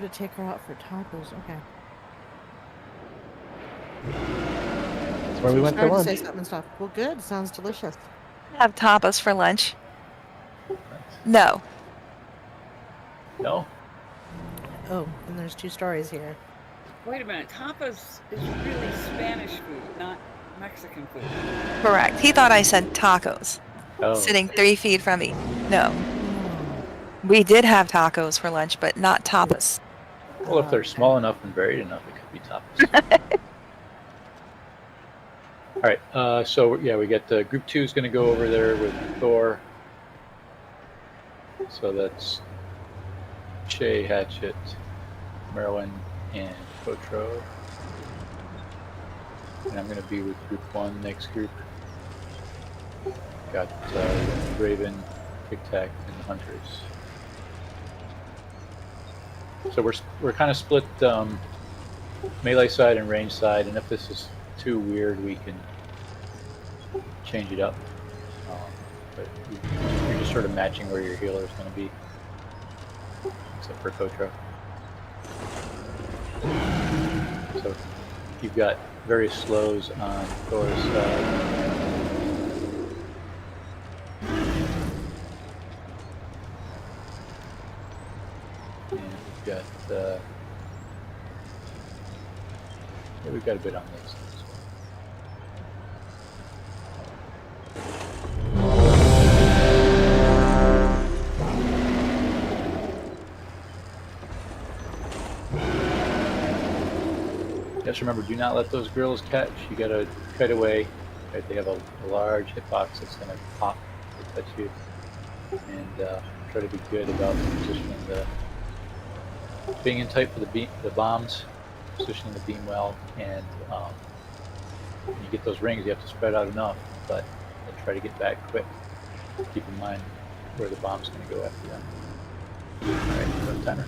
To take her out for tacos. Okay. That's where we went for Started to say lunch. something and stuff. Well, good. Sounds delicious. Have tapas for lunch. No. No? Oh, and there's two stories here. Wait a minute. Tapas is really Spanish food, not Mexican food. Correct. He thought I said tacos. Oh. Sitting 3 feet from me. No. We did have tacos for lunch, but not tapas. Well, if they're small enough and varied enough, it could be tapas. All right. So yeah, we got group 2 is going to go over there with Thor. So that's Shay, Hatchet, Merwin, and Potro. And I'm going to be with group 1 next group. Got Raven, Tic Tac, and Hunters. So we're kind of split melee side and range side, and if this is too weird, we can change it up. But you're just sort of matching where your healer is going to be, except for Kotro. So you've got various slows on Thor's side. And we've got yeah, we've got a bit on this as well. Just remember, do not let those grills catch. You gotta kite away. Right? They have a large hitbox that's gonna pop to touch you. And try to be good about positioning being in tight for the bombs, positioning the beam well, and when you get those rings, you have to spread out enough, but try to get back quick. Keep in mind where the bomb's going to go after them. All right, run timer.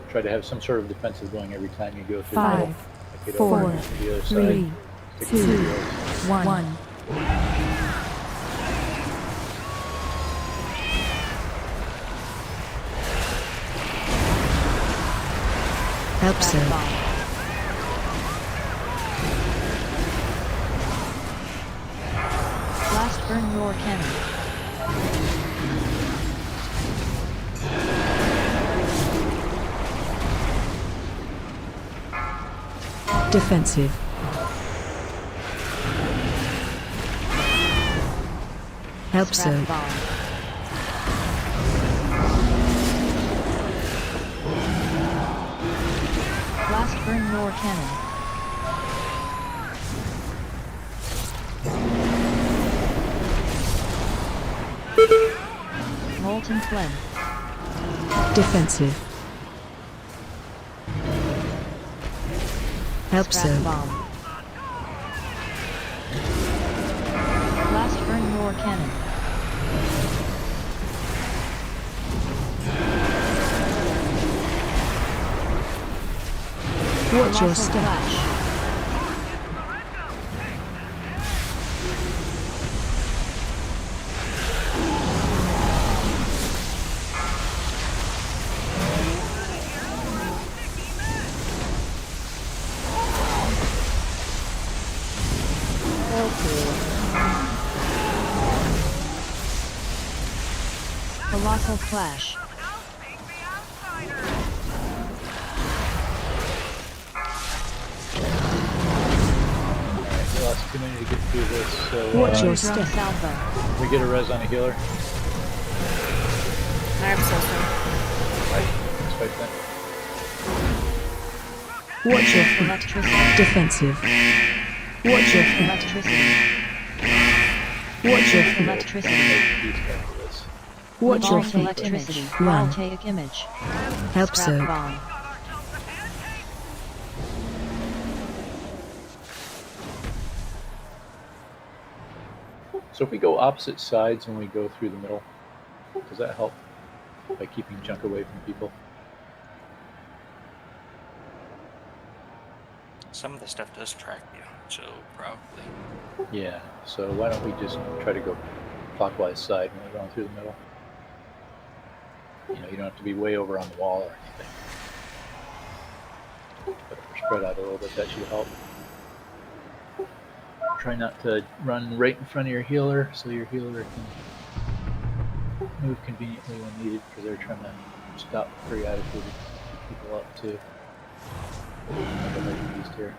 Try to have some sort of defensive going every time you go through 5, the 4, 3, 2, 1. Help sir. Blast burn roar cannon. Defensive. Help sir. Blast burn roar cannon. Molten flame. Defensive. Help sir. Bomb. Blast burn roar cannon. Watch your step. Colossal Clash. We lost too many to get through this, so Watch your step. we get a res on a healer. I'm so sorry. Right, let's fight that. Watch your electricity. Defensive. Watch your electricity. Watch your electricity. Watch your electricity. Run. Image. Help so. So if we go opposite sides when we go through the middle, does that help by keeping junk away from people? Some of the stuff does track you, so probably. Yeah, so why don't we just try to go clockwise side when we're going through the middle. You know, you don't have to be way over on the wall or anything. But if we're spread out a little bit, that should help. Try not to run right in front of your healer, so your healer can move conveniently when needed, because they're trying to stop periodically to keep people up too. Like a lady beast here.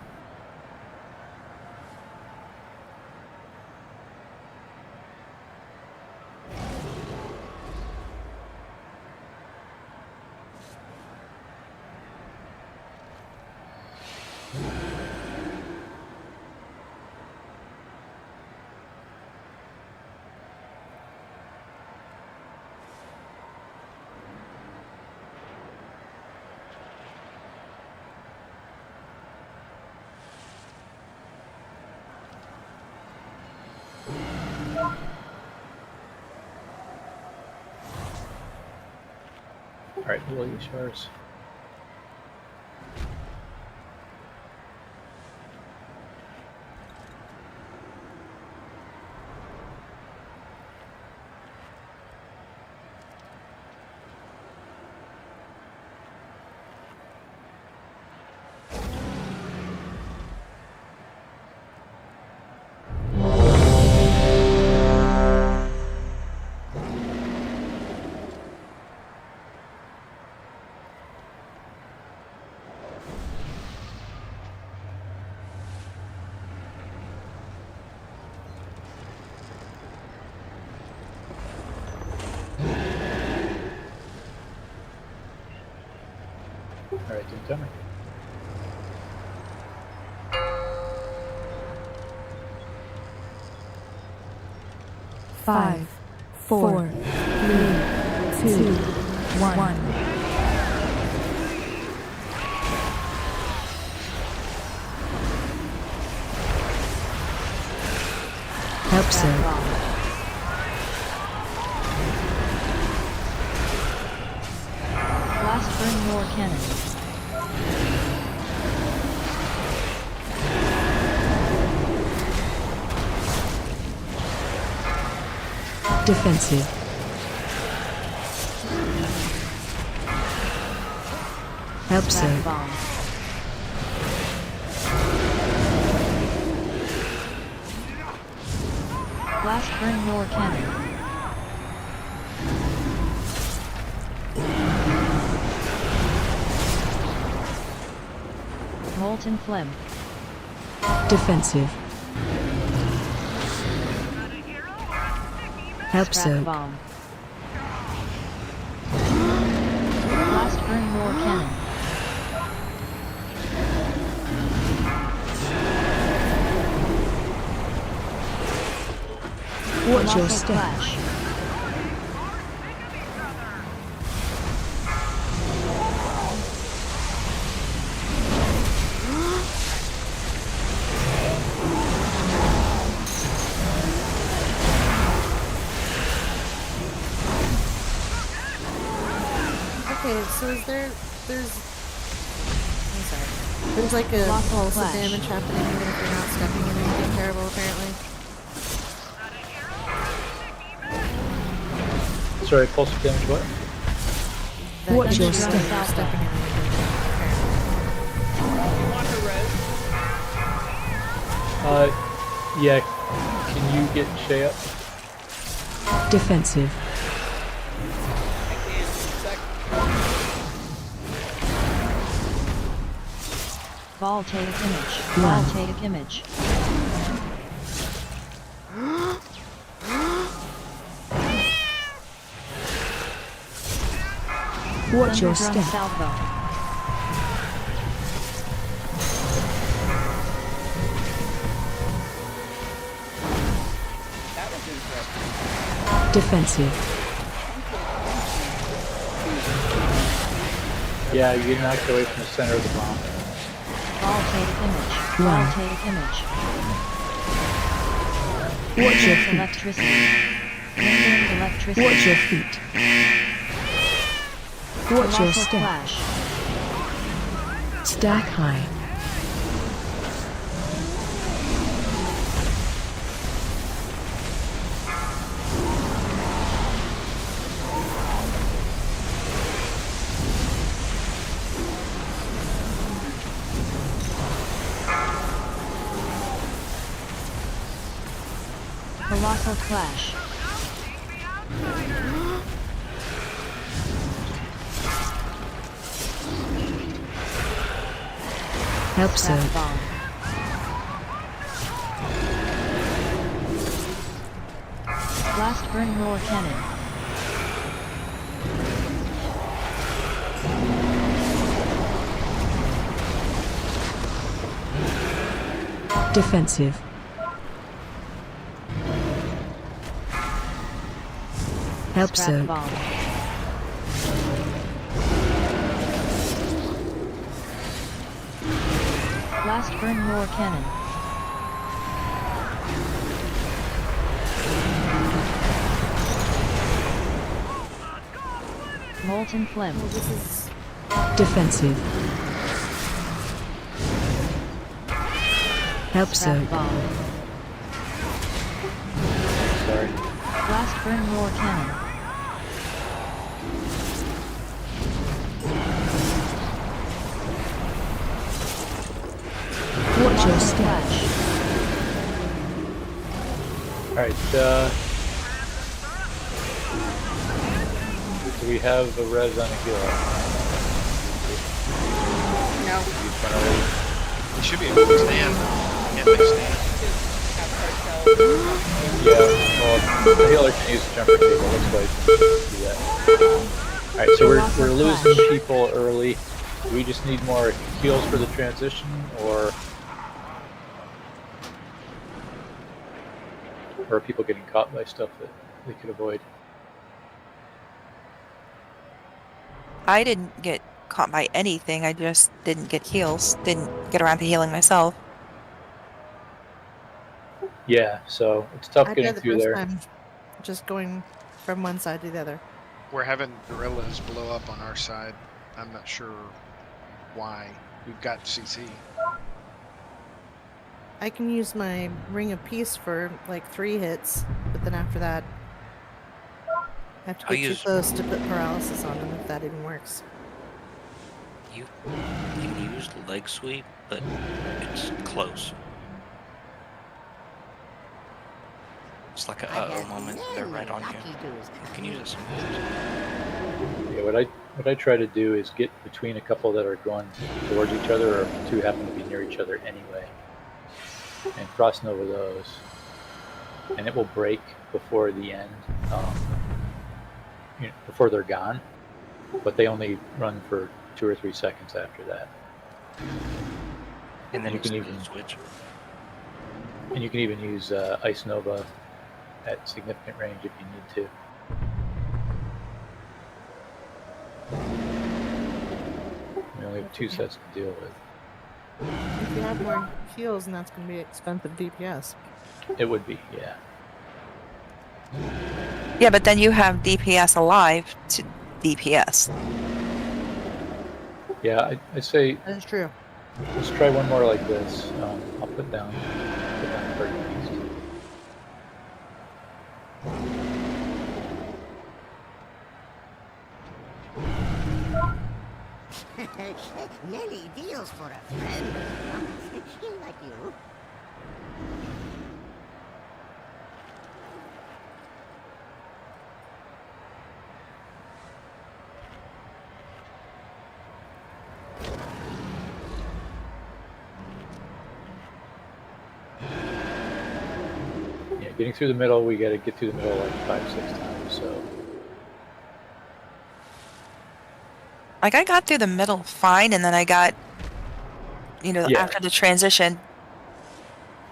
Alright, we'll use yours. Alright, Doom Timer. Five, four, three, two, one. Help so. Blast burn more cannon. Defensive. Help so. Blast burn more cannon. Molten phlegm. Defensive. Help so. Bomb. Blast burn more cannon. Watch your step. Flash. Okay, so is there's I'm sorry. There's like a pulse of damage happening even if you're not stepping in anything terrible apparently. Sorry, pulse of damage what? That Watch you're your not step. stepping in anything apparently. Yeah. Can you get Shay up? Defensive. Voltaic image. Voltaic image. Watch your step. Salvo. That was interesting. Defensive. Yeah, you get knocked away from the center of the bomb. Voltaic image. Voltaic image. Watch your feet. Electricity. Electricity. Watch your feet. Watch your step. Flash. Stack high. Colossal Clash. Help so. Trap bomb. Blast burn roar cannon. Defensive. Help Scrap so. bomb. Blast burn roar cannon. Molten phlegm. Well, this is Defensive. Help so. Scrap bomb. Sorry. Blast burn roar cannon. Watch your Colossal step. Clash. Alright, do we have a res on a healer? No. You spent already? You should be able to stand. Can't make stand. Yeah, well, the healer can use the jumper table. Let's wait and do that. Alright, so we're losing people early. Do we just need more heals for the transition, or are people getting caught by stuff that they could avoid? I didn't get caught by anything. I just didn't get heals. Didn't get around to healing myself. Yeah, so it's tough I getting did the through first there. time, just going from one side to the other. We're having gorillas blow up on our side. I'm not sure why. We've got CC. I can use my Ring of Peace for like 3 hits, but then after that, I have to I'll get too use- close to put paralysis on them if that even works. You can use leg sweep, but it's close. It's like a uh-oh moment. They're right on you. You can use it sometimes. Yeah, what I try to do is get between a couple that are going towards each other, or if 2 happen to be near each other anyway, and crossing over those, and it will break before the end, before they're gone, but they only run for 2 or 3 seconds after that. And then You you can can even- switch. And you can even use Ice Nova at significant range if you need to. We only have 2 sets to deal with. If you have more heals, and that's going to be expensive DPS. It would be, yeah. Yeah, but then you have DPS alive to DPS. Yeah, I'd say That is true. let's try one more like this. I'll put down Bird Beast. Nelly deals for a friend. Like you. Yeah, getting through the middle, we got to get through the middle like 5-6 times. So Like, I got through the middle fine, and then I got, Yeah. after the transition.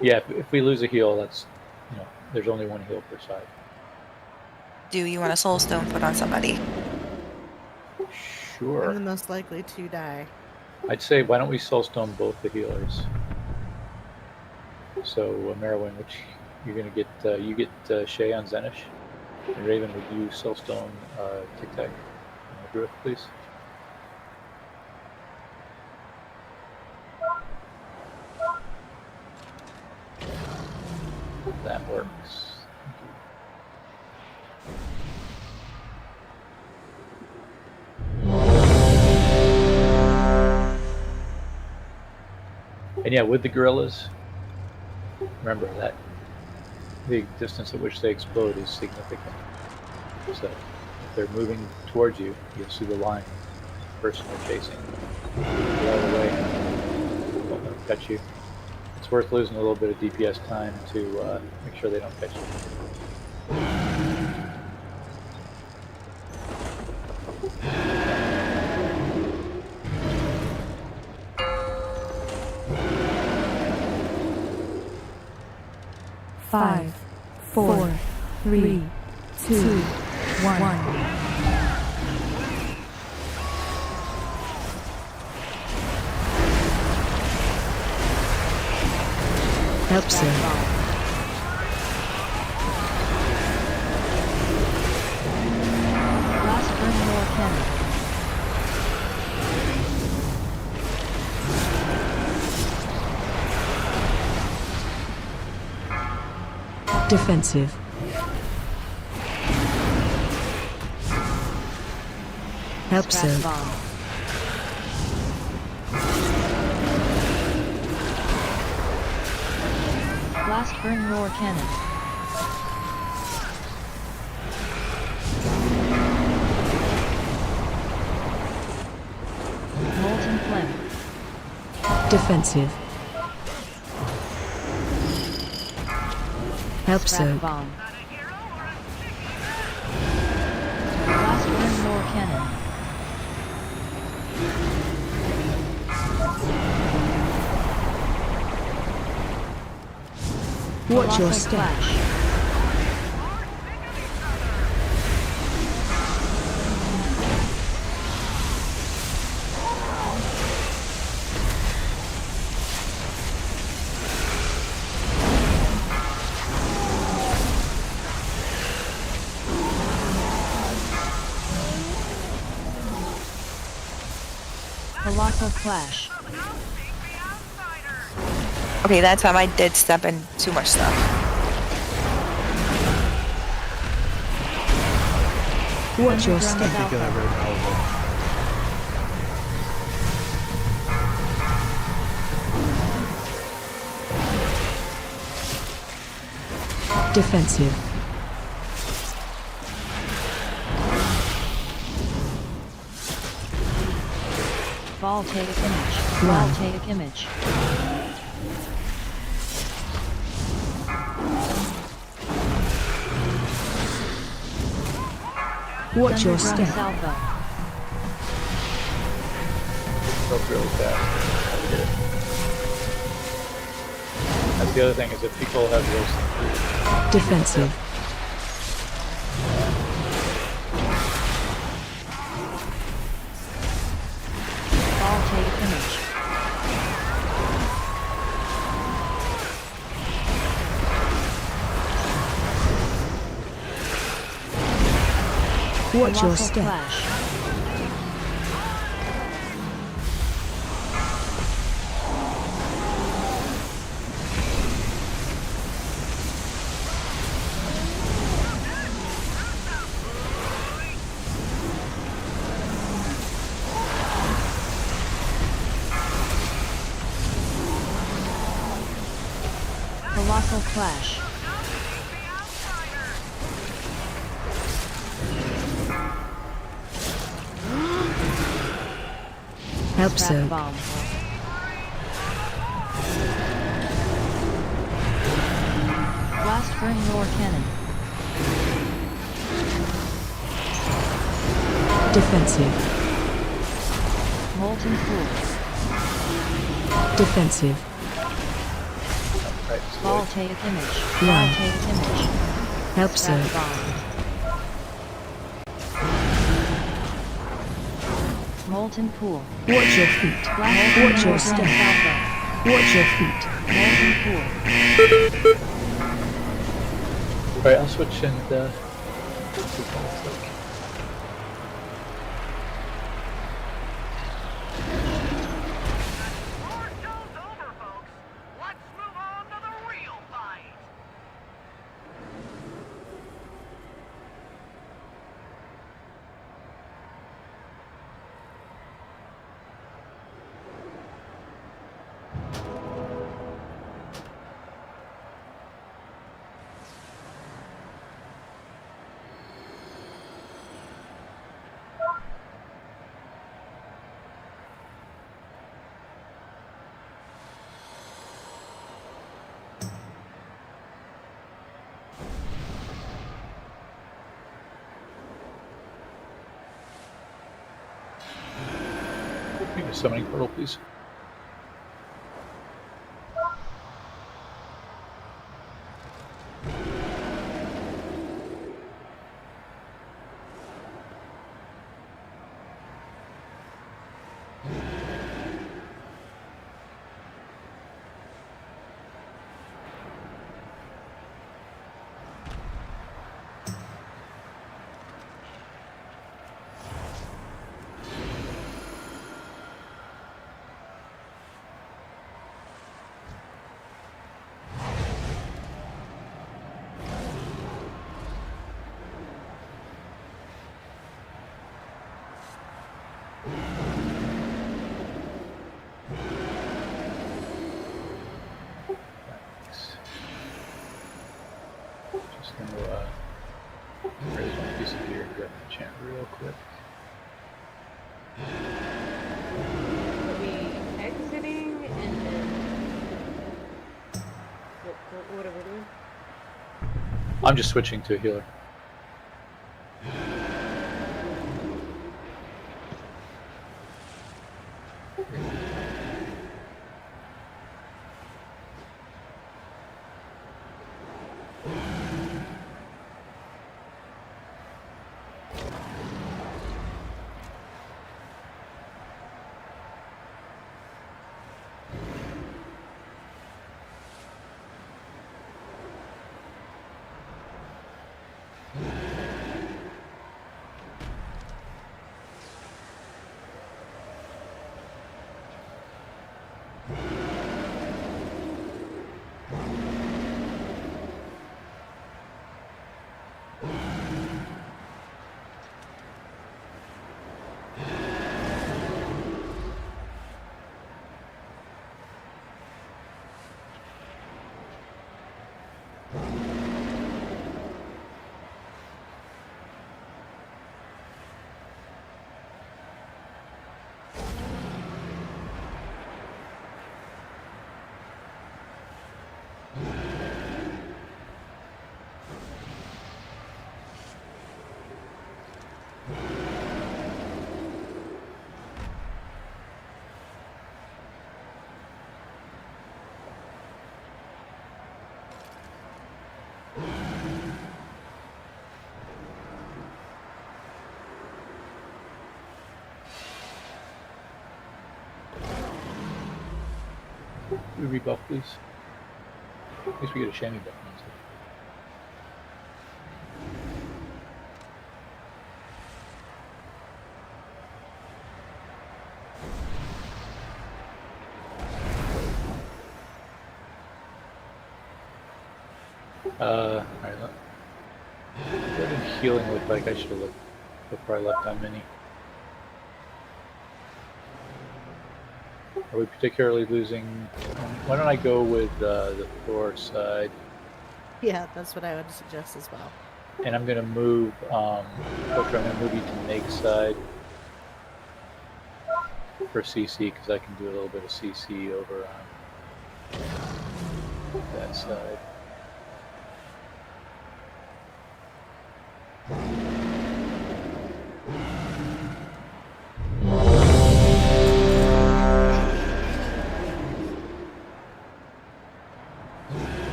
yeah, if we lose a heal, that's there's only 1 heal per side. Do you want a soul stone put on somebody? I'm the Sure. most likely to die. I'd say why don't we soulstone both the healers? So Merowyn, which you're gonna get, you get Shay on Zenish, and Raven, would you soulstone Tic Tac Druid, please? That works. And yeah, with the gorillas, remember that the distance at which they explode is significant. So if they're moving towards you, you'll see the line. The person they're chasing. Get out of the way. Don't let them catch you. It's worth losing a little bit of DPS time to make sure they don't catch you. Five, 4, 3, 2, 1. Help so. Last burn more cannon. Defensive. Help so. Scrap bomb. Blast burn roar cannon. Molten flame. Defensive. Help so. Scrap bomb. Blast burn roar cannon. Watch your Colossal step. flash. Colossal flash. Okay, that time I did step in too much stuff. Watch your Drum step. alpha. Defensive. Voltaic image. Voltaic image. Watch your Thunderdrum step. salvo. Goes really fast. That's the other thing, is if people have those Defensive. Voltaic image. Watch your Colossal step. flash. Colossal flash. Help Scrap so. bomb. Blast burn roar cannon. Defensive. Molten pool. Defensive. right. Voltaic image. One. Voltaic image. Help so. Scrap bomb. Molten pool. Watch your feet. Blast Watch your burn step. salvo. Watch your feet. Molten pool. Alright, I'll switch and see what it's like. Give me a summoning portal, please. Thanks. Just gonna raise one piece of gear and grab my enchant real quick. Are we exiting and then what are we doing? I'm just switching to a healer. Rebuff, please. At least we get a chamois buff. Alright, what did healing look like? I should have looked before I left on mini. Are we particularly losing? Why don't I go with the Thor side? Yeah, that's what I would suggest as well. And I'm going to move, Booker, I'm going to move you to Nate's side for CC, because I can do a little bit of CC over on that side.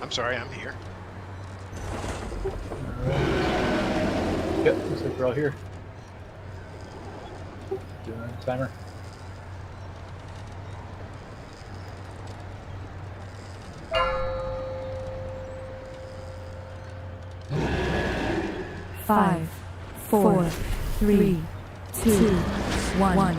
I'm sorry, I'm here. Alright. Yep, looks like we're all here. Doing a timer. Five, 4, 3, 2, 1.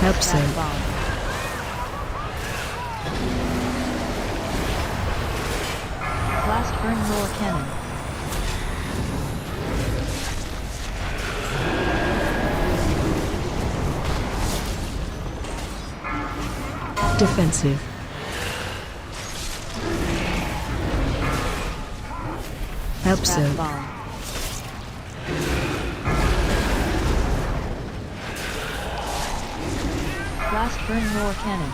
Help so. Blast burn roar cannon. Defensive. Help Scrap so. bomb. Blast burn roar cannon.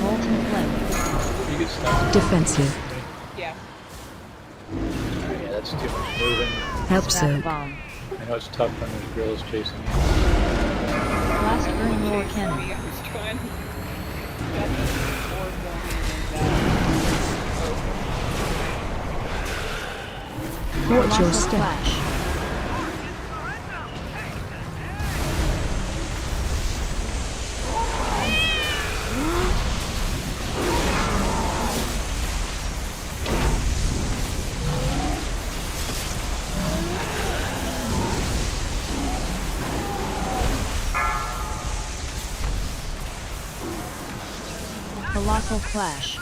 Molten flame. You get stunned. Defensive. Yeah. Yeah, that's too much moving. Help Scrap so. bomb. I know it's tough when there's gorillas chasing you. Blast burn roar Okay, cannon. sorry, I was trying. Got the board going and Watch your Colossal step. flash. Colossal flash.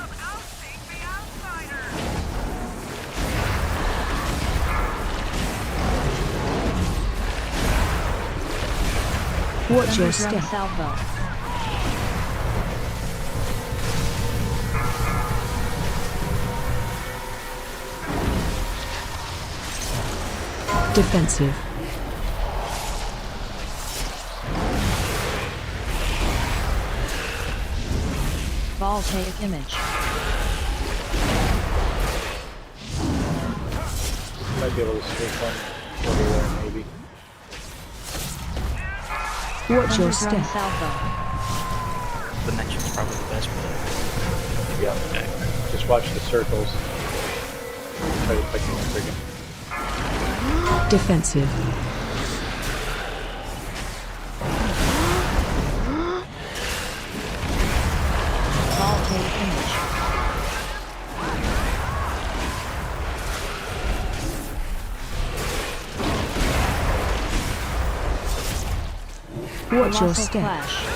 Watch your Thunderdrum step. salvo. Defensive. Voltaic image. Might be able to sneak one over there, maybe. Watch your Thunderdrum step. salvo. Dimension's probably the best bet. Yeah. Just watch the circles. Try to pick them friggin'. Defensive. Voltaic image. Watch your Colossal step. flash.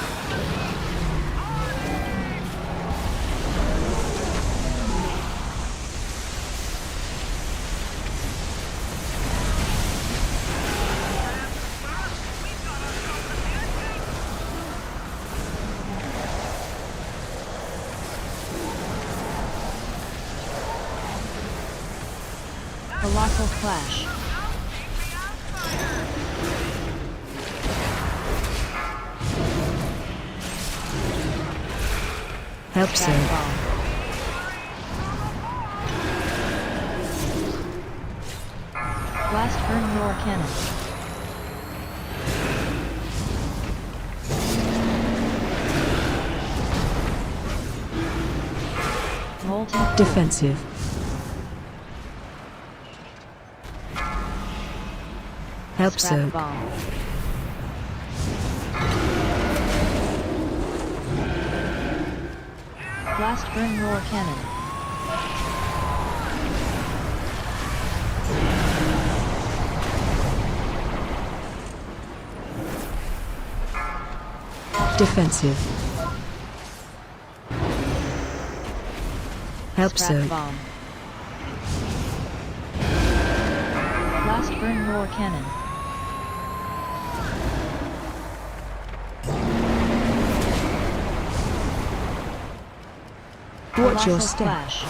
Colossal flash. Help Scrap so. bomb. Blast burn roar cannon. Molten Defensive. Help scrap so. bomb. Blast burn roar cannon. Defensive. Help Scrap so. bomb. Blast burn roar cannon. Watch your Colossal step. flash.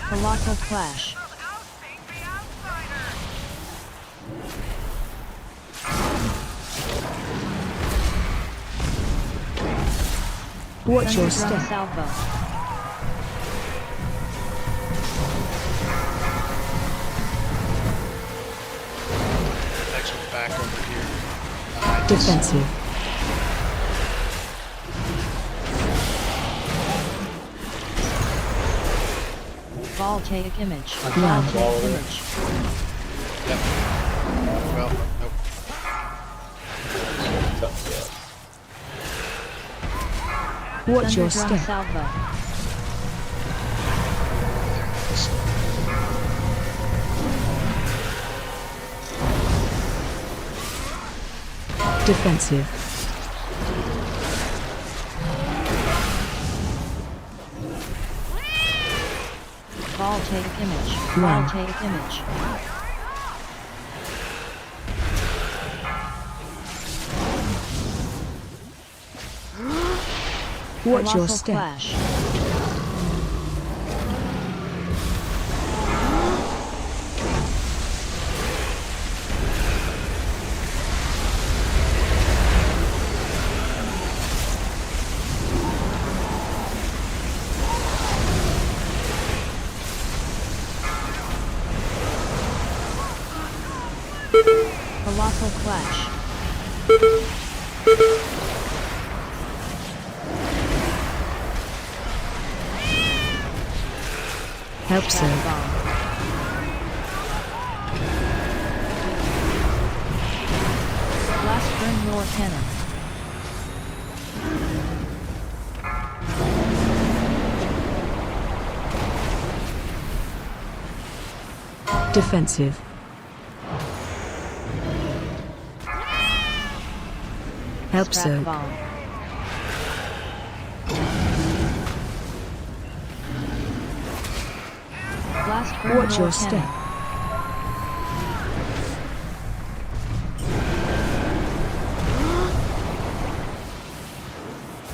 Colossal flash. Watch your Thunderdrum step. salvo. Next one back over here. Behind us. Defensive. Voltaic image. Yeah. Voltaic image. Yep. Well, nope. Watch your Thunderdrum step. salvo. There it is. Defensive. Voltaic image. One. Voltaic image. Watch your Colossal step. clash. Colossal clash. Help Trap so. bomb. Blast burn your cannon. Defensive. Help Trap so. bomb. Blast burn Watch your cannon. step.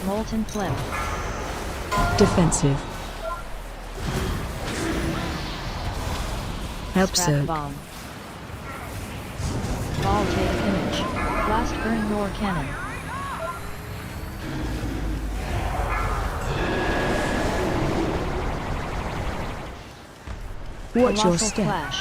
Molten flame. Defensive. Help Trap so. bomb. Voltaic image. Blast burn your cannon. Watch your Colossal step. clash.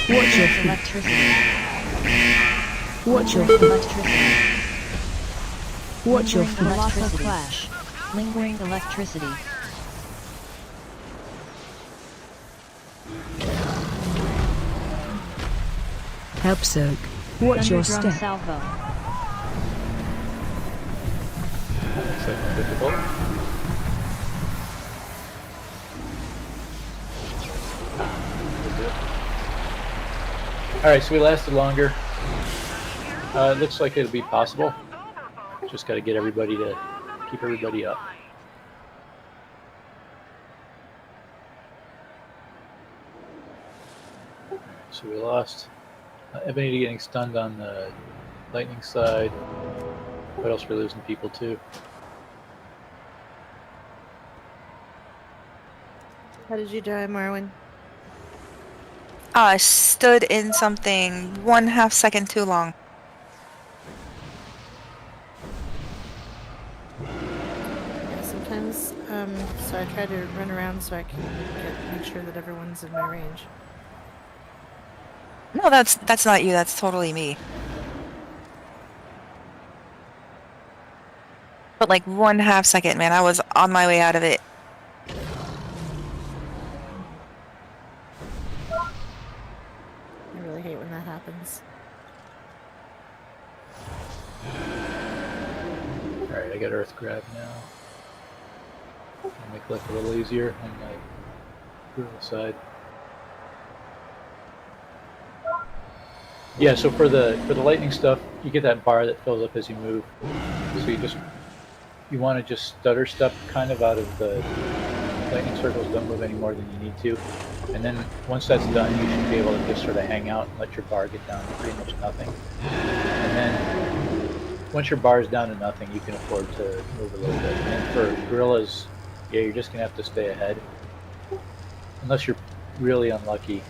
Watch your feet. Electricity. Watch your Lingering feet. electricity. Watch your Lingering feet. colossal clash. Lingering electricity. Help soak. Watch your Thunderdrum step. salvo. Looks like more difficult. Alright, so we lasted longer. It looks like it'll be possible. Just got to get everybody to keep everybody up. So we lost Ebony getting stunned on the lightning side. What else we're losing people to? How did you die, Marwin? I stood in something 1/2 second too long. Yeah, sometimes, so I try to run around so I can make sure that everyone's in my range. No, that's not you. That's totally me. But like 1/2 second, man. I was on my way out of it. I really hate when that happens. Alright, I got Earth Grab now. Make life a little easier on my gorilla side. Yeah, so for the lightning stuff, you get that bar that fills up as you move. So you want to just stutter step kind of out of the lightning circles, don't move any more than you need to. And then once that's done, you should be able to just sort of hang out and let your bar get down to pretty much nothing. And then once your bar is down to nothing, you can afford to move a little bit. And then for gorillas, yeah, you're just going to have to stay ahead. Unless you're really unlucky,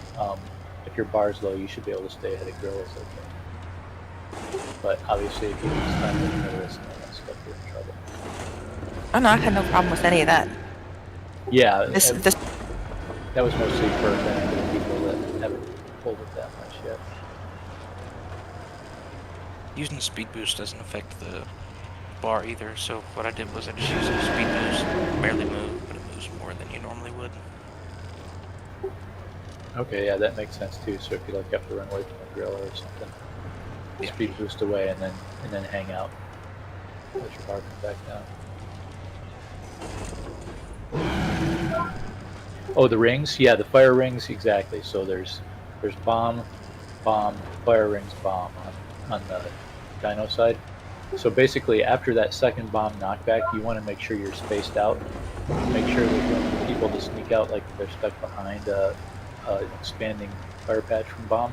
if your bar's low, you should be able to stay ahead of gorillas. Okay. But obviously, if you lose time with gorillas and all that stuff, you're in trouble. Oh no, I had no problem with any of that. Yeah, This that was mostly for benefit of people that haven't pulled it that much yet. Using the speed boost doesn't affect the bar either, so what I did was I just used the speed boost, barely move, but it moves more than you normally would. Okay, yeah, that makes sense too. So if you like have to run away from a gorilla or something. the Yeah. speed boost away, and then hang out. Let your bar come back down. Oh, the rings? Yeah, the fire rings, exactly. So there's bomb, fire rings, bomb on the dino side. So basically, after that second bomb knockback, you want to make sure you're spaced out. Make sure there's room for people to sneak out, like if they're stuck behind a expanding fire patch from bomb.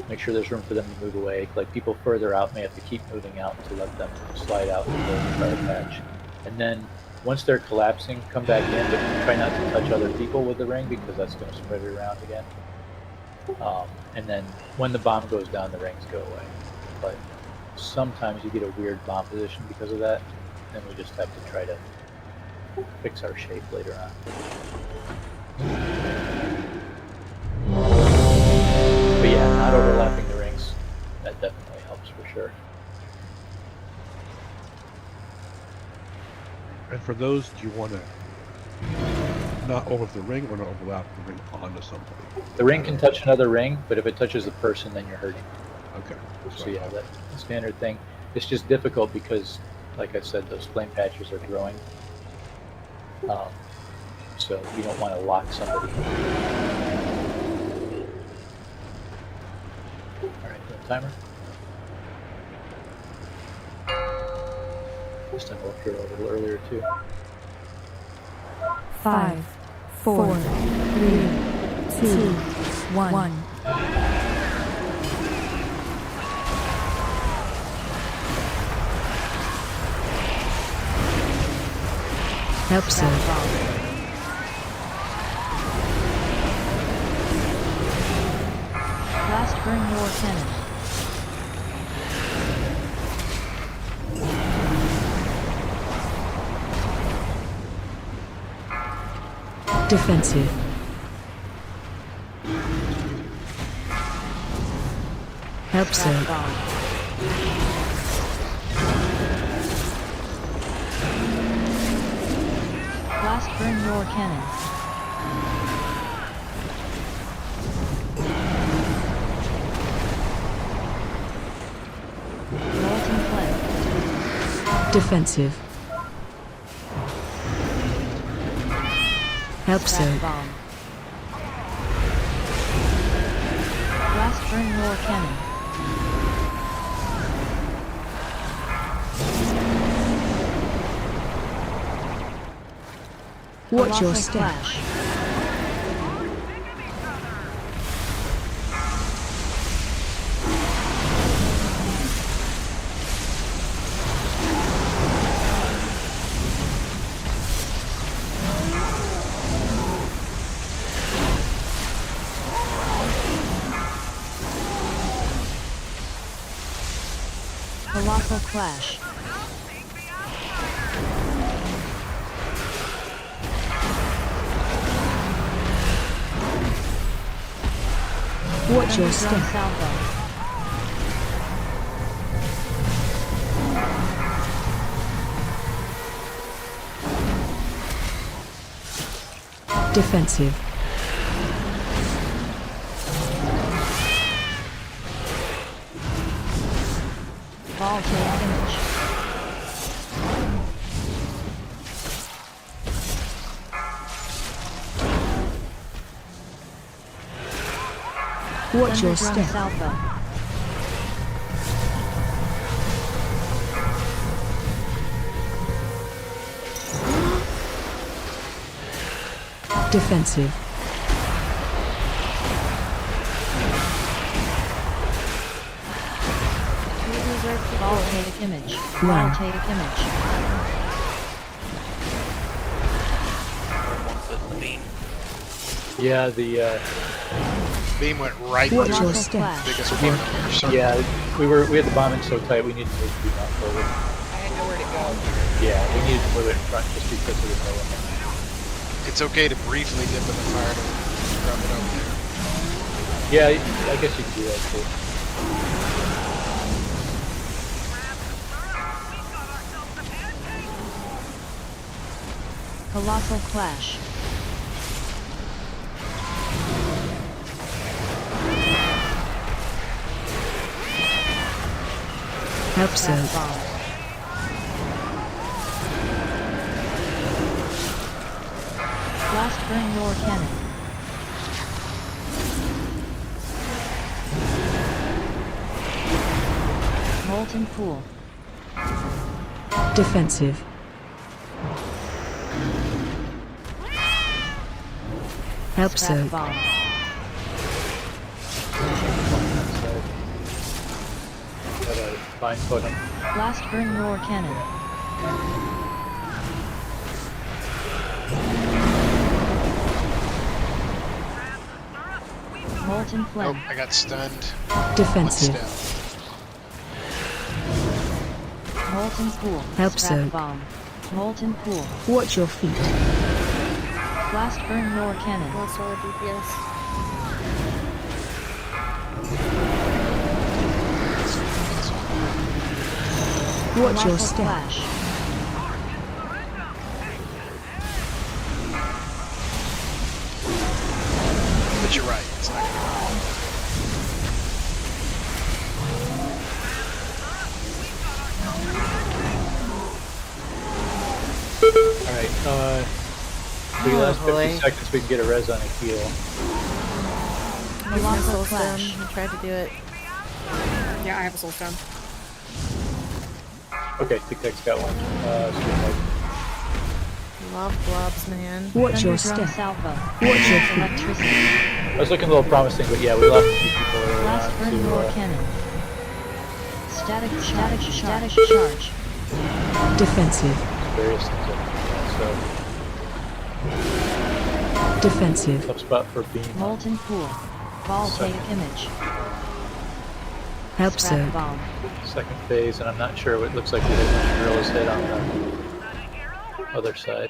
Make sure there's room for them to move away. Like people further out may have to keep moving out to let them slide out into the fire patch. And then once they're collapsing, come back in, but try not to touch other people with the ring because that's going to spread it around again. And then when the bomb goes down, the rings go away. But sometimes you get a weird bomb position because of that, and we just have to try to fix our shape later on. But yeah, not overlapping the rings, that definitely helps for sure. And for those, do you want to not overlap the ring or not overlap the ring onto somebody? The ring can touch another ring, but if it touches a person, then you're hurting. Okay. So yeah, that's the standard thing. It's just difficult because, like I said, those flame patches are growing. So you don't want to lock somebody. Alright, timer. This time we'll clear it a little earlier too. 5, 4, 3, 2, 1. Help so. Blast burn your cannon. Defensive. Help so. Blast burn your cannon. Molten flame. Defensive. Help so. Bomb. Blast burn your cannon. Watch your Colossal step. Flash. Colossal Clash. Watch your Thunderdrum step. Salvo. Defensive. Voltage image. Watch your Thunderdrum step. Salvo. Defensive. Voltage image. Run. Voltage image. 1 foot in the beam. Yeah, the Beam went right Watch through your the step. Flash. biggest part of our circle. yeah, we had the bombing so tight we needed to move the beam out forward. I had nowhere to go. Yeah, we needed to move it in front just because of the no limit. It's okay to briefly dip in the fire to scrub it over there. Yeah, I guess you can do that too. Colossal Clash. Help surge. Bomb. Blast burn roar cannon. Molten pool. Defensive. Help Scrap surge. bomb. Got a fine footing. Blast burn roar cannon. Molten Nope, flame. I got stunned. Defensive. Step. Molten pool. Help Scrap surge. bomb. Molten pool. Watch your feet. Blast burn roar cannon. Lost all our DPS. Watch your Colossal step. flash. But you're right. It's not gonna Alright, for the Oh, last 50 boy. seconds we can get a res on a heal. Use my Colossal soul stone. flash. I tried to do it. Yeah, I have a soul stone. Okay, Tic Tac's got one. Love blobs, man. Watch your Thunderdrum step. salvo. Watch your feet. Electricity. I was looking a little promising, but yeah, we lost a few people early Blast on burn roar to, cannon. Static charge. Defensive. various things like that. Defensive. So, tough spot for beam. Molten pool. Voltaic image. Help Scrap surge. bomb. Second phase, and I'm not sure what it looks like. We had a bunch of gorillas hit on the other side.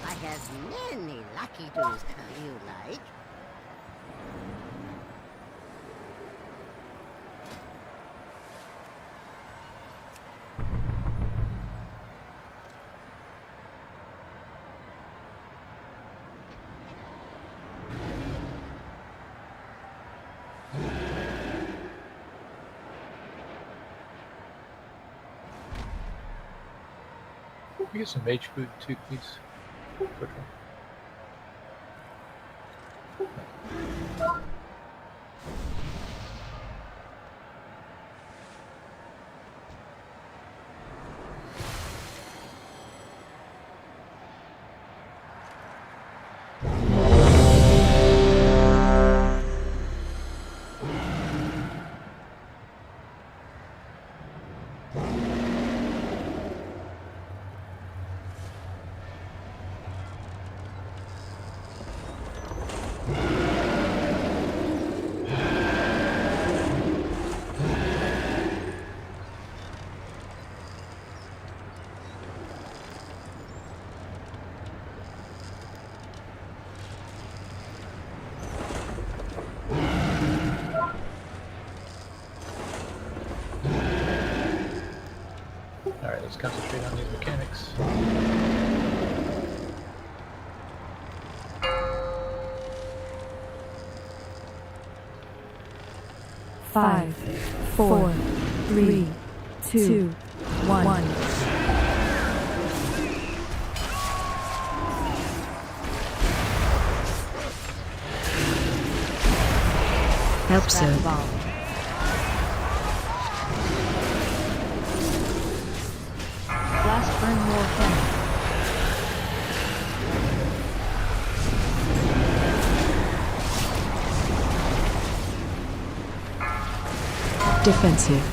I have many lucky doos you like. We get some mage food too, please. Quickly. Alright, let's concentrate on these mechanics. Five, 4, 3, 2, 1. Help Scrap surge. bomb. Blast burn roar cannon. Defensive.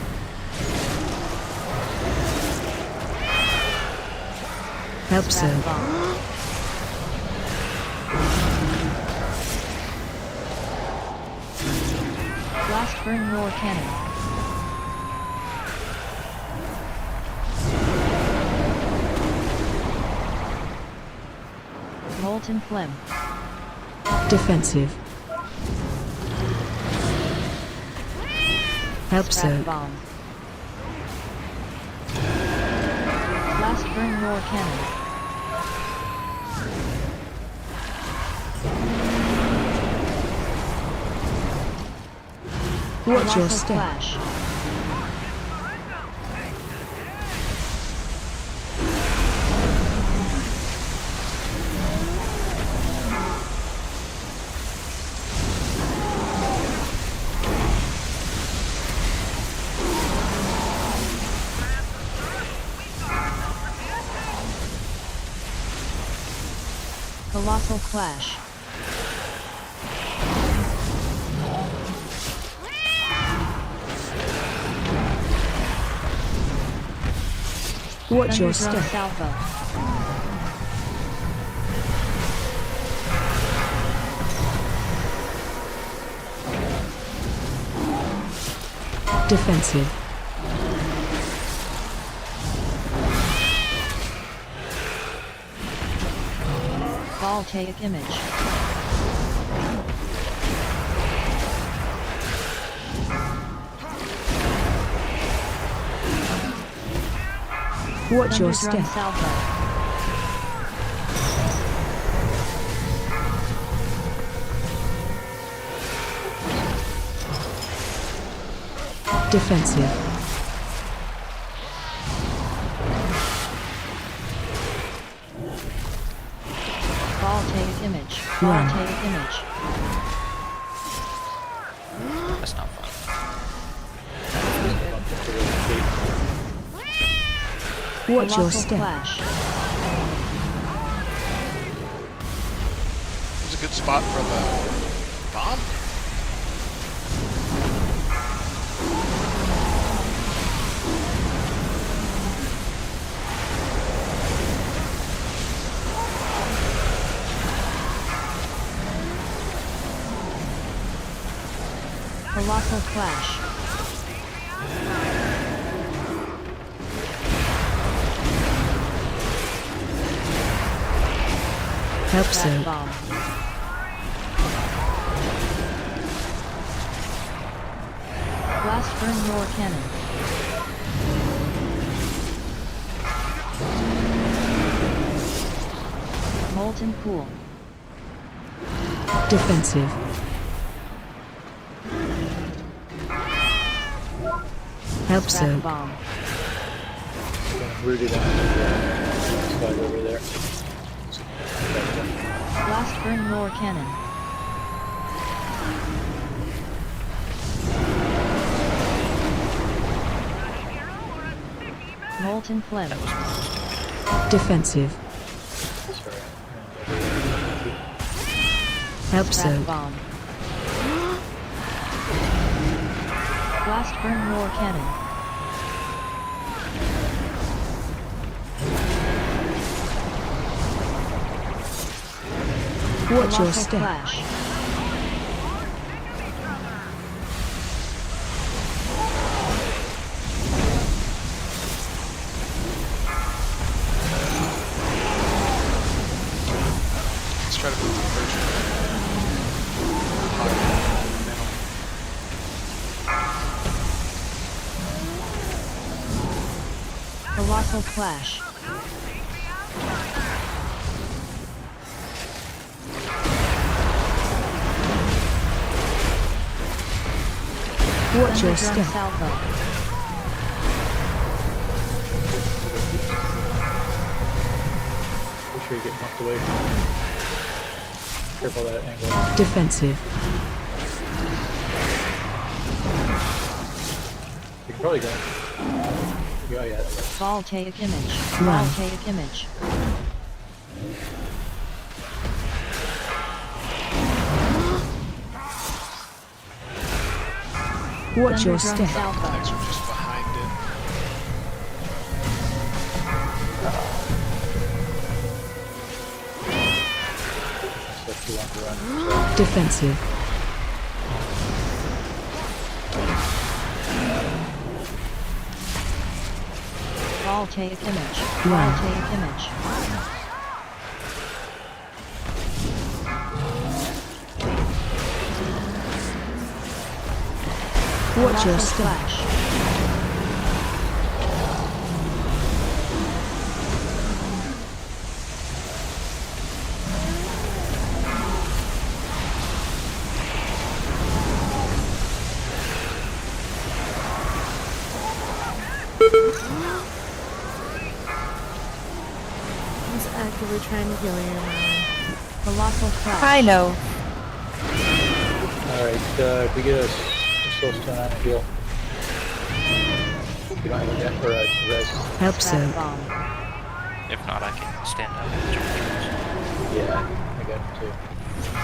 Help Scrap surge. bomb. Blast burn roar cannon. Molten phlegm. Defensive. Help Spat soak. bomb. Blast burn roar cannon. Watch your Colossal step. flash. Colossal clash. Watch your Thunderdrum step. salvo. Defensive. Voltaic image. Watch your Thunderdrum step. salvo. Defensive. Voltaic image. Run. Voltaic image. That's not fun. Watch your Colossal step. clash. It's a good spot for the bomb. Colossal clash. Help Spat soak. bomb. Blast burn roar cannon. Molten pool. Defensive. Help Spat soak. bomb. Rooted on the side over there. Blast burn roar cannon. Molten phlegm. Defensive. Sorry. Help Spat soak. bomb. Blast burn roar cannon. Watch your Colossal step. clash. Let's try to move the version. Colossal clash. Watch your Thunderdrum step. salvo. Make sure you get knocked away. Careful that angle. Defensive. You can probably go. Yeah, yeah. Voltaic image. Run. Voltaic image. Watch your Thunderdrum step. salvo. Legs are just behind it. So you want to run. Defensive. Voltaic image. Run. Voltaic image. Watch your Colossal step. Flash. He's actively trying to heal you, man. Colossal Flash. I know. Alright, if we get a soul stone on a heal. You don't have a net or a res. Help so. Trap bomb. If not, I can stand up and jump through. Yeah, I got him too.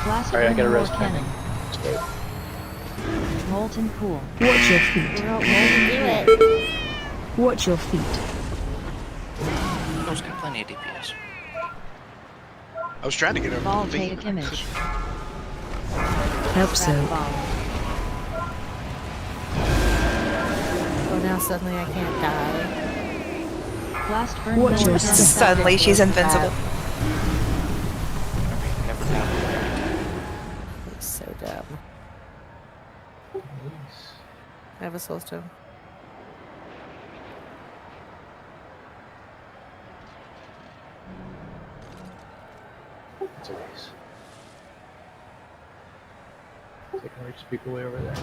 Blast Alright, I got a Burn res War pending. Cannon. Let's go. Molten Pool. Watch your feet. We're all going to do it. Watch your feet. Those got plenty of DPS. I was trying to get over the Voltaic feet. image. Help Trap so. bomb. Oh, now suddenly I can't die. Blast Burn Watch War your Cannon. step. Suddenly she's invincible. Never happened. It's so dumb. I have a soul stone. It's a waste. So I can reach people way over there.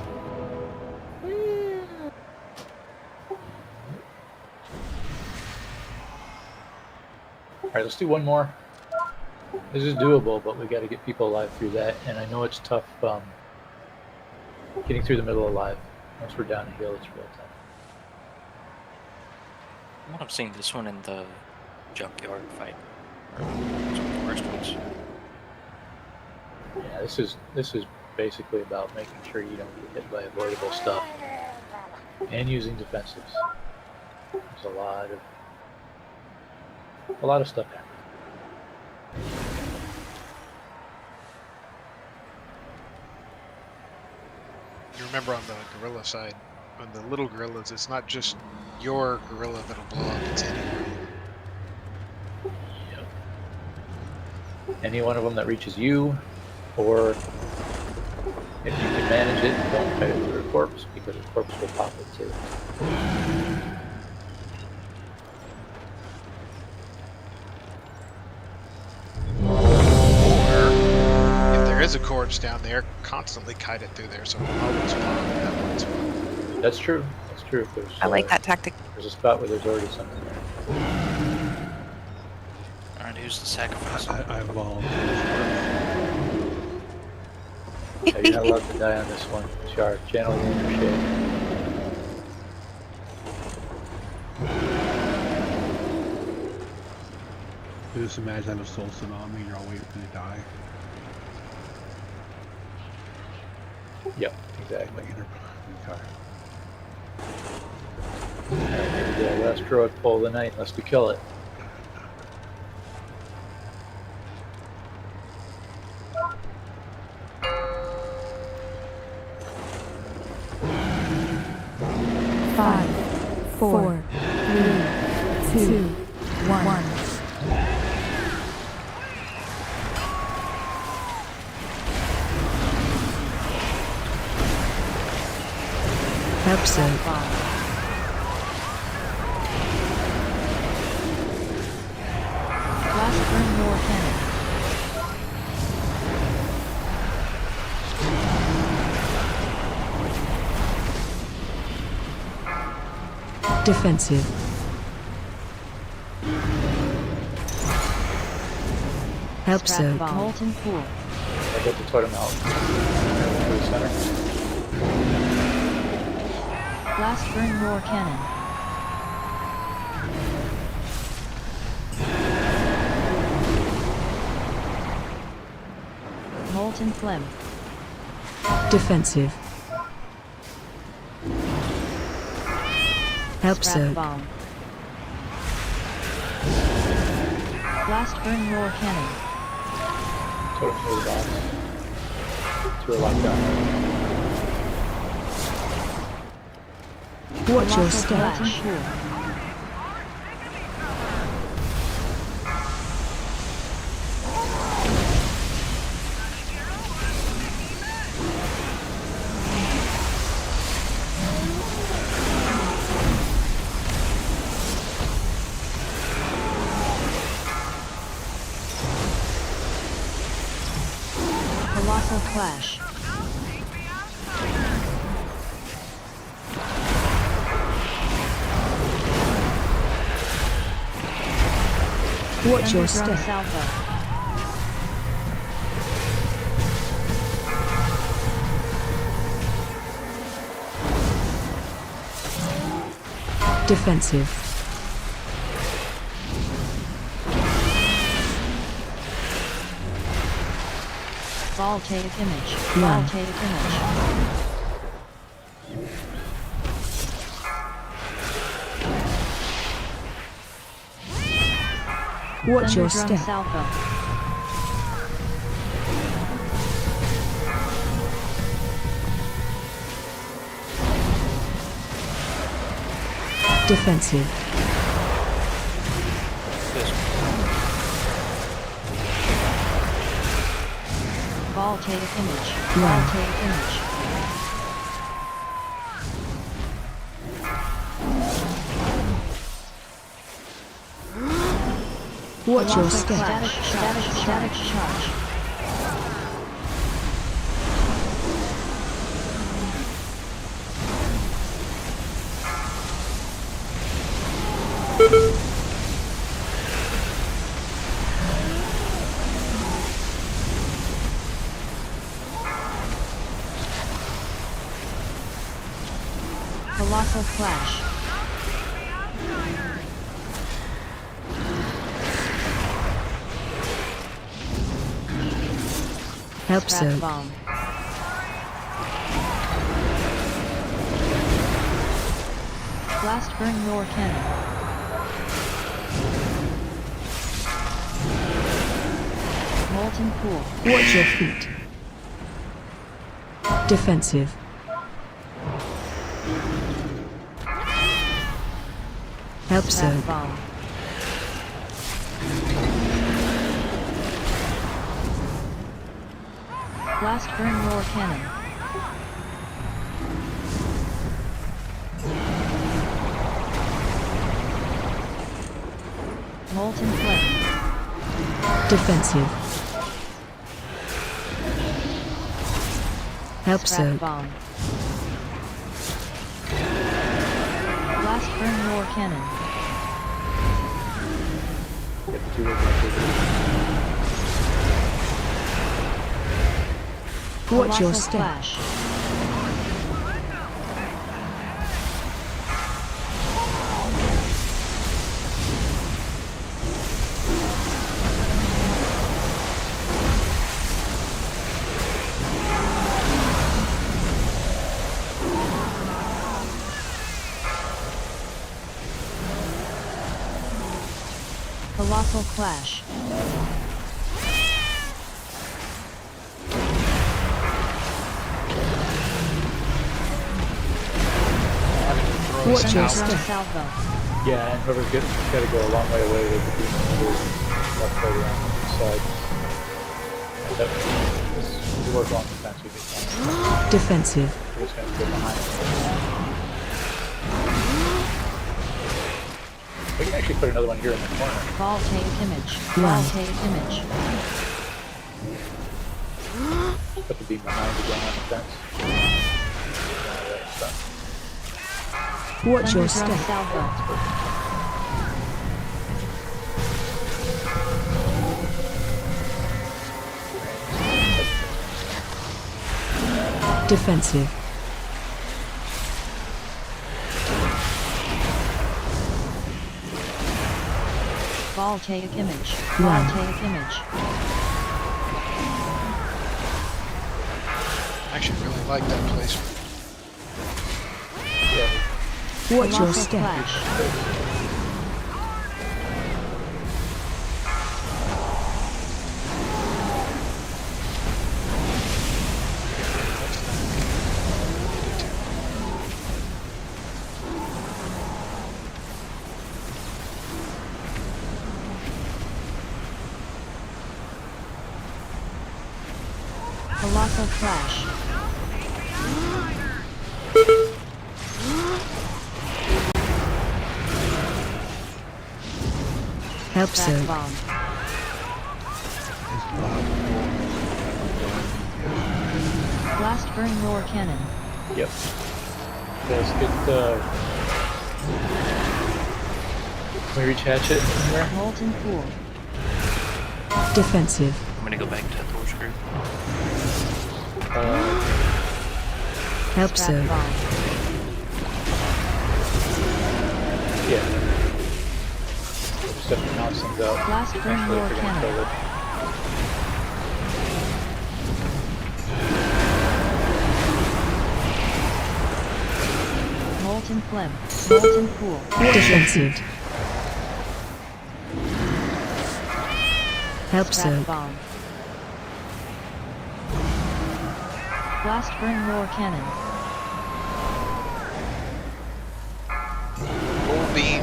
Alright, let's do one more. This is doable, but we got to get people alive through that, and I know it's tough getting through the middle alive. Once we're down a hill, it's real tough. I'm seeing this one in the junkyard fight. Or some of the worst ones. Yeah, this is basically about making sure you don't get hit by avoidable stuff and using defensives. There's a lot of stuff happening. You remember on the gorilla side, on the little gorillas, it's not just your gorilla that'll blow up, it's anyone. Any one of them that reaches you, or if you can manage it, don't try to do a corpse, because a corpse will pop it too. Or if there is a corpse down there, constantly kite it through there, so it'll always pop that one spot. That's true. That's true. If there's, I like that tactic. There's a spot where there's already something there. Alright, who's the sacrifice? I volunteer. Yeah, you're not allowed to die on this one. Char, channel your inner shade. Just imagine I have a soul stone on me and you're all waiting for me to die. Yep, exactly. Okay. Alright, maybe the last droid pull of the night, unless we kill it. Five, four, three, two, one. Help so. Blast Burn War Cannon. Defensive. Help Trap so. bomb. Molten Pool. I get the totem out. To the center. Blast Burn War Cannon. Molten Phlegm. Defensive. Help Trap so. bomb. Blast Burn War Cannon. Totem to the box. To a lockdown. Watch your Colossal step. Molten Pool. clash. Watch your Thunder drum step. salvo. Defensive. Voltaic image. One. Voltaic image. Watch your Thunder drum step. salvo. Defensive. This Voltaic image. One. Voltaic image. Watch your Colossal step. clash. Static charge. Colossal clash. Help Trap so. bomb. Blast burn roar cannon. Molten pool. Watch your feet. Defensive. Help Trap so. bomb. Blast burn roar cannon. Molten flame. Defensive. Help Trap so. bomb. Blast burn roar cannon. Get the 2 activity. Watch your Colossal step. Flash. Colossal Clash. Watch your out. step. Salvo. Yeah, and whoever's got to go a long way away with the beam left right around the side. We work on the fence, we get down. Defensive. We're just going to go behind. We can actually put another one here in the corner. Voltaic image. Wow. Voltaic image. Put the beam behind again on the fence. Watch your Thunderdrum step. Salvo. Defensive. Voltaic image. Wow. Voltaic image. I actually really like that placement. Watch your Colossal step. Clash. Colossal Clash. Help Trap so. bomb. It's not. Blast burn roar cannon. Yep. Let's get can we reach hatchet anywhere? Molten pool. Defensive. I'm gonna go back to Thor's group. Help Scrap zone. bomb. Yeah. Just have to mount things out. Blast burn Eventually, roar if we're gonna cannon. kill it. Molten phlegm. Molten pool. Defensive. Help Scrap zone. bomb. Blast burn roar cannon. Full beam.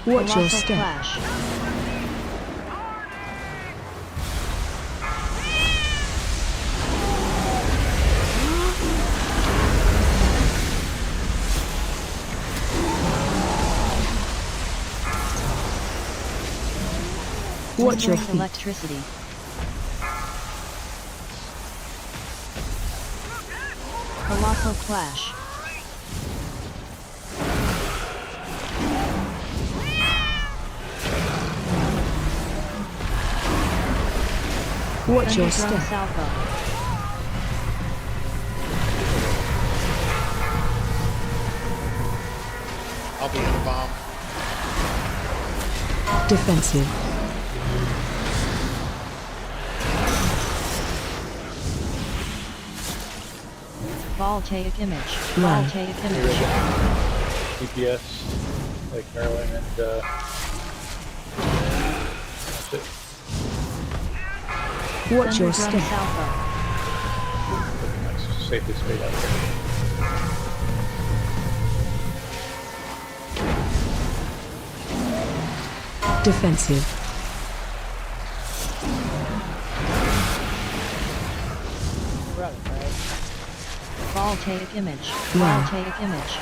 Watch your Colossal step. flash. Watch your Rendering feet. electricity. Colossal flash. Watch your Thunderdrum step. salvo. I'll be in a bomb. Defensive. Voltaic image. Run. Voltaic Here we image. go. DPS, like Maryland, and that's it. Watch your Thunderdrum step. salvo. Looking nice. Safely straight out there. Defensive. Voltaic image. Run. Voltaic image.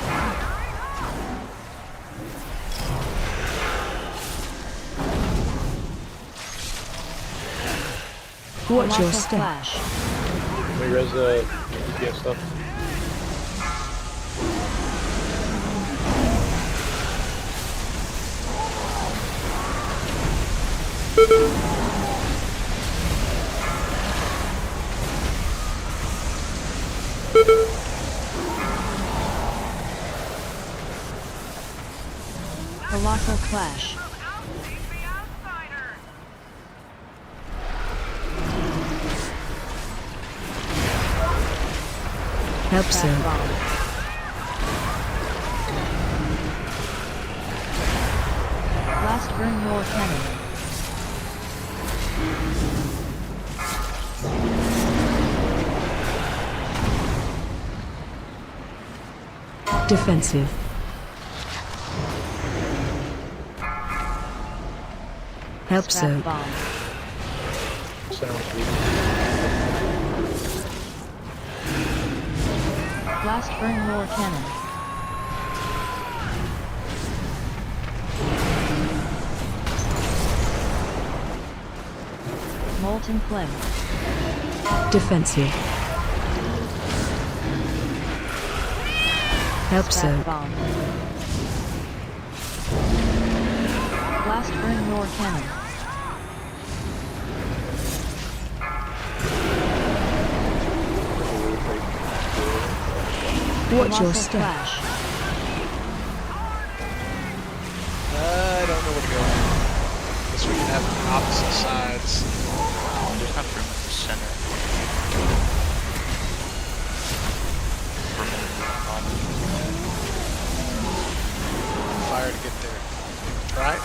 Watch your Colossal step. flash. Can we res DPS stuff? Colossal flash. Help Scrap zone. bomb. Blast burn roar cannon. Defensive. Help Scrap zone. bomb. Center one's weak. Blast burn roar cannon. Molten phlegm. Defensive. Help Scrap zone. bomb. Blast burn roar cannon. Watch your Colossal step. flash. I don't know where to go. Guess we can have opposite sides. There's not room at the center. For me, Fire to get there. Try it.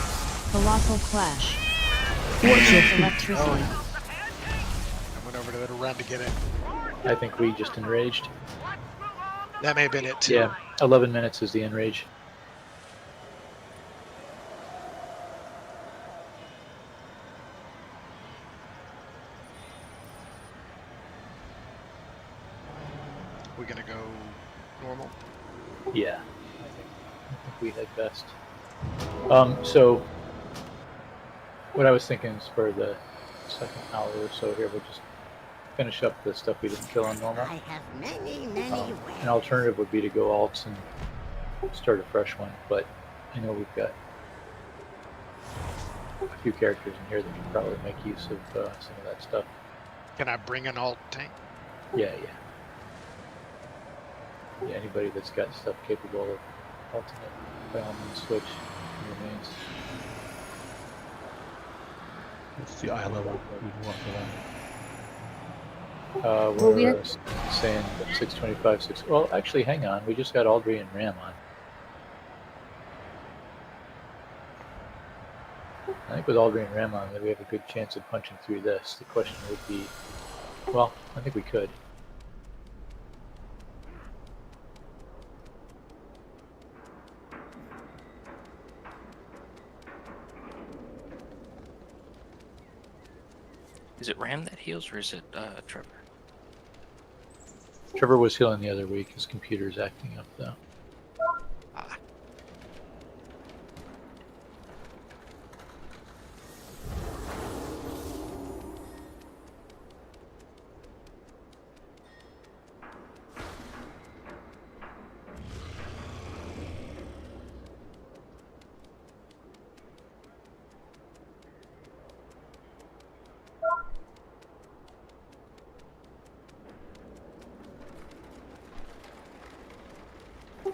Colossal flash. Watch your feet. Electricity. I went over to the run to get it. I think we just enraged. That may have been it too. Yeah, 11 minutes is the enrage. We're gonna go normal. Yeah, I think we had best. So what I was thinking is for the second hour or so here, we'll just finish up the stuff we didn't kill on normal. I have many, many ways. An alternative would be to go alts and start a fresh one, but I know we've got a few characters in here that can probably make use of some of that stuff. Can I bring an alt tank? Yeah. Anybody that's got stuff capable of ultimate, by all means, switch. Remains. What's the eye level we want for that? Well, we We're saying 625, 6. Well, actually, hang on. We just got Aldry and Ram on. I think with Aldry and Ram on, we have a good chance of punching through this. The question would be, well, I think we could. Is it Ram that heals, or is it Trevor? Trevor was healing the other week. His computer's acting up, though. Ah.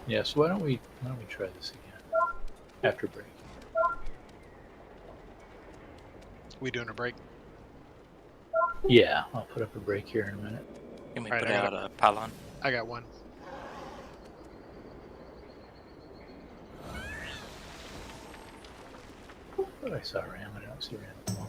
Yeah, so why don't we try this again after break? We doing a break? Yeah, I'll put up a break here in a minute. Can we Alright, put I out a pylon? I got one. I thought I saw Ram. I don't see Ram anymore.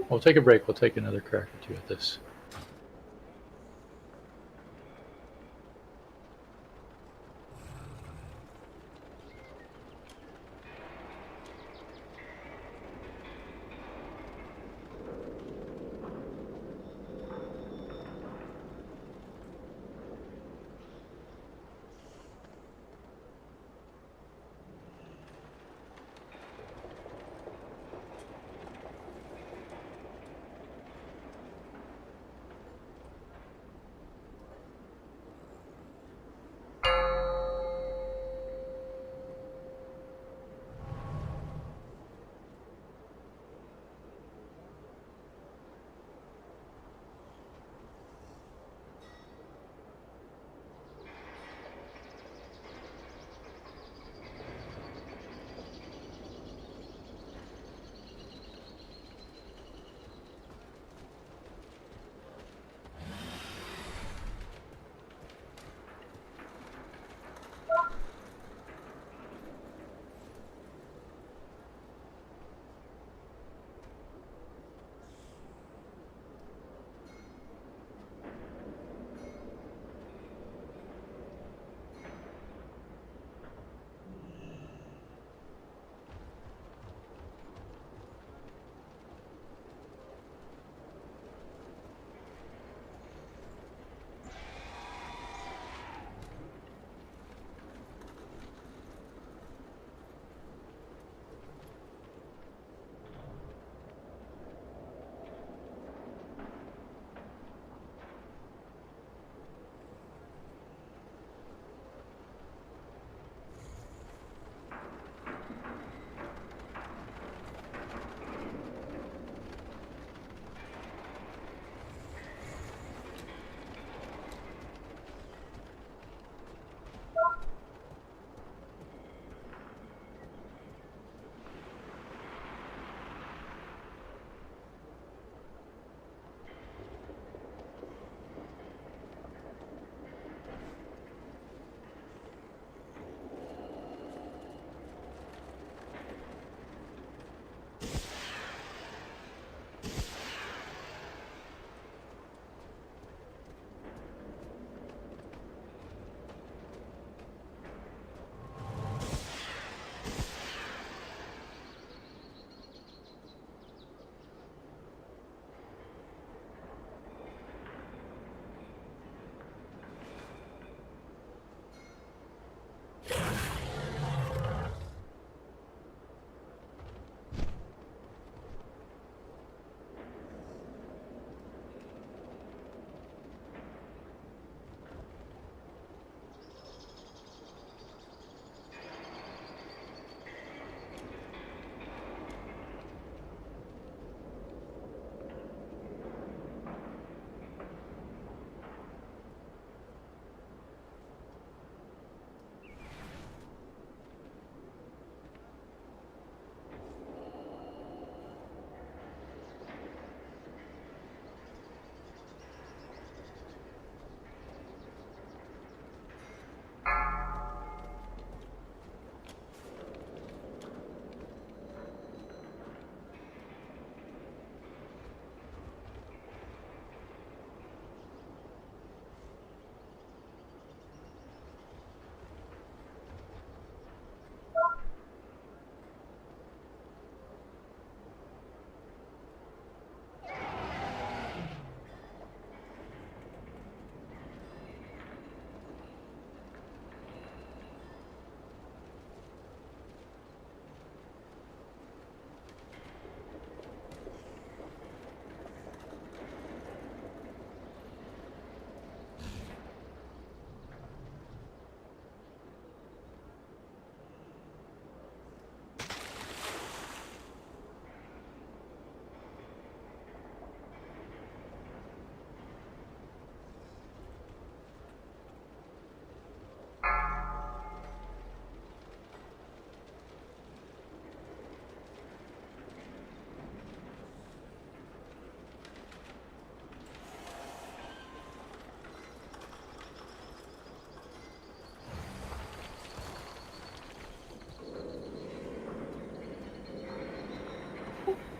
We'll take a break. We'll take another crack or two at this.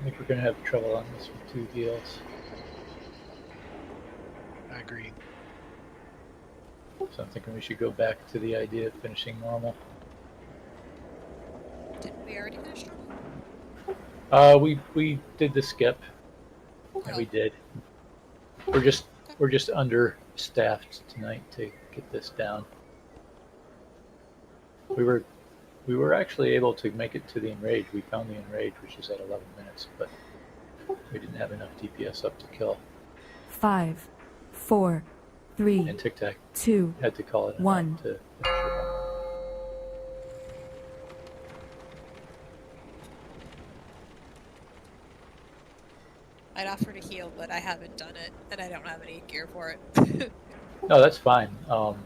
think we're gonna have trouble on this with 2 deals. I agree. So I'm thinking we should go back to the idea of finishing normal. Didn't we already finish normal? We did the skip, and we did. We're just understaffed tonight to get this down. We were actually able to make it to the enrage. We found the enrage, which is at 11 minutes, but we didn't have enough DPS up to kill. 5, 4, 3, And Tic Tac 2, had to call it 1. enough to finish it up. I'd offer to heal, but I haven't done it, and I don't have any gear for it. No, that's fine.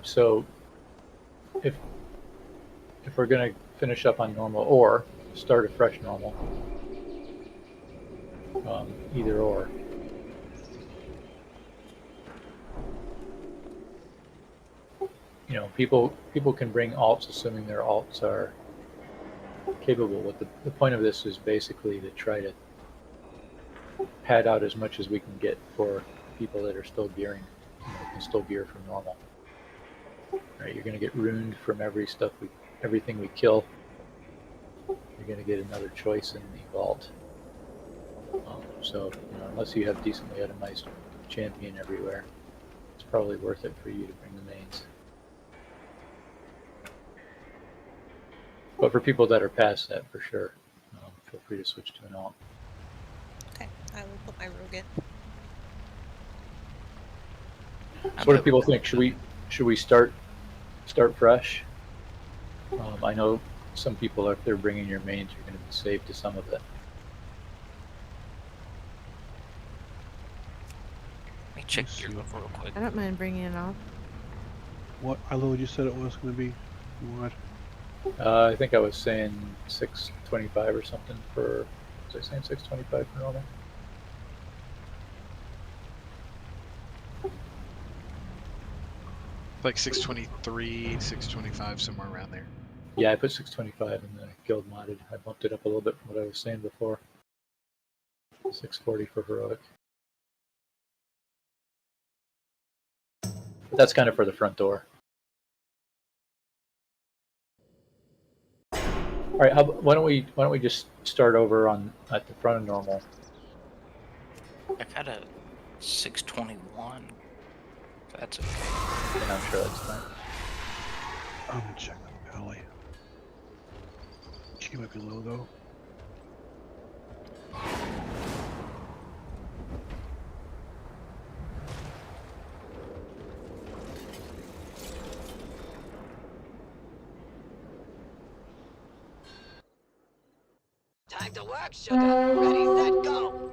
So if we're gonna finish up on normal or start a fresh normal, either or. You know, people can bring alts, assuming their alts are capable. What the point of this is basically to try to pad out as much as we can get for people that are still gearing, can still gear from normal. Right, you're going to get ruined from everything we kill. You're going to get another choice in the vault. So, unless you have decently itemized champion everywhere, it's probably worth it for you to bring the mains. But for people that are past that, for sure, feel free to switch to an alt. Okay, I will put my rogue in. So what do people think? Should we start fresh? I know some people, if they're bringing your mains, you're going to be saved to some of it. Let me check your book real quick. I don't mind bringing it all. What island you said it was going to be? What? I think I was saying 625 or something for. Was I saying 625 for normal? Like 623, 625, somewhere around there. Yeah, I put 625 in the guild modded. I bumped it up a little bit from what I was saying before. 640 for heroic. But that's kind of for the front door. All right, why don't we just start over at the front of normal? I've had a 621. That's okay. And I'm sure that's fine. I'm gonna check the valley. She might be low though. Time to work, sugar. Ready, set, go.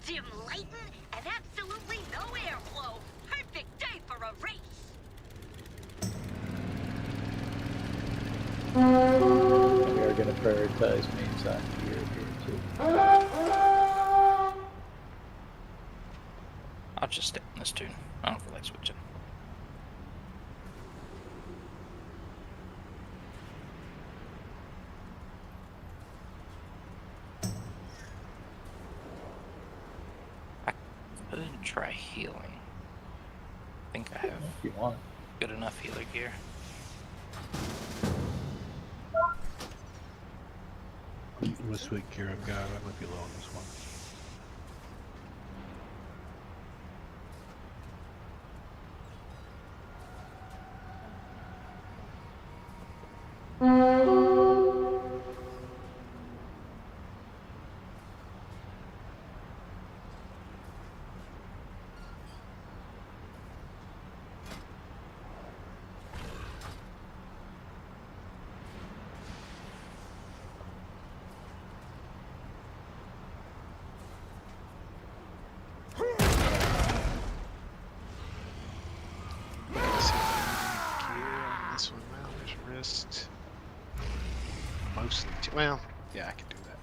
Dim lightin' and absolutely no airflow. Perfect day for a race. We are going to prioritize mains on here too. I'll just stay on this tune. I don't feel like switching. I didn't try healing. I think I have If you want. good enough healer gear. What sweet gear I've got, I might be low on this one. This one, well, there's wrist. Mostly, well, yeah, I can do that.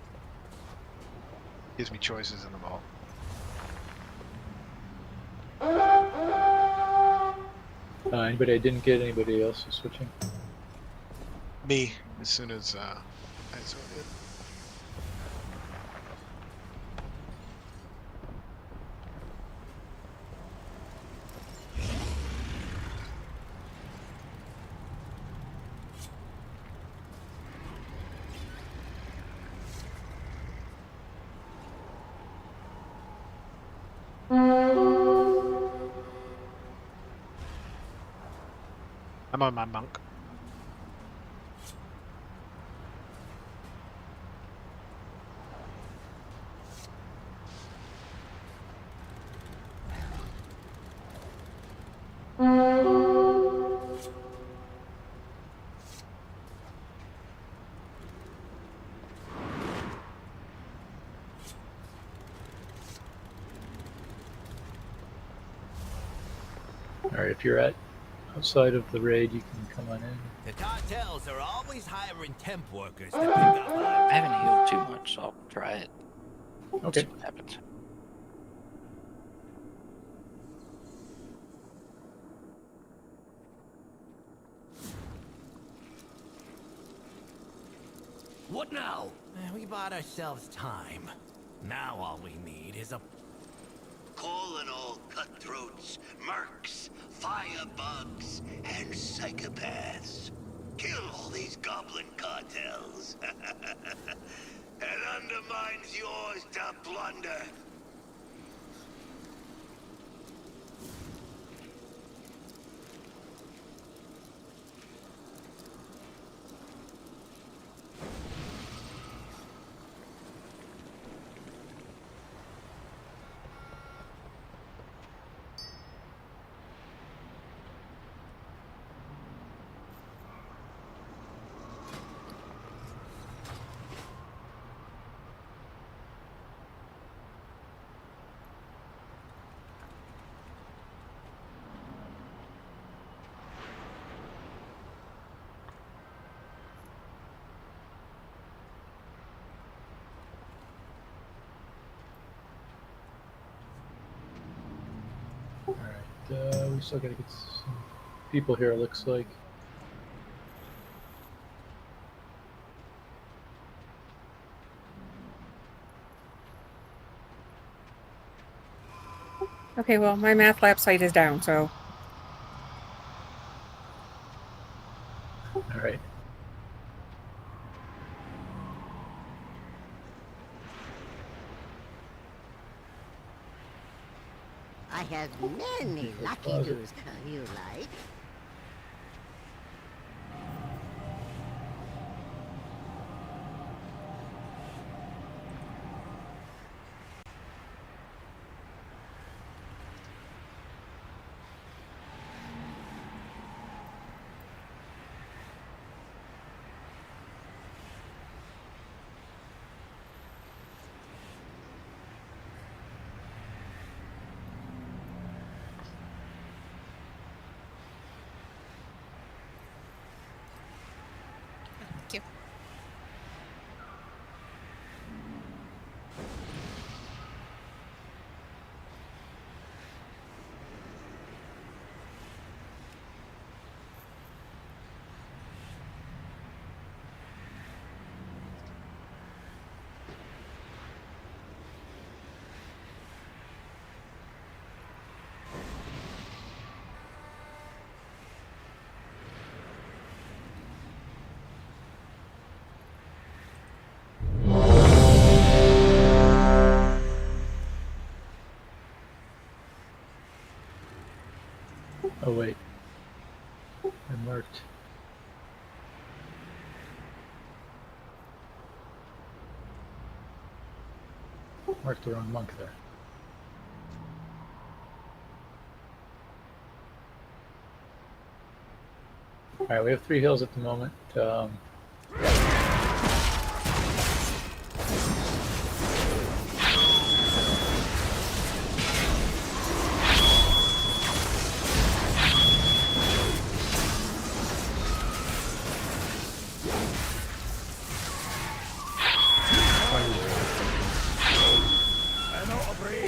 Gives me choices in the vault. Anybody I didn't get? Anybody else is switching? Me, as soon as I saw it. I'm on my monk. Alright, if you're outside of the raid, you can come on in. The cartels are always hiring temp workers to pick up on. I haven't healed too much, so I'll try it. Okay. See what happens. What now? We bought ourselves time. Now all we need is a... Calling all cutthroats, mercs, firebugs, and psychopaths. Kill all these goblin cartels. And undermines yours to plunder. Alright, we still gotta get some people here, it looks like. Okay, well, my math lab site is down, so. Alright. I have many lucky do's you like. Thank you. Oh wait. I marked. Marked the wrong monk there. Alright, we have 3 hills at the moment.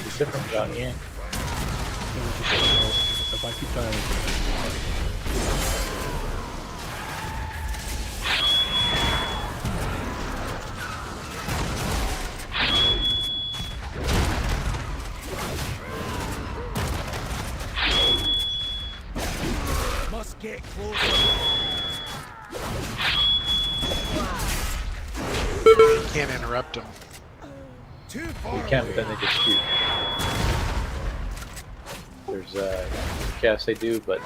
It's different without Yank. If I keep dying, Must get closer. You can't interrupt them. Too far. You can, but then they just shoot. There's a cast they do, but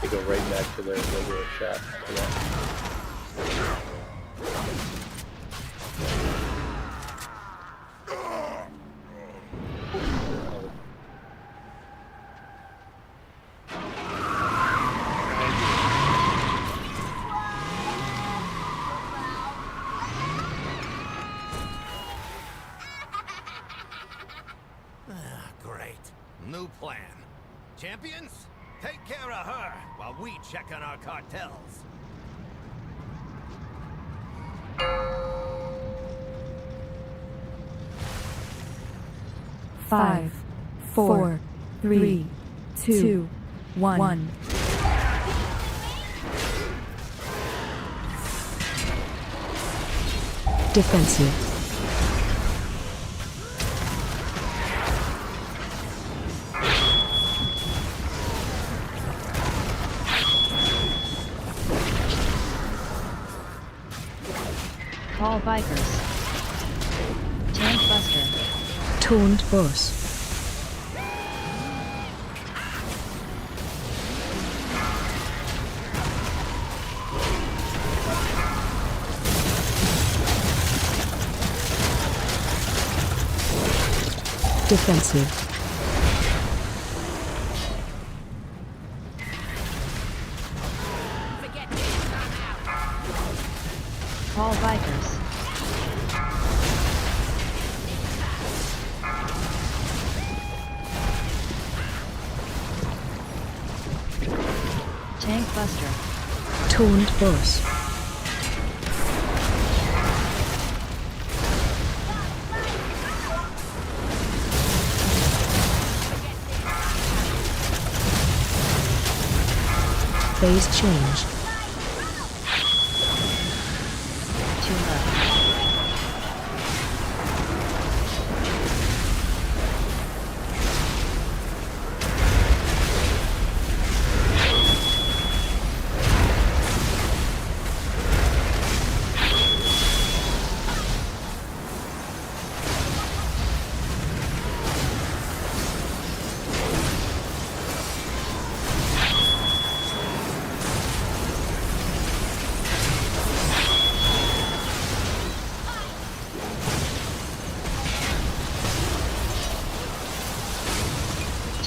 They go right back to their regular shot after that. Great. New plan. Champions, take care of her while we check on our cartels. Five, four, three, two, one. Defensive. Call Vipers. Tank Buster. Taunt boss. Defensive. Call Vipers. Tank Buster. Taunt boss. Phase change. Too low.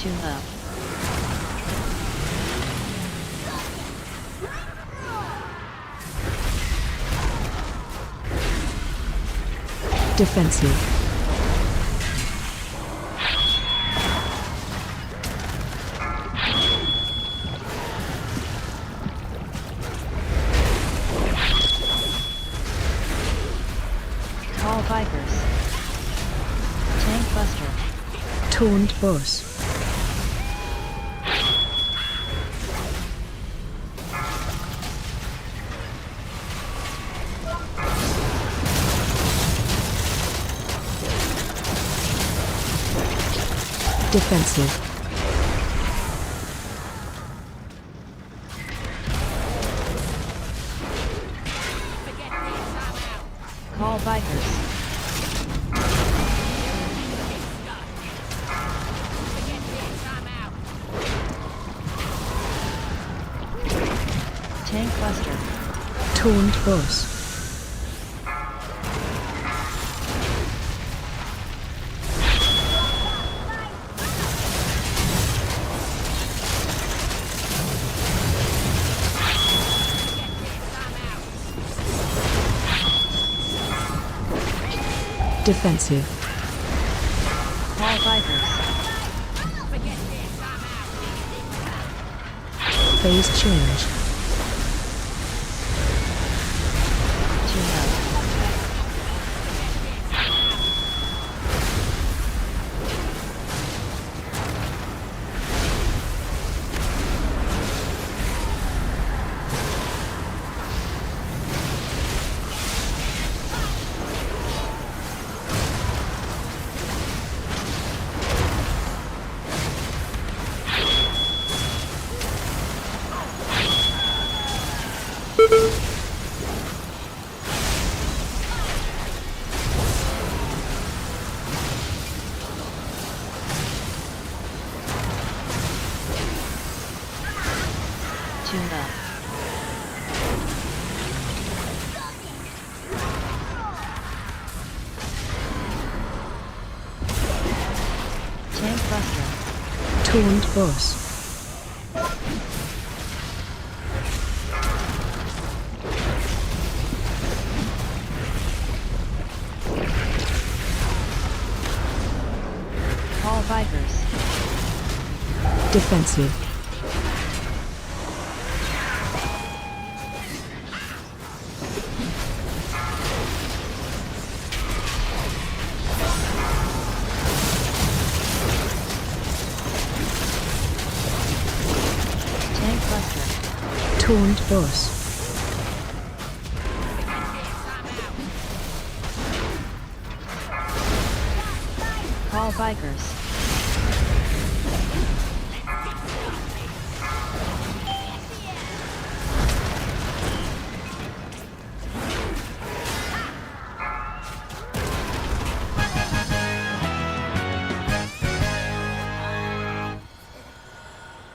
Too low. Defensive. Call Vipers. Tank Buster. Taunt boss. Defensive. Call Vipers. Tank Buster. Taunt boss. Defensive. Call Vipers. Phase change. Too low. tuned up. Tank buster. Taunt boss. Call Vipers. Defensive. Tank buster. Taunt boss. Call Bikers.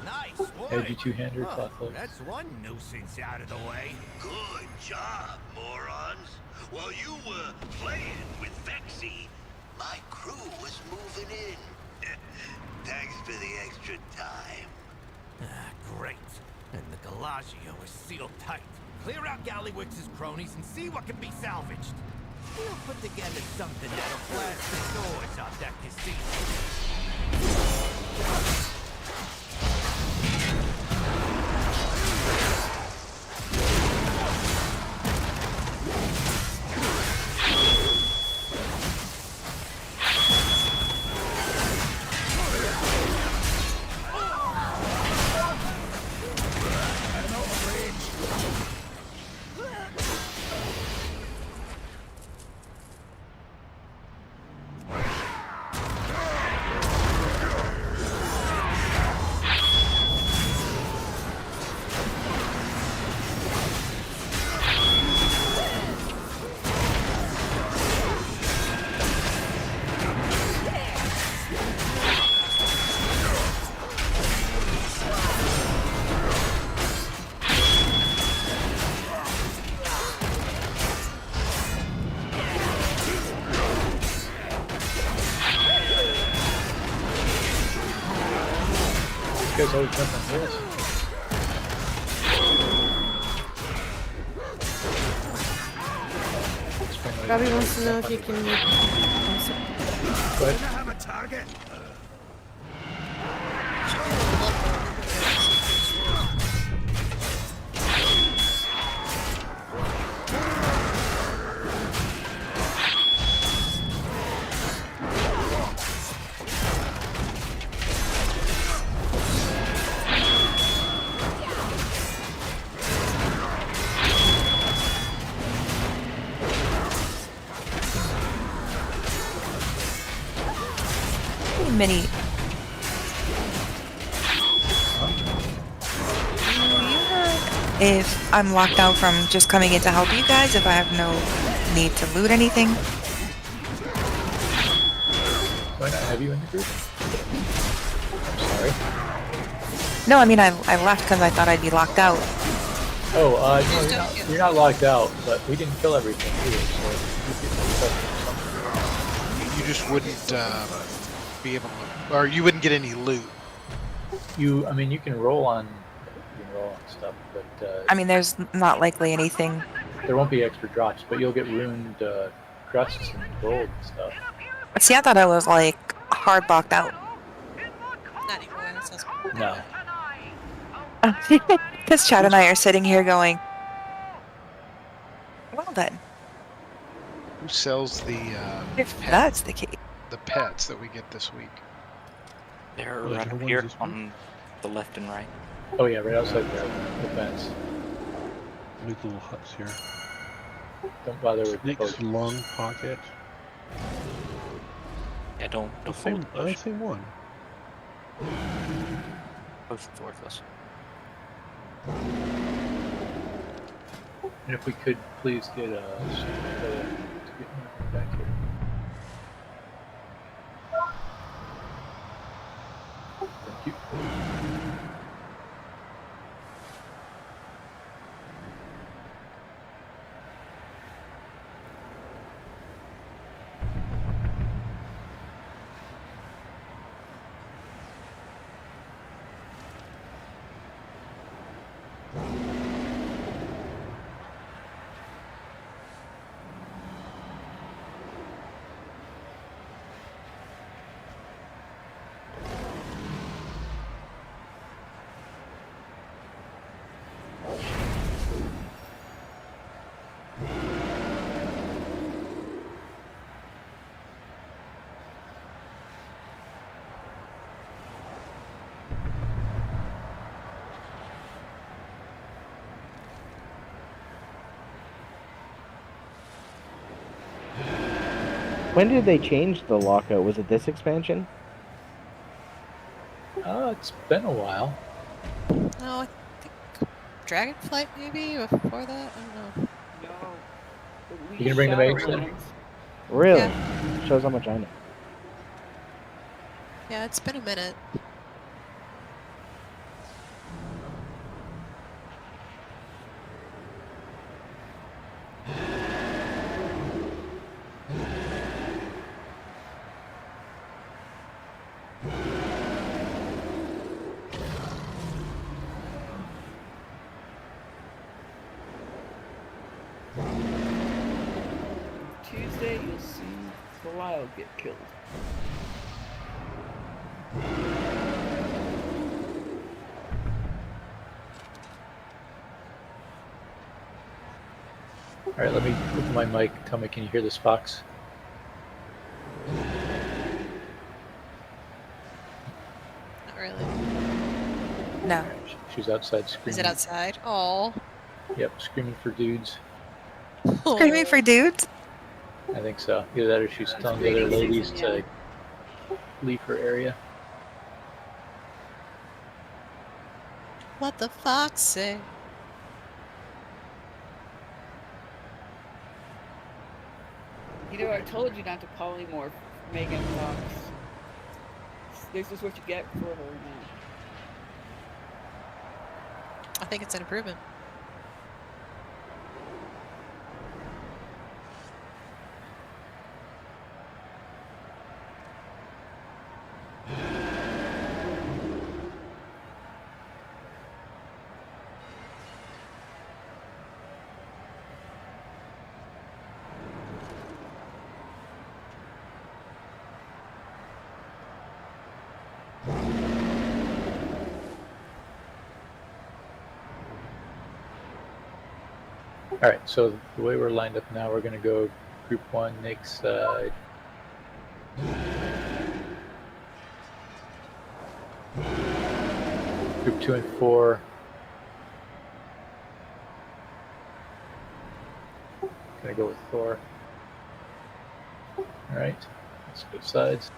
Nice Hey, work. you two-hander, Huh, cloth that's one nuisance out of the way. Good job, morons. While you were playing with Vexy, my crew was moving in. Thanks for the extra time. Ah, great. And the Galagio is sealed tight. Clear out Gallywix's cronies and see what can be salvaged. We'll put together something that'll blast the doors off that casino. You guys always jump on this. Robbie wants to know if you can. What? Have a target. Mini. If I'm locked out from just coming in to help you guys, if I have no need to loot anything. Why not have you in the group? I'm sorry. No, I mean, I left because I thought I'd be locked out. Oh, no, you're not locked out, but we didn't kill everything either, so You just wouldn't be able to, or you wouldn't get any loot. I mean, you can roll on stuff, but I mean, there's not likely anything. there won't be extra drops, but you'll get ruined crusts and gold and stuff. See, I thought I was like hard locked out. Not anymore. That sounds No. Because Chad and I are sitting here going, well then. Who sells the If that's the case. the pets that we get this week? They're Well, right the up ones here this on the left and right. Oh yeah, right outside the fence. Make little huts here. Don't bother with Nick's both. long pocket. Yeah, don't I fold say one. both worthless. And if we could please get to get back here. Thank you. When did they change the lockout? Was it this expansion? It's been a while. No, I think Dragonflight maybe before that. I don't know. No. You gonna bring the mates in? Really? Yeah. Shows how much I know. Yeah, it's been a minute. Tuesday, you'll see Belial get killed. All right, let me open my mic. Tell me, can you hear this fox? Not really. No. She's outside screaming. Is it outside? Oh. Yep, screaming for dudes. Screaming for dudes? I think so. Either that or she's telling the other ladies to leave her area. What the fox say? You know, I told you not to polymorph Megan Fox. This is what you get for her now. I think it's an improvement. All right, so the way we're lined up now, we're going to go group 1, Nick's side. Group 2 and 4. Gonna go with Thor. All right, let's switch sides.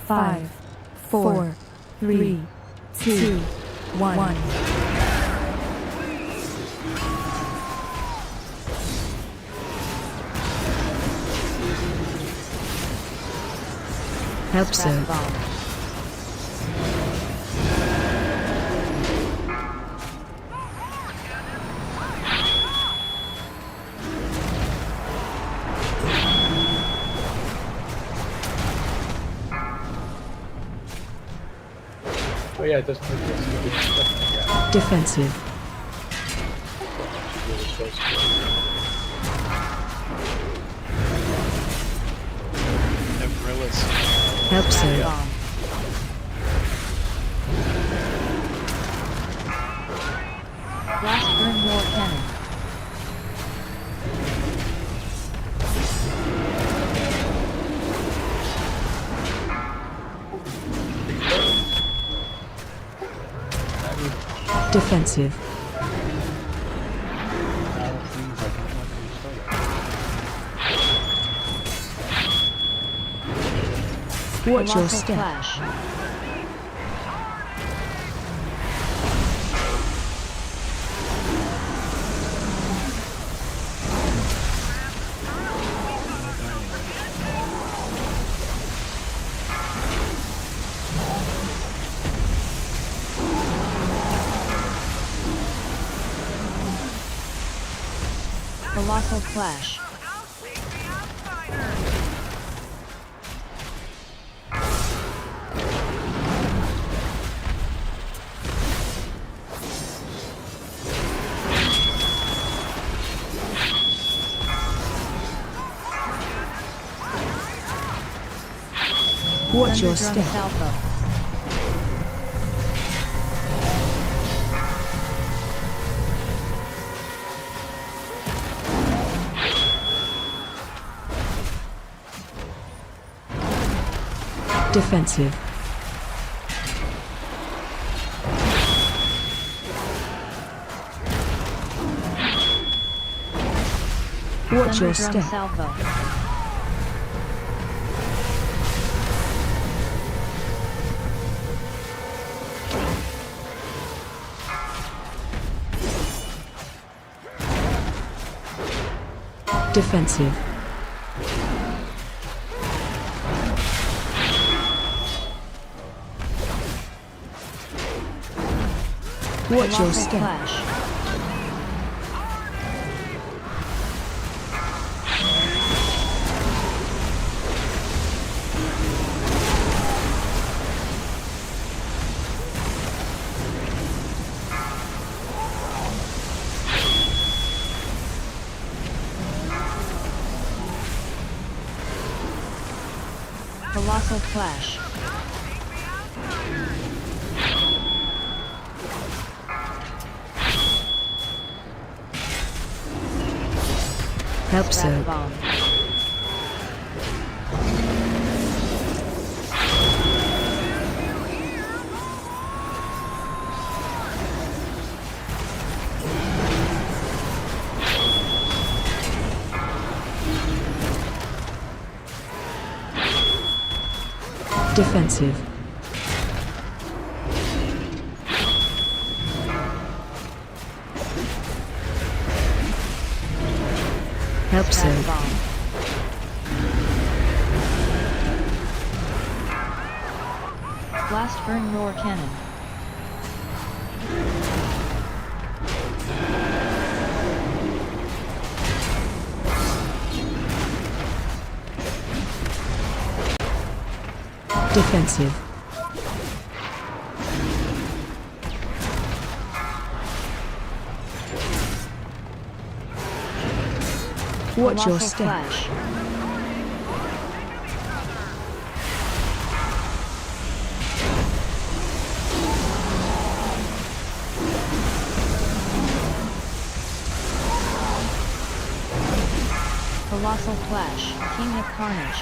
Five, 4, 3, 2, 1. Help so. Oh yeah, it doesn't look good. Defensive. Help so. Blast burn more cannon. Defensive. Watch your step. Flash. Colossal Clash. Watch your Thunderdrum step. Salvo. Defensive. Watch your Thunderdrum step. Salvo. Defensive. Watch your Colossal step. Flash. Colossal Flash. Help Strat so. Bomb. Defensive. Help so. Strat Bomb. Blast Burn Roar Cannon. Defensive. Watch your Colossal step. Flash. Colossal Flash, King of Carnage.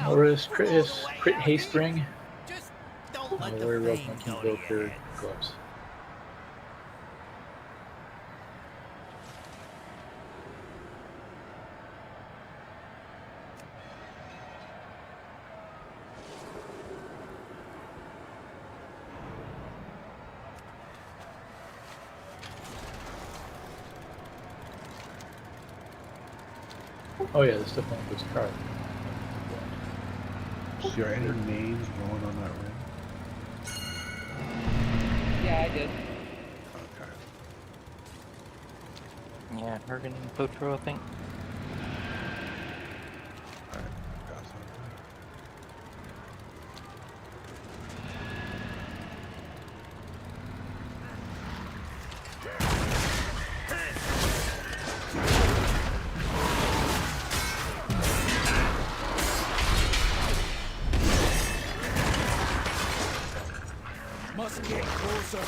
Or is crit haste ring? Don't let Warrior the Rogue fame Monkey go to your Invoker head. gloves. Oh yeah, this definitely includes card. Is there any names going on that ring? Yeah, I did. Okay. Yeah, Hergen and Potro, I think. Alright, got something. Must get closer.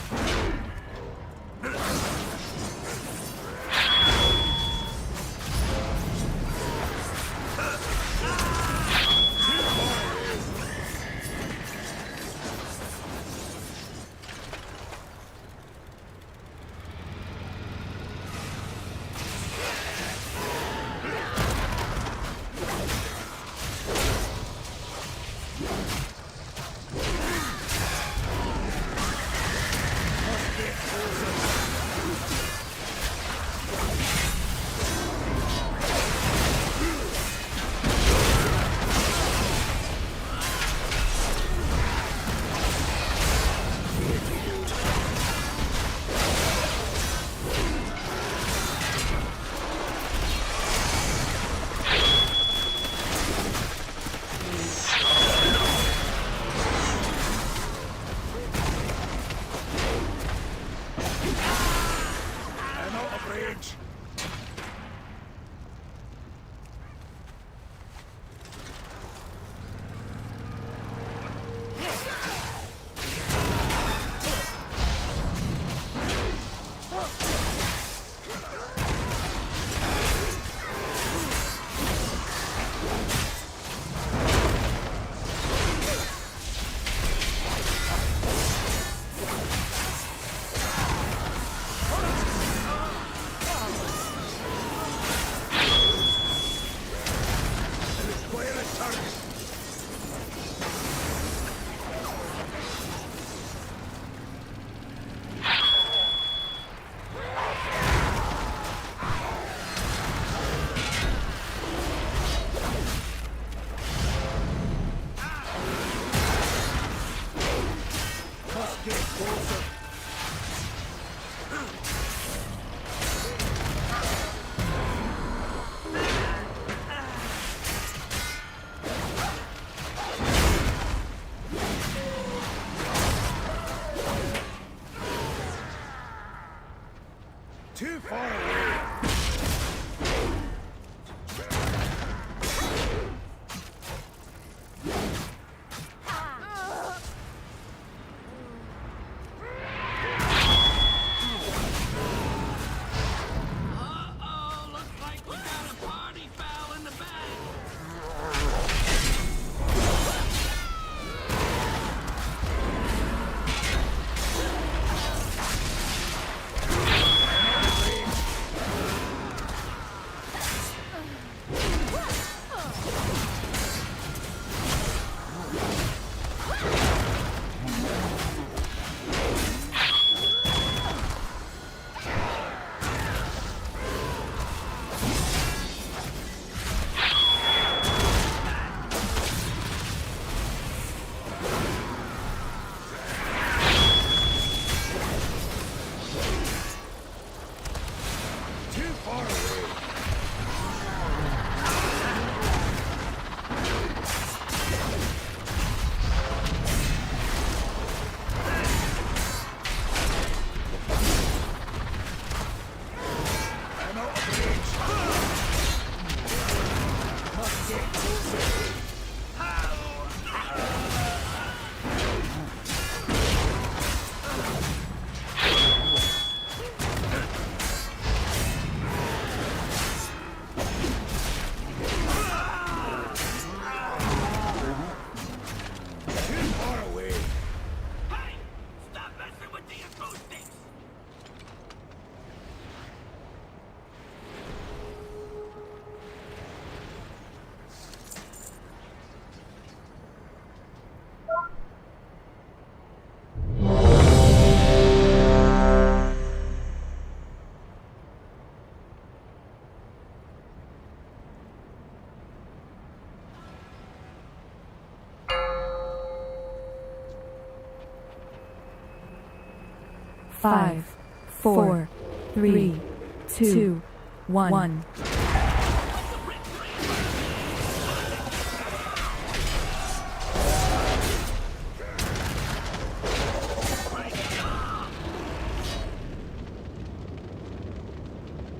5, 4, 3, 2, 1.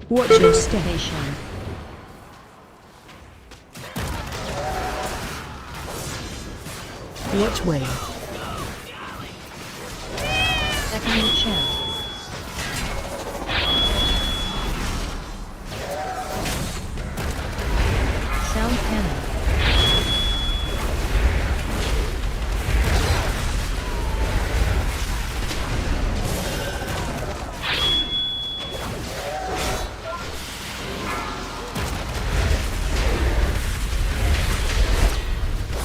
Watch your station. Watch way. Echoing chant. Sound cannon.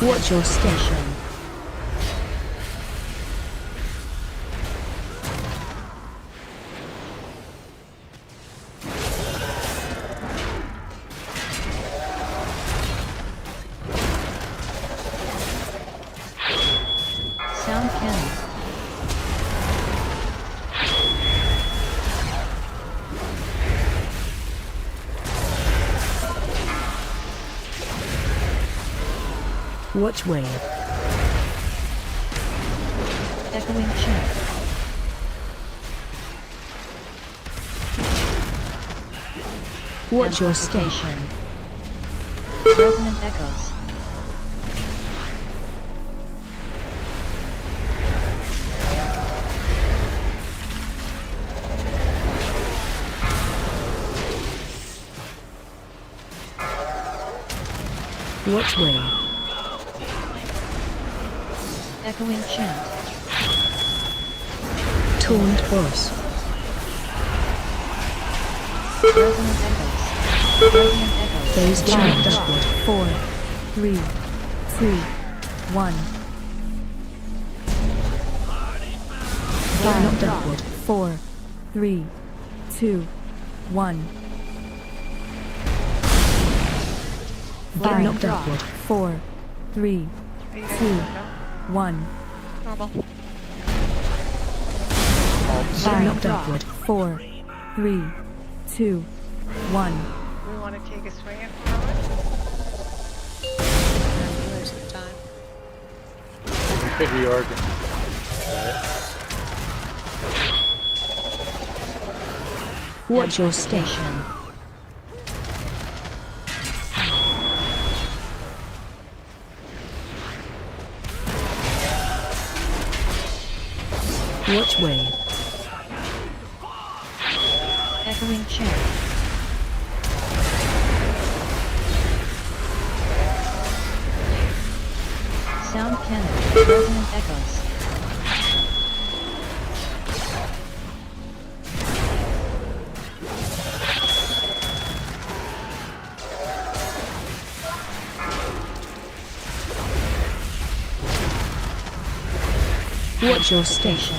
Watch your station. Sound cannon. Watch way. Echoing chant. Watch your station. Resonant echoes. Watch way. Echoing chant. Taunt boss. Resonant echoes. Resonant echoes. Phase change upward. 4, 3, 2, 1. Knocked upward. 4, 3, 2, 1. Get knocked upward. 4, 3, 2, 1. Normal. Get knocked upward. 4, 3, 2, 1. We want to take a swing at Waste of time. We could reorganize. Watch your station. Watch way. Echoing chant. Sound cannon. Resonant echoes. Watch your station.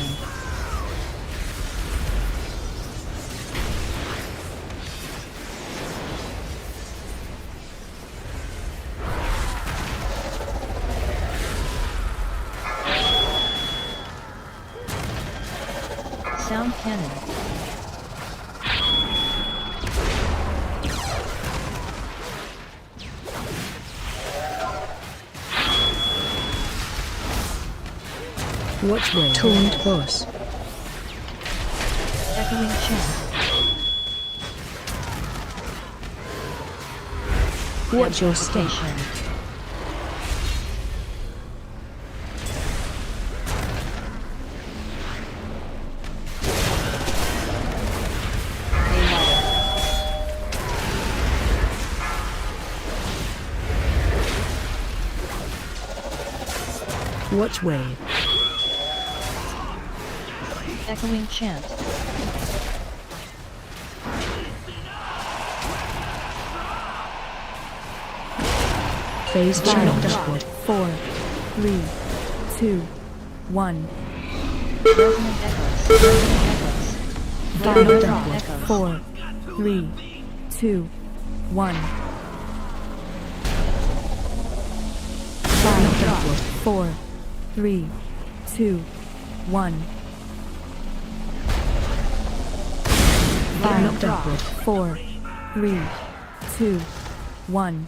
Sound cannon. Watch way. Taunt boss. Echoing chant. Watch your station. Watch way. Echoing chant. Phase change upward. 4, 3, 2, 1. Resonant echoes. Resonant echoes. Knocked Resonant upward. echoes. 4, 3, 2, 1. Knocked upward. 4, 3, 2, 1. 5 double. 4, 3, 2, 1.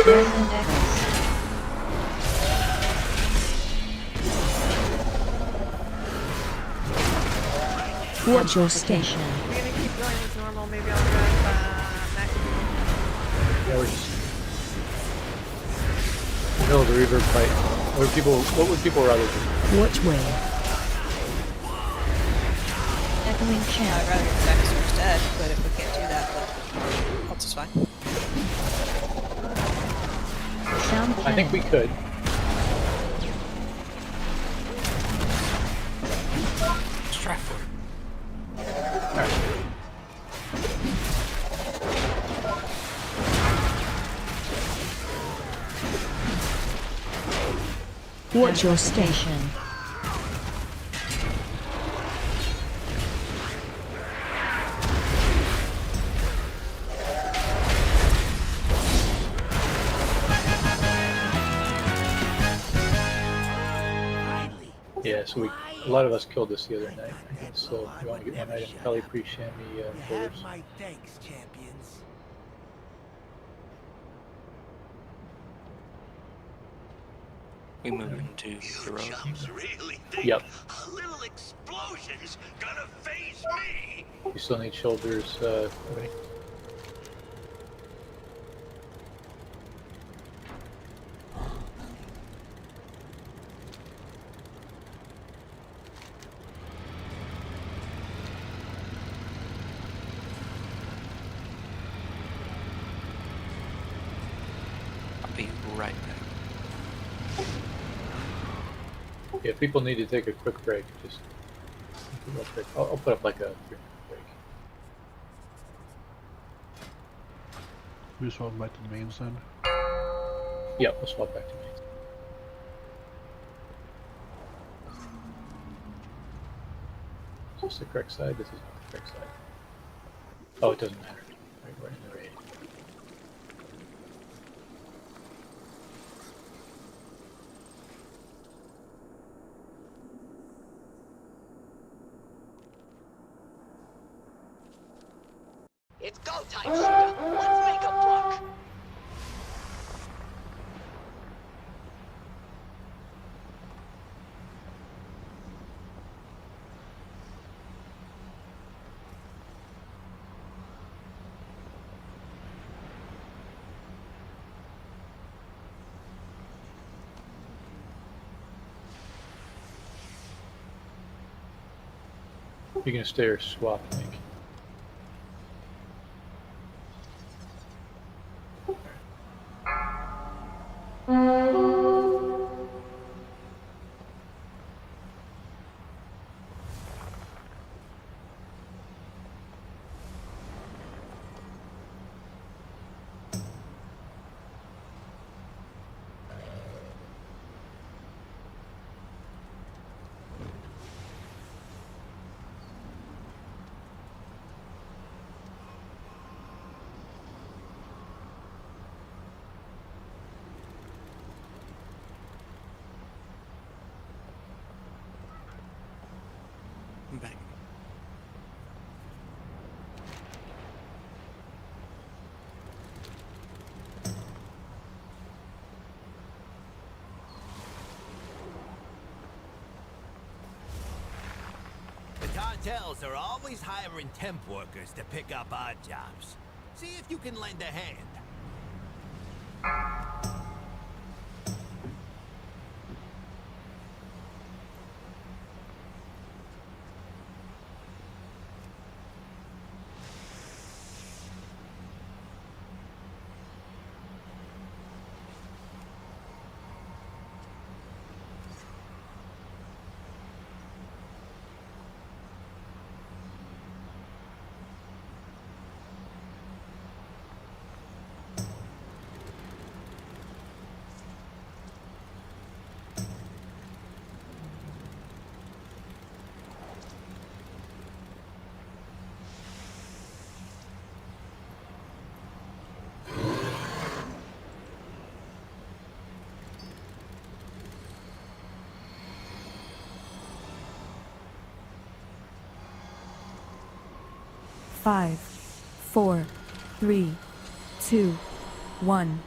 Resident Echoes. Watch your step. We're gonna keep going as normal. Maybe I'll grab Mac. Yeah, we're just in the middle of the reverb fight. What would people rather do? Watch way. Echoing chant. I'd rather get Dexter instead, but if we can't do that, then else is fine. Sound I think we could. Stratford. Watch your station. Yeah, so a lot of us killed this the other night. So you want to get one item, Kelly pre-chamois boulders. My thanks, champions. We move into the road. Chumps really think Yep. a little explosion's gonna phase me? You still need shoulders, Ebony? I'll be right back. Yeah, if people need to take a quick break, just real quick. I'll put up like a 3-minute break. We just want back to the mains then. Yeah, we'll swap back to me. Is this the correct side? This is not the correct side. Oh, it doesn't matter. Right, we're in the raid. It's go time, sucker. Let's make a buck. You're gonna stay or swap, Nick? I'm back. The cartels are always hiring temp workers to pick up odd jobs. See if you can lend a hand. 5, 4, 3, 2, 1.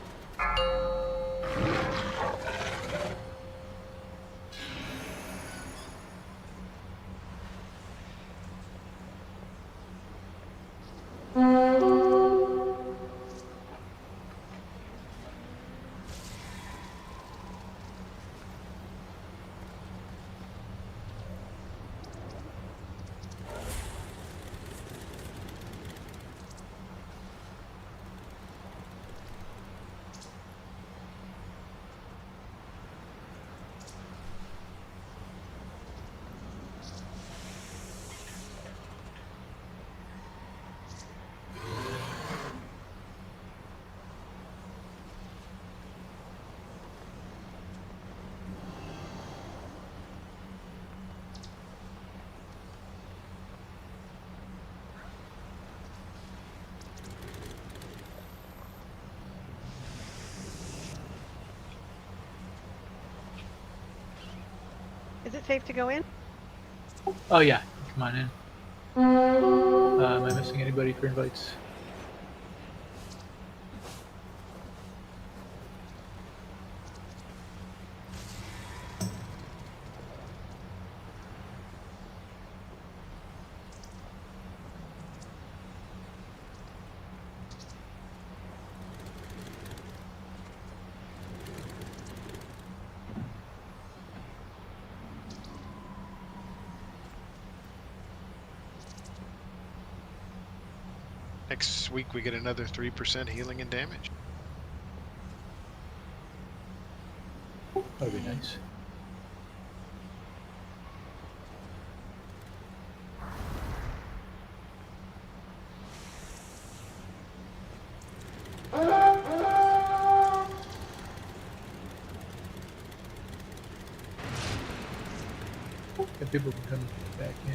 Is it safe to go in? Oh yeah, come on in. Am I missing anybody for invites? Next week we get another 3% healing and damage. That'd be nice. If people can come back in.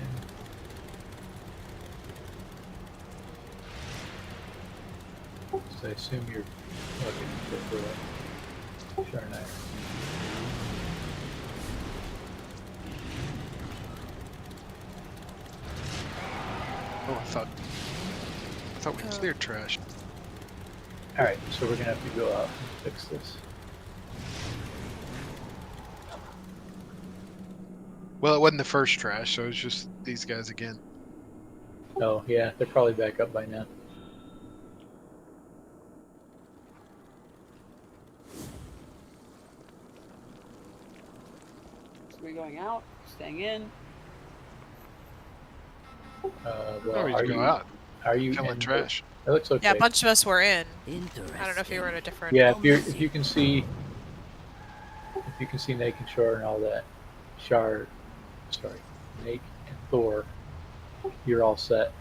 So I assume you're looking for Sharnai. Oh, I thought we cleared trash. Alright, so we're gonna have to go out and fix this. Well, it wasn't the first trash, so it's just these guys again. Oh yeah, they're probably back up by now. So we're going out, staying in. Well, Oh, we are just go you out. Are you Killing in trash. It looks okay. Yeah, a bunch of us were in. Interesting. I don't know if you were in a different. Yeah, if you can see Nake and Shore and all that, Nake and Thor, you're all set.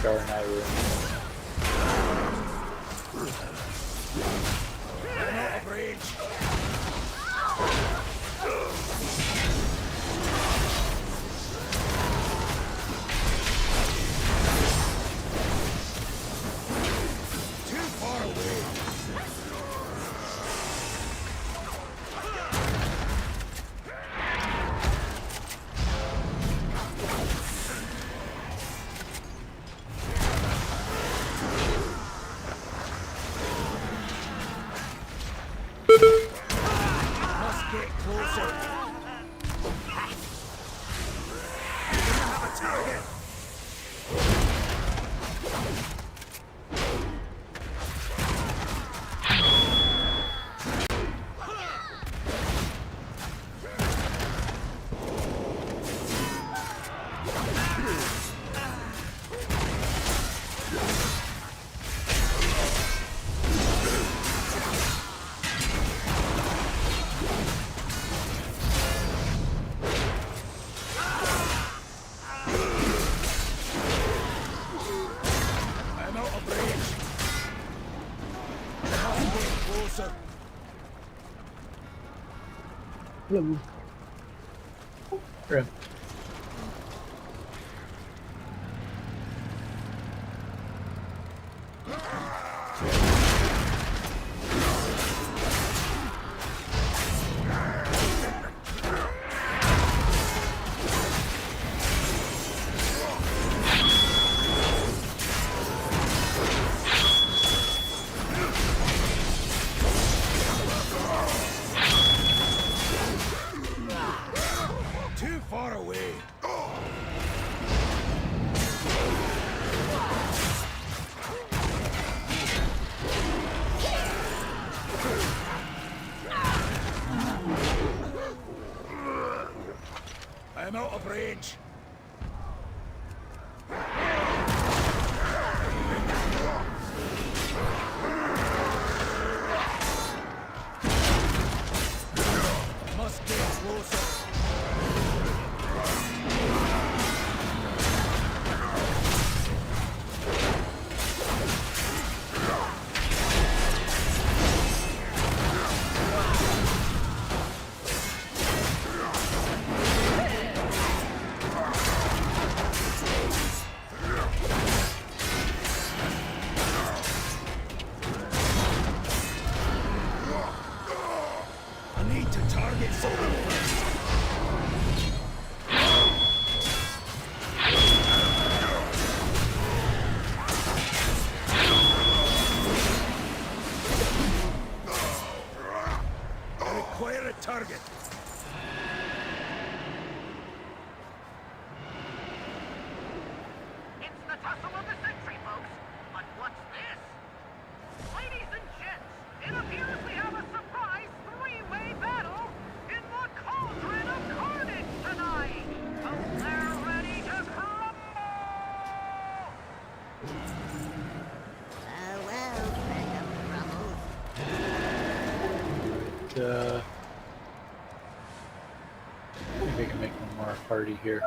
Shar and I were in. Hello. Grim. too far away. I'm out of range. Must get closer. I need to target something first. I require a target. It's the tussle of the century, folks. But what's this? Ladies and gents, it appears we have a surprise three-way battle in the cauldron of carnage tonight. Hope they're ready to crumble. Farewell, friend of troubles. Maybe I can make one more party here.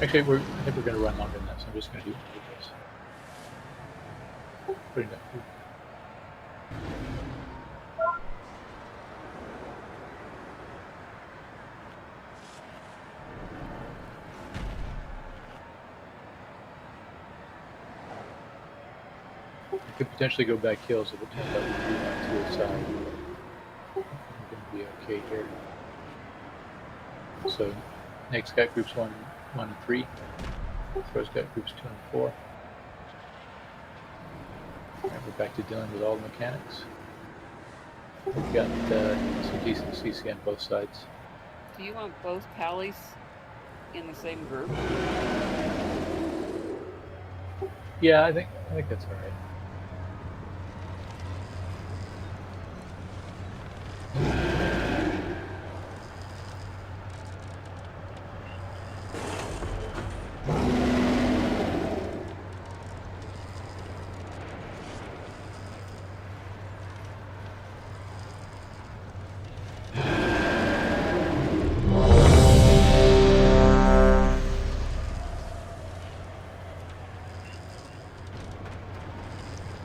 Actually, I think we're going to run longer than that, so I'm just going to do this. Putting that food. I could potentially go back hills if it turns out we do want to the side. We're going to be okay here. So, Nate's got groups 1 and 3. Thro's got groups 2 and 4. Alright, we're back to dealing with all the mechanics. We've got some decent CC on both sides. Do you want both pallies in the same group? Yeah, I think that's alright.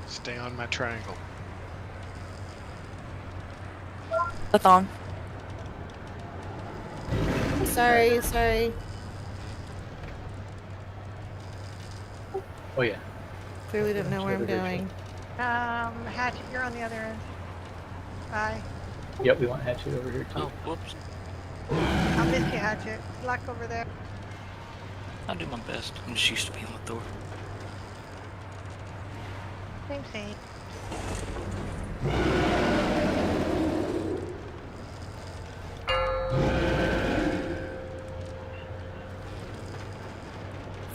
Stay on my triangle. Click on. Sorry. Oh yeah. Clearly didn't know where I'm going. Hatchet, you're on the other end. Bye. Yep, we want Hatchet over here too. Oh, whoops. I'll miss you, Hatchet. Luck over there. I'll do my best. I'm just used to being with Thor. Same.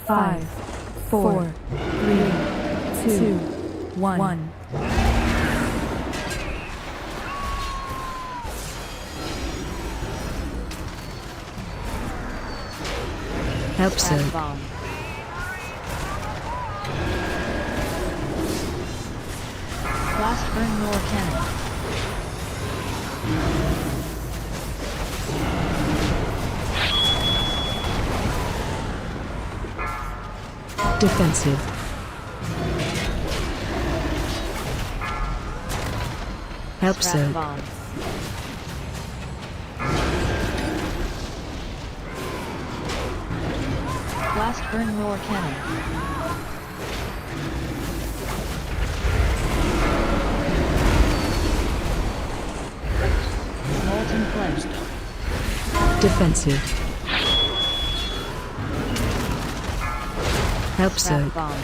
5, 4, 3, 2, 1. Help so. Blast burn roar cannon. Defensive. Help so. Blast burn roar cannon. Defensive. Help Trap soak. bomb.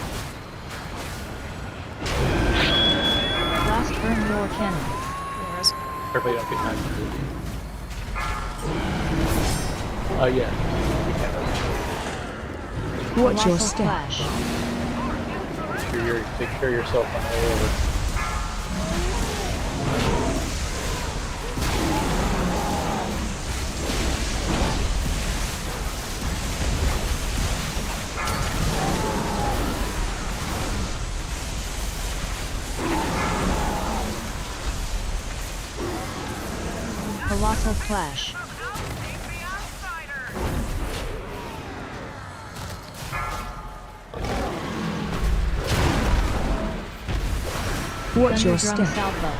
Blast burn door cannon. Everybody don't get time to do it. Oh, yeah. Watch your Colossal step. flash. Take care of yourself on the way over. Colossal flash. Watch your Thunderdrum step. salvo.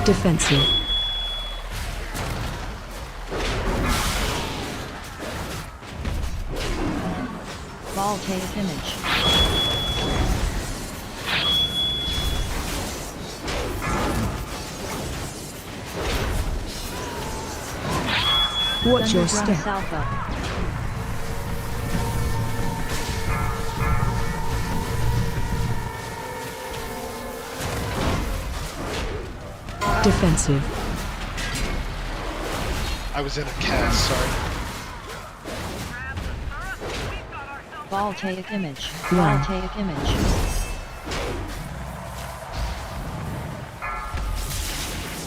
Defensive. Voltaic image. Watch your Thunderdrum step. salvo. Defensive. I was in a cast, sorry. Voltaic image. One. Voltaic image.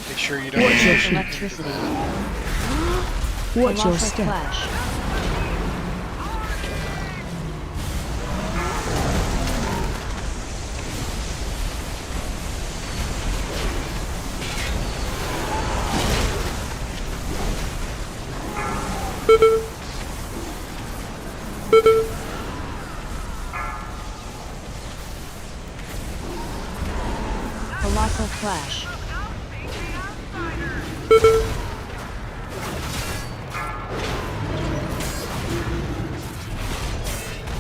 Make sure you don't Watch your shoot into electricity. that. Watch your Colossal step. flash. Colossal flash.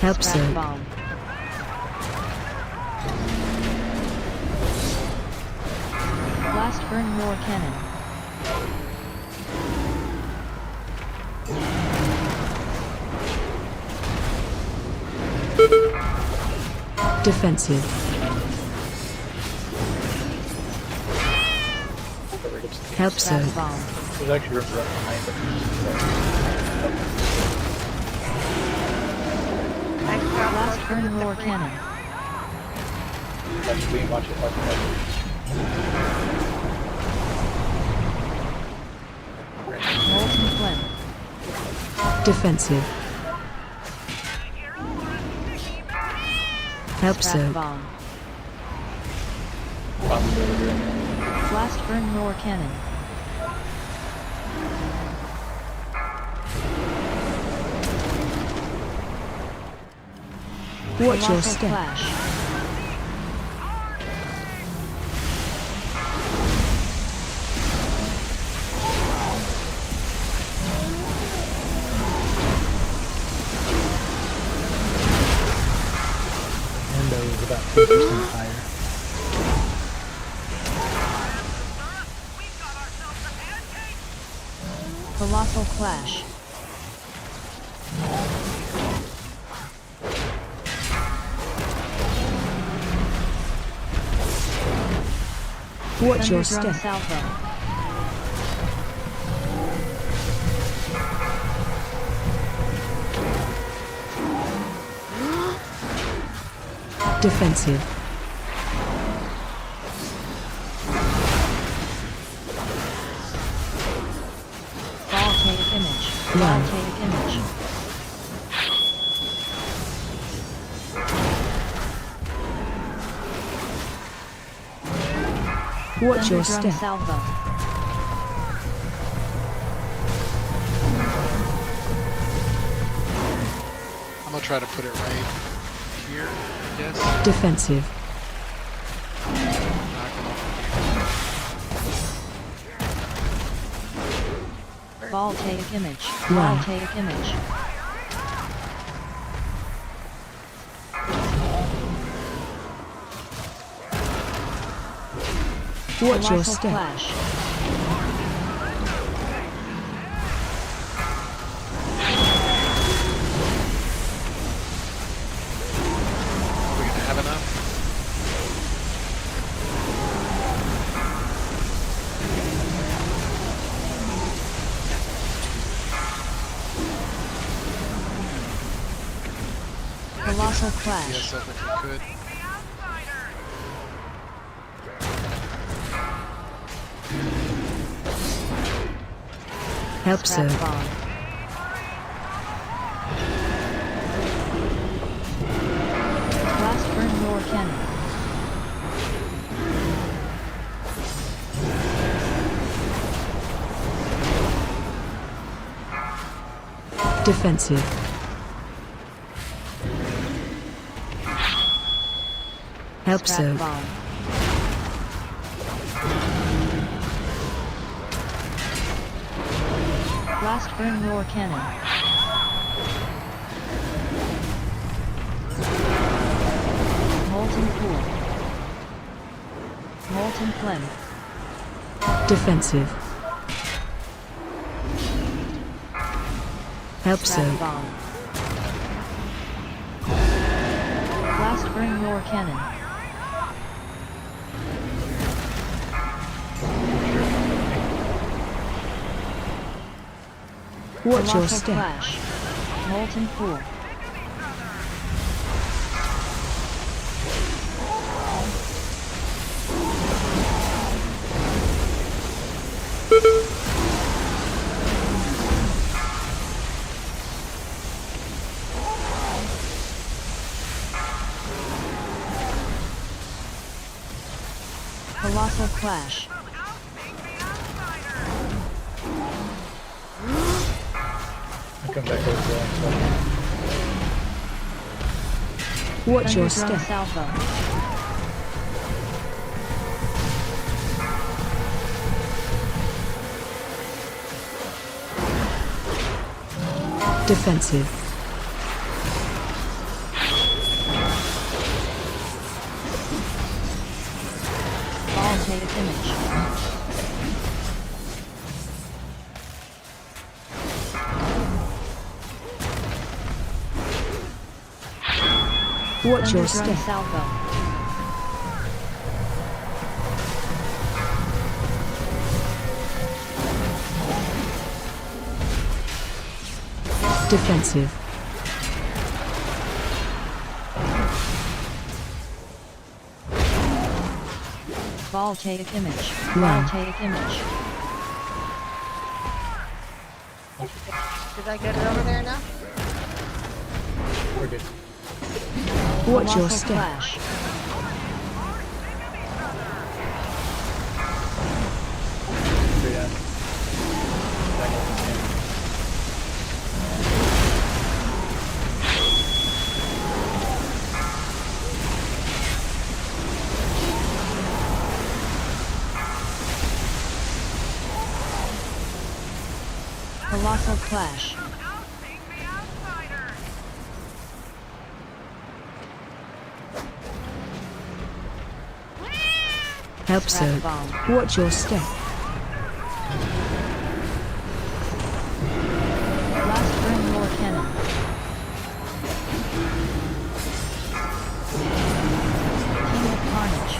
Help Trap soak. bomb. Blast burn roar cannon. Defensive. Help Trap soak. bomb. There's actually room right behind it. Blast burn roar cannon. Watch it, watch it, watch it. Molten flame. Defensive. Help Trap soak. bomb. Blast burn roar cannon. Watch your Colossal step. flash. Endo is about 2% higher. Colossal flash. Watch your Thunderdrum step. salvo. Defensive. Voltaic image. One. Voltaic image. Watch your Thunderdrum step. salvo. I'm gonna try to put it right here, I guess. Defensive. Voltaic image. One. Voltaic image. Watch your Colossal step. Flash. We're gonna have enough. Colossal Flash. Yes, I think we could. Help so. Scrap bomb. Blast burn roar cannon. Defensive. Help Scrap so. bomb. Blast burn roar cannon. Molten pool. Molten flame. Defensive. Help Scrap so. bomb. Blast burn roar cannon. Watch your Colossal step. Flash. Molten pool. Colossal Flash. I'll come back over there. Watch your Thunderdrum step. salvo. Defensive. Qualitative image. Watch your Thunderdrum step. salvo. Defensive. Voltaic image. Wow. Voltaic image. Did I get it over there now? We're good. Watch your Colossal step. Flash. Straight on. Back up again. Colossal Flash. Help so. Scrap bomb. Watch your step. Blast burn roar cannon. King of Carnage.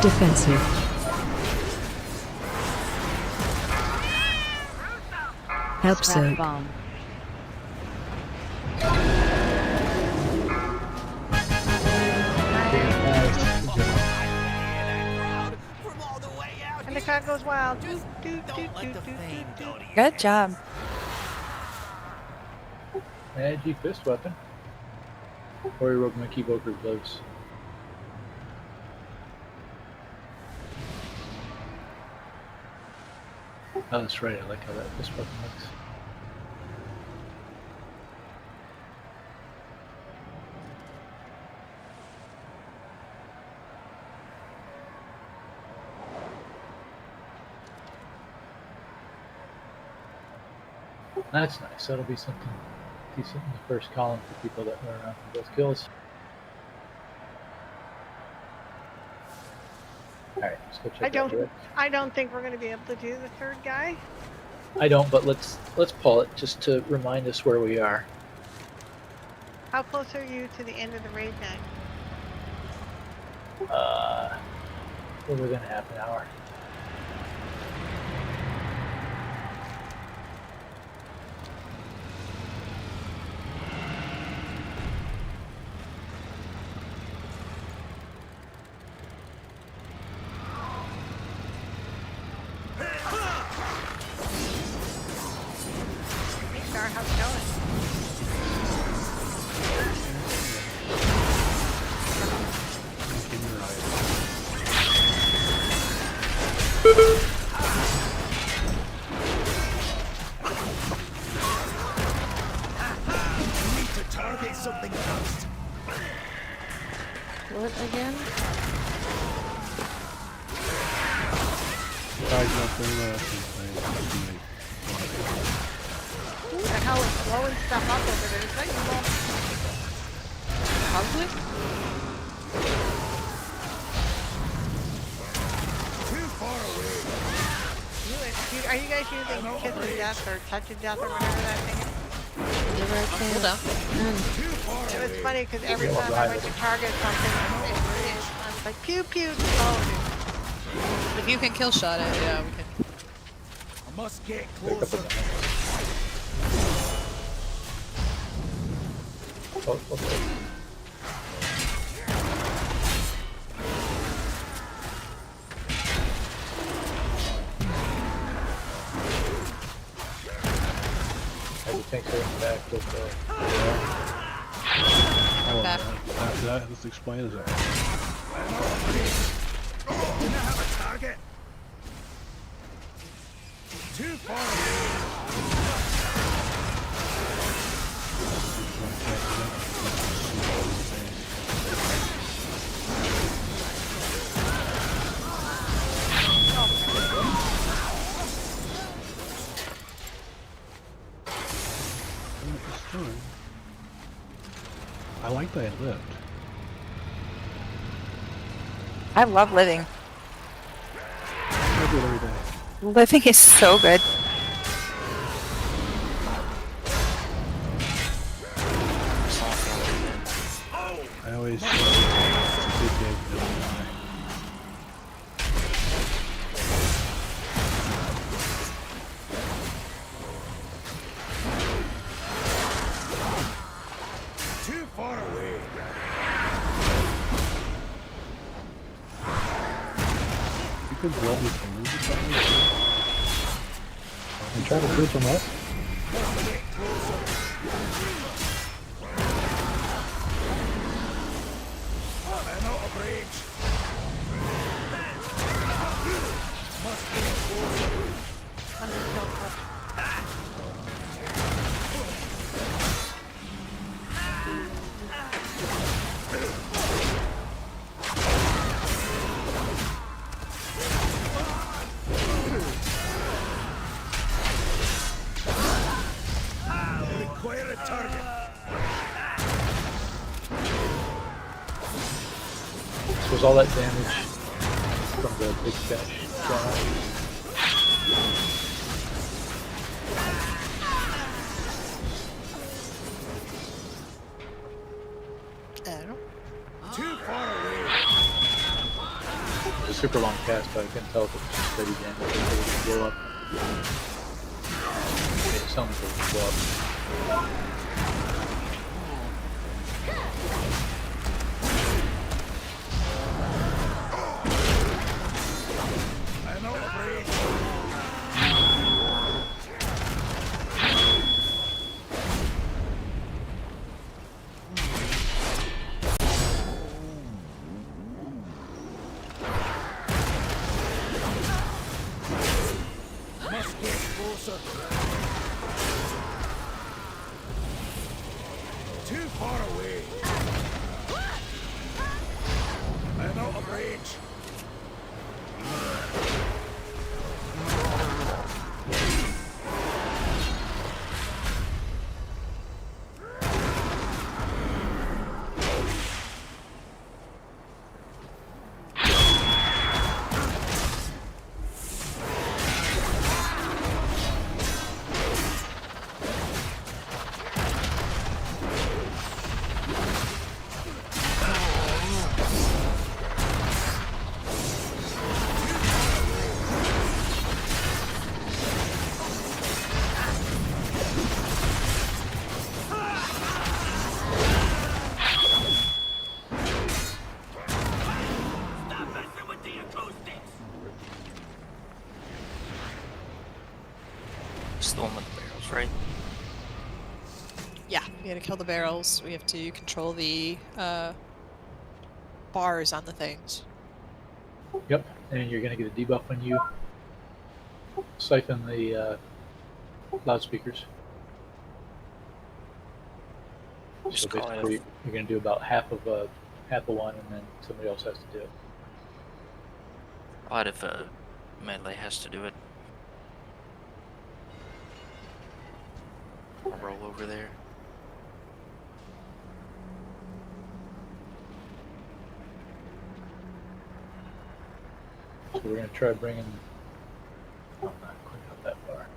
Defensive. Help so. Scrap bomb. And the car goes wild. Good job. Magic fist weapon. Or he wrote Mickey Boker gloves. Oh, that's right. I like how that fist weapon looks. That's nice. That'll be something decent in the first column for people that run around for both kills. Let's go check out Rick. I don't think we're gonna be able to do the third guy. I don't, but let's pull it just to remind us where we are. How close are you to the end of the raid night? We're within half an hour. Hey Star, how's it going? Need to target something first. What again? Guys, nothing. Who the hell is blowing stuff up over there? Is that you all? Probably. Too far away. Are you guys using kiss of death or touch of death or whatever that thing is? Hold up. It was funny because every time I went to target something, I was like, pew pew. Oh, If you can kill shot it, yeah, we can. I must get closer. Oh, okay. How do you think they're back with the... Oh, Back. after that, let's explain it. Do you have a target? Too far away. I like that it lived. I love living. I do it every day. Living is so good. I always it's a good day to die. Too far away. You could blow me from or something. And try to group them up. Must get closer. I'm out of range. Must get closer. Require a target. So was all that damage from the big finish drawn out? Too far away. It was a super long cast, but I couldn't tell if it was steady damage or if it was blow up. It sounds like it would blow up. I'm out of range. Must get closer. Too far away. I'm out of range. one with the barrels, right? Yeah, we gotta kill the barrels. We have to control the bars on the things. Yep, and you're going to get a debuff when you siphon the loudspeakers. Just So call it basically, you're going to do about half of one, and then somebody else has to do it. odd if melee has to do it. I'll roll over there. So we're going to try bringing. Oh, not quite up that far.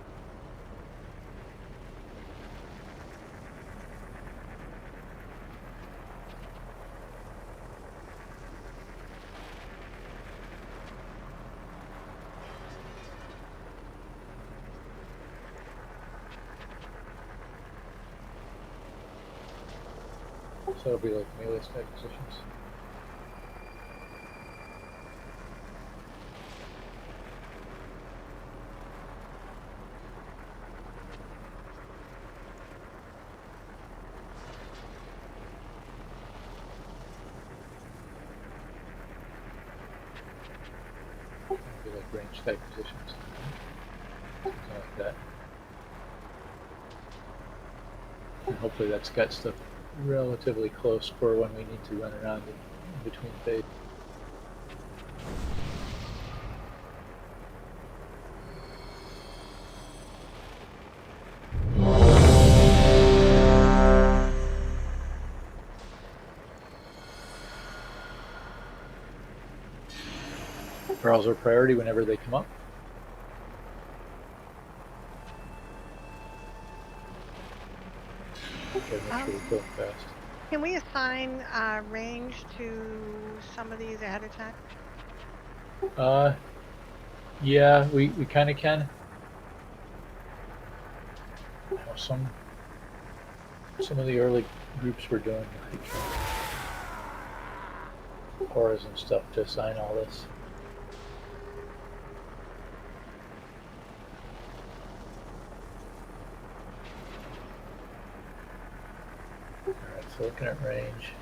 So it'll be like melee stack positions. It'll be like range stack positions. Something like that. And hopefully that's got stuff relatively close for when we need to run around in between phases. Barrels are priority whenever they come up. Okay, make sure we're going fast. Can we assign range to some of these ahead of time? Yeah, we kind of can. You know, some of the early groups were doing like auras and stuff to assign all this. Alright, so looking at range.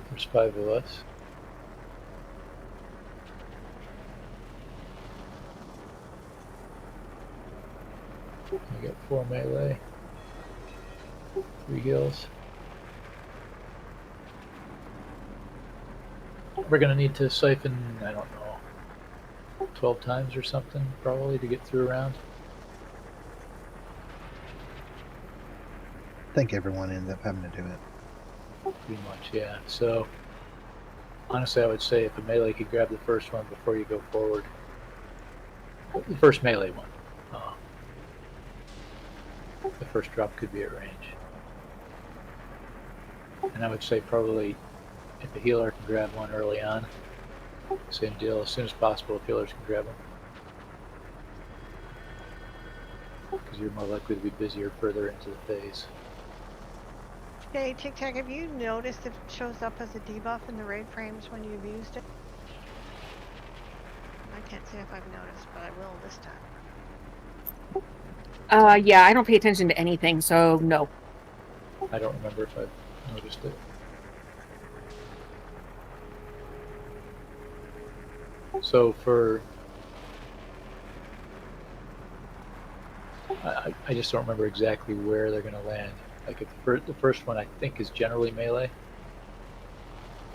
There's 5 of us. We got 4 melee, 3 heals. We're gonna need to siphon, I don't know, 12 times or something probably to get through a round. I think everyone ends up having to do it. Pretty much, yeah. So, honestly, I would say if a melee could grab the first one before you go forward, the first melee one, the first drop could be at range. And I would say probably if a healer can grab one early on, same deal, as soon as possible if healers can grab them. Because you're more likely to be busier further into the phase. Hey, Tic Tac, have you noticed if it shows up as a debuff in the raid frames when you've used it? I can't say if I've noticed, but I will this time. Yeah, I don't pay attention to anything, so no. I don't remember if I've noticed it. So for... I just don't remember exactly where they're going to land. Like if the first one I think is generally melee.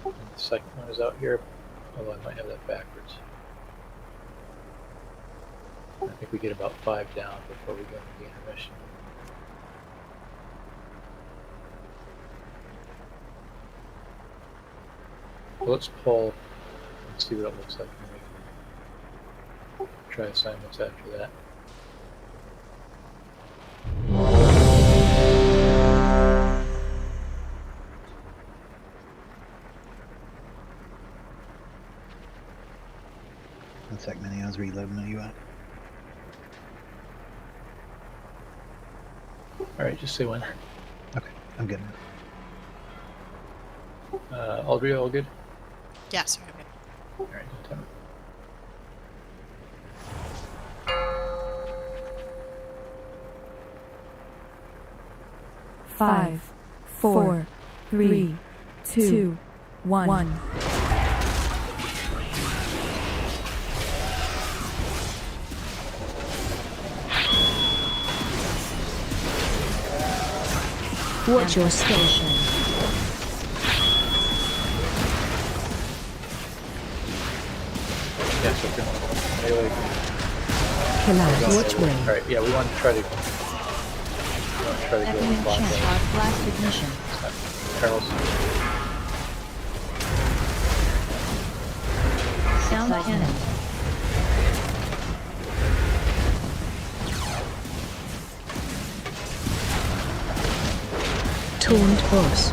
And the second one is out here. Although I might have that backwards. I think we get about 5 down before we go into the intermission. Well, let's pull and see what it looks like. And we can try assignments after that. One sec, Minnie, I was reloading the UI. Alright, just say when. Okay, I'm good now. Aldria, all good? Yes. Alright, no time. 5, 4, 3, 2, 1. Watch your station. Yes, okay. Melee. Which way? Alright, yeah, we want to try to go Echoing block chant. that. Spark blast ignition. Carol's. Sound cannon. Taunt boss.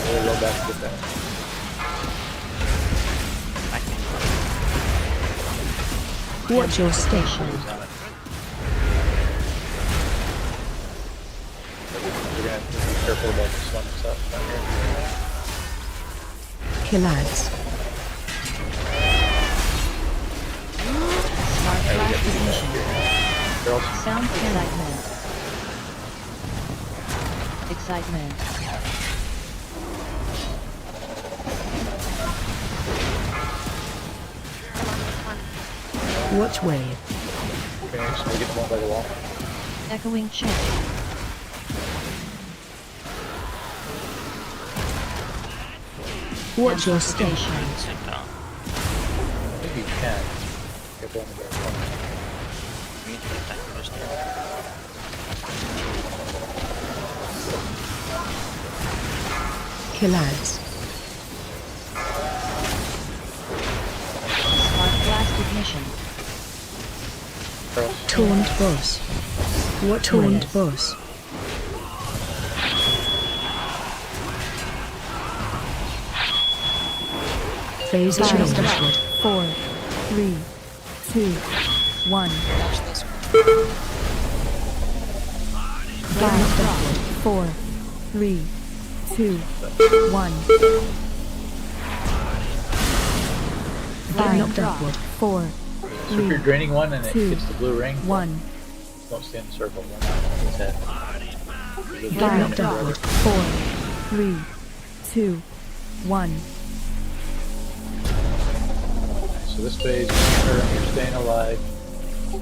We'll go back to that. Watch your station. We're gonna have to be careful about this one that's up down here. Killads. Spark There we blast go. ignition. Girls. Sound excitement. Excitement. Watch wave. Okay, so we get the one by the wall. Echoing chant. Watch your station. Sit down. I think you can. Get one in the corner. We need to get that first there. Killads. Spark blast ignition. Girls. Taunt boss. What taunt boss? Phase change. 4, 3, 2, 1. Watch this one. 5, 4, 3, 2, 1. 5 knocked upward. 4, So if you're 3, draining one and it 2, hits the blue ring, 1. don't stay in the circle. It's head. 5 knocked upward. 4, 3, 2, 1. So this phase, make sure you're staying alive,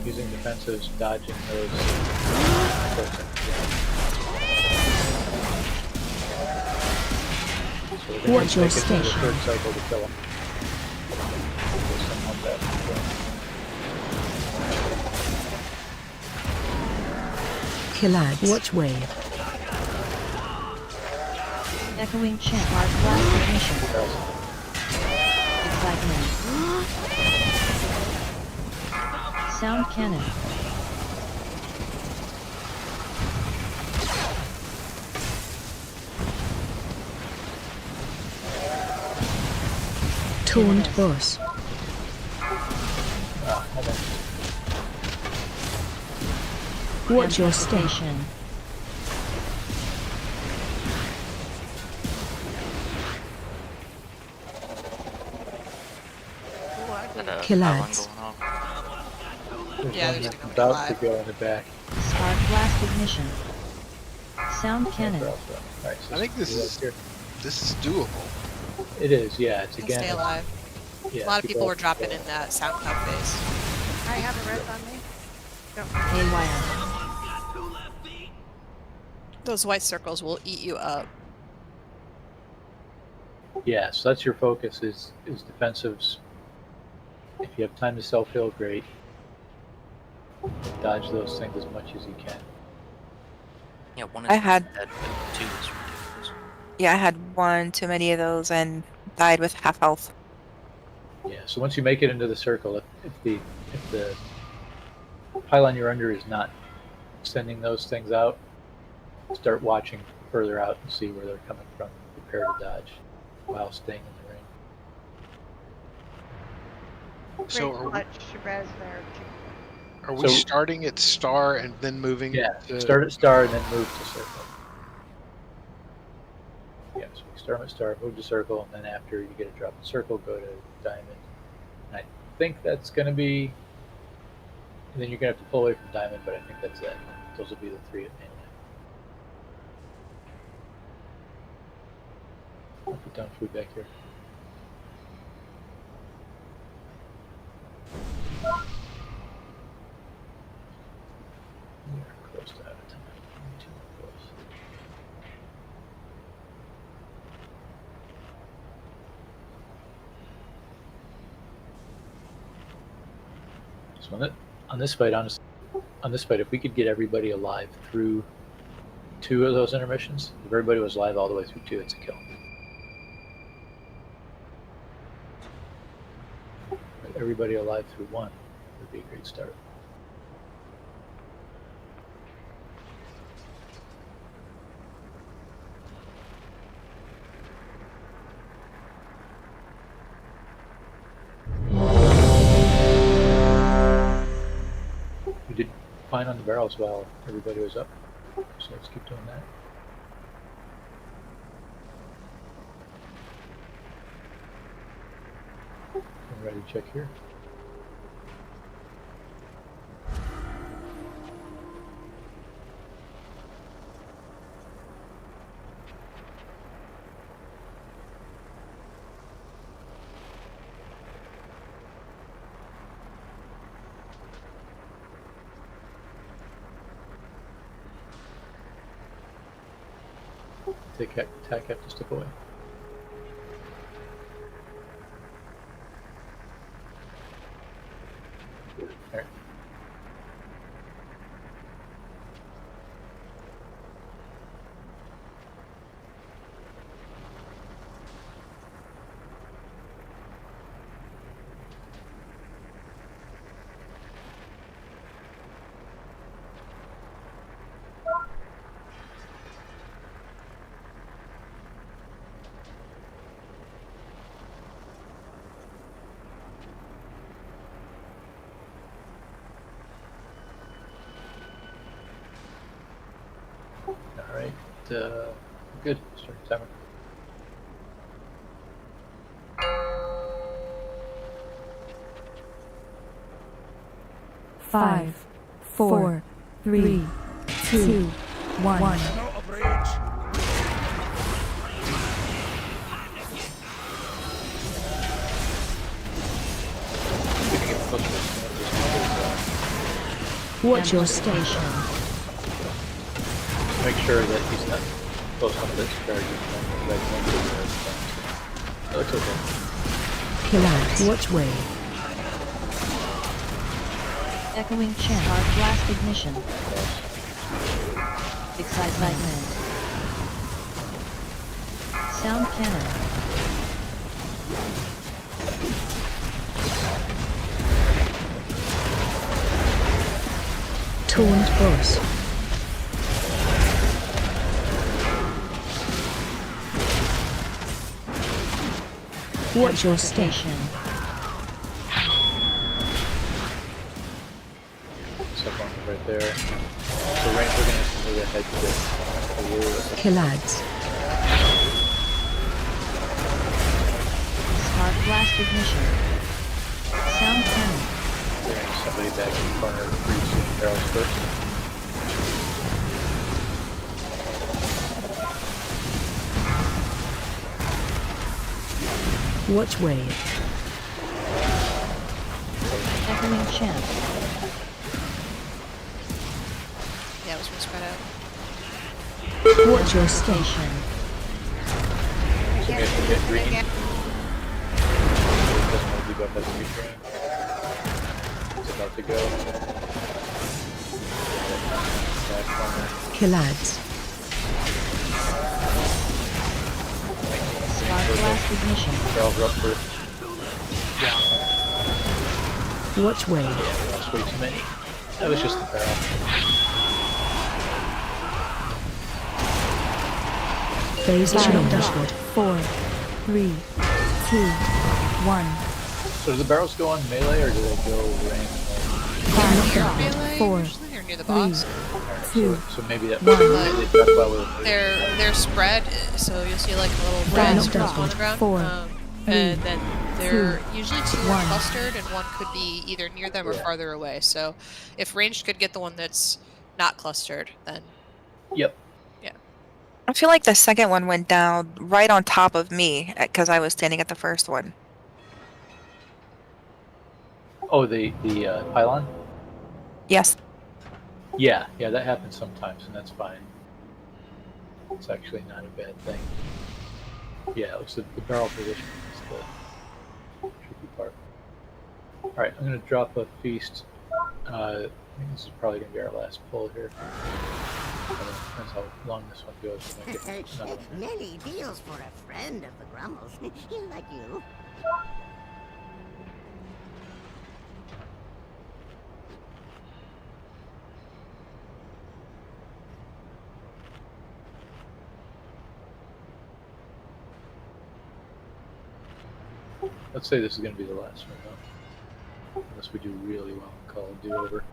using defensives, dodging those. So we're gonna Watch your make it to the station. third cycle to kill them. Killads. Watch wave. Echoing chant. Spark blast ignition. Excitement. Sound cannon. Taunt boss. Watch your station. Killads. Yeah, there's gonna be about live. to go in the back. Spark blast ignition. Sound cannon. Alright, so I think this is here. doable. It is, yeah. It's Can again. stay alive. Yeah, A lot of keep people up, were dropping in that sound cloud phase. I have a res on me. Haywire. Those white circles will eat you up. Yeah, so that's your focus is defensives. If you have time to self-heal, great. Dodge those things as much as you can. Yeah, one I is had- dead, but two is ridiculous. Yeah, I had one too many of those and died with half health. Yeah, so once you make it into the circle, if the pylon you're under is not sending those things out, start watching further out and see where they're coming from. Prepare to dodge while staying in the ring. So Great are we, much res there. are we So- starting at star and then moving? Yeah, to, start at star and then move to circle. Yeah, so we start at star, move to circle, and then after you get a drop in circle, go to diamond. And I think that's going to be. And then you're going to have to pull away from diamond, but I think that's it. Those will be the three at mainland. Put down food back here. We're close to out of time. Too close. So on this fight, if we could get everybody alive through 2 of those intermissions, if everybody was alive all the way through 2, it's a kill. But everybody alive through 1 would be a great start. We did fine on the barrels while everybody was up, so let's keep doing that. I'm ready to check here. Take attack have to step away. All right. Alright, good. Start the timer. Five, 4, 3, 2, 1. Watch your station. Make sure that he's not close enough to this charge. That looks okay. Kill out. Watch way. Echoing chant. Hard blast ignition. Excitement. Sound cannon. Taunt boss. Watch your station. Step on right there. So range, we're going to move ahead to the wall. Kill ads. Spark blast ignition. Sound cannon. Bring somebody back in the corner of the free barrels first. Watch wave. Echoing chant. Yeah, it was real spread out. Watch your station. So we have to get green. Doesn't want to debuff as a retrain. It's about to go. Back corner. Kill ads. Spark blast ignition. Barrels are up first. Watch wave. Yeah, that's way too many. That was just the barrel. Phase change. 4, 3, 2, 1. So do the barrels go on melee or do they go range? Melee, 4, usually, or near the box. 2. So maybe that. But Maybe they duck well with they're spread, so you'll see like a little red squirrel on the ground. 4, And then they're usually 2 are 1. clustered, and 1 could be either near them or farther away. So if ranged could get the one that's not clustered, then Yep. yeah. I feel like the second one went down right on top of me because I was standing at the first one. Oh, the pylon? Yes. Yeah, that happens sometimes, and that's fine. It's actually not a bad thing. Yeah, it was the barrel position is the tricky part. Alright, I'm going to drop a feast. I think this is probably going to be our last pull here. Depends how long this one goes. We might get another one. Many deals for a friend of the Grummels. Like you. Let's say this is going to be the last one, though. Unless we do really well and call it do-over.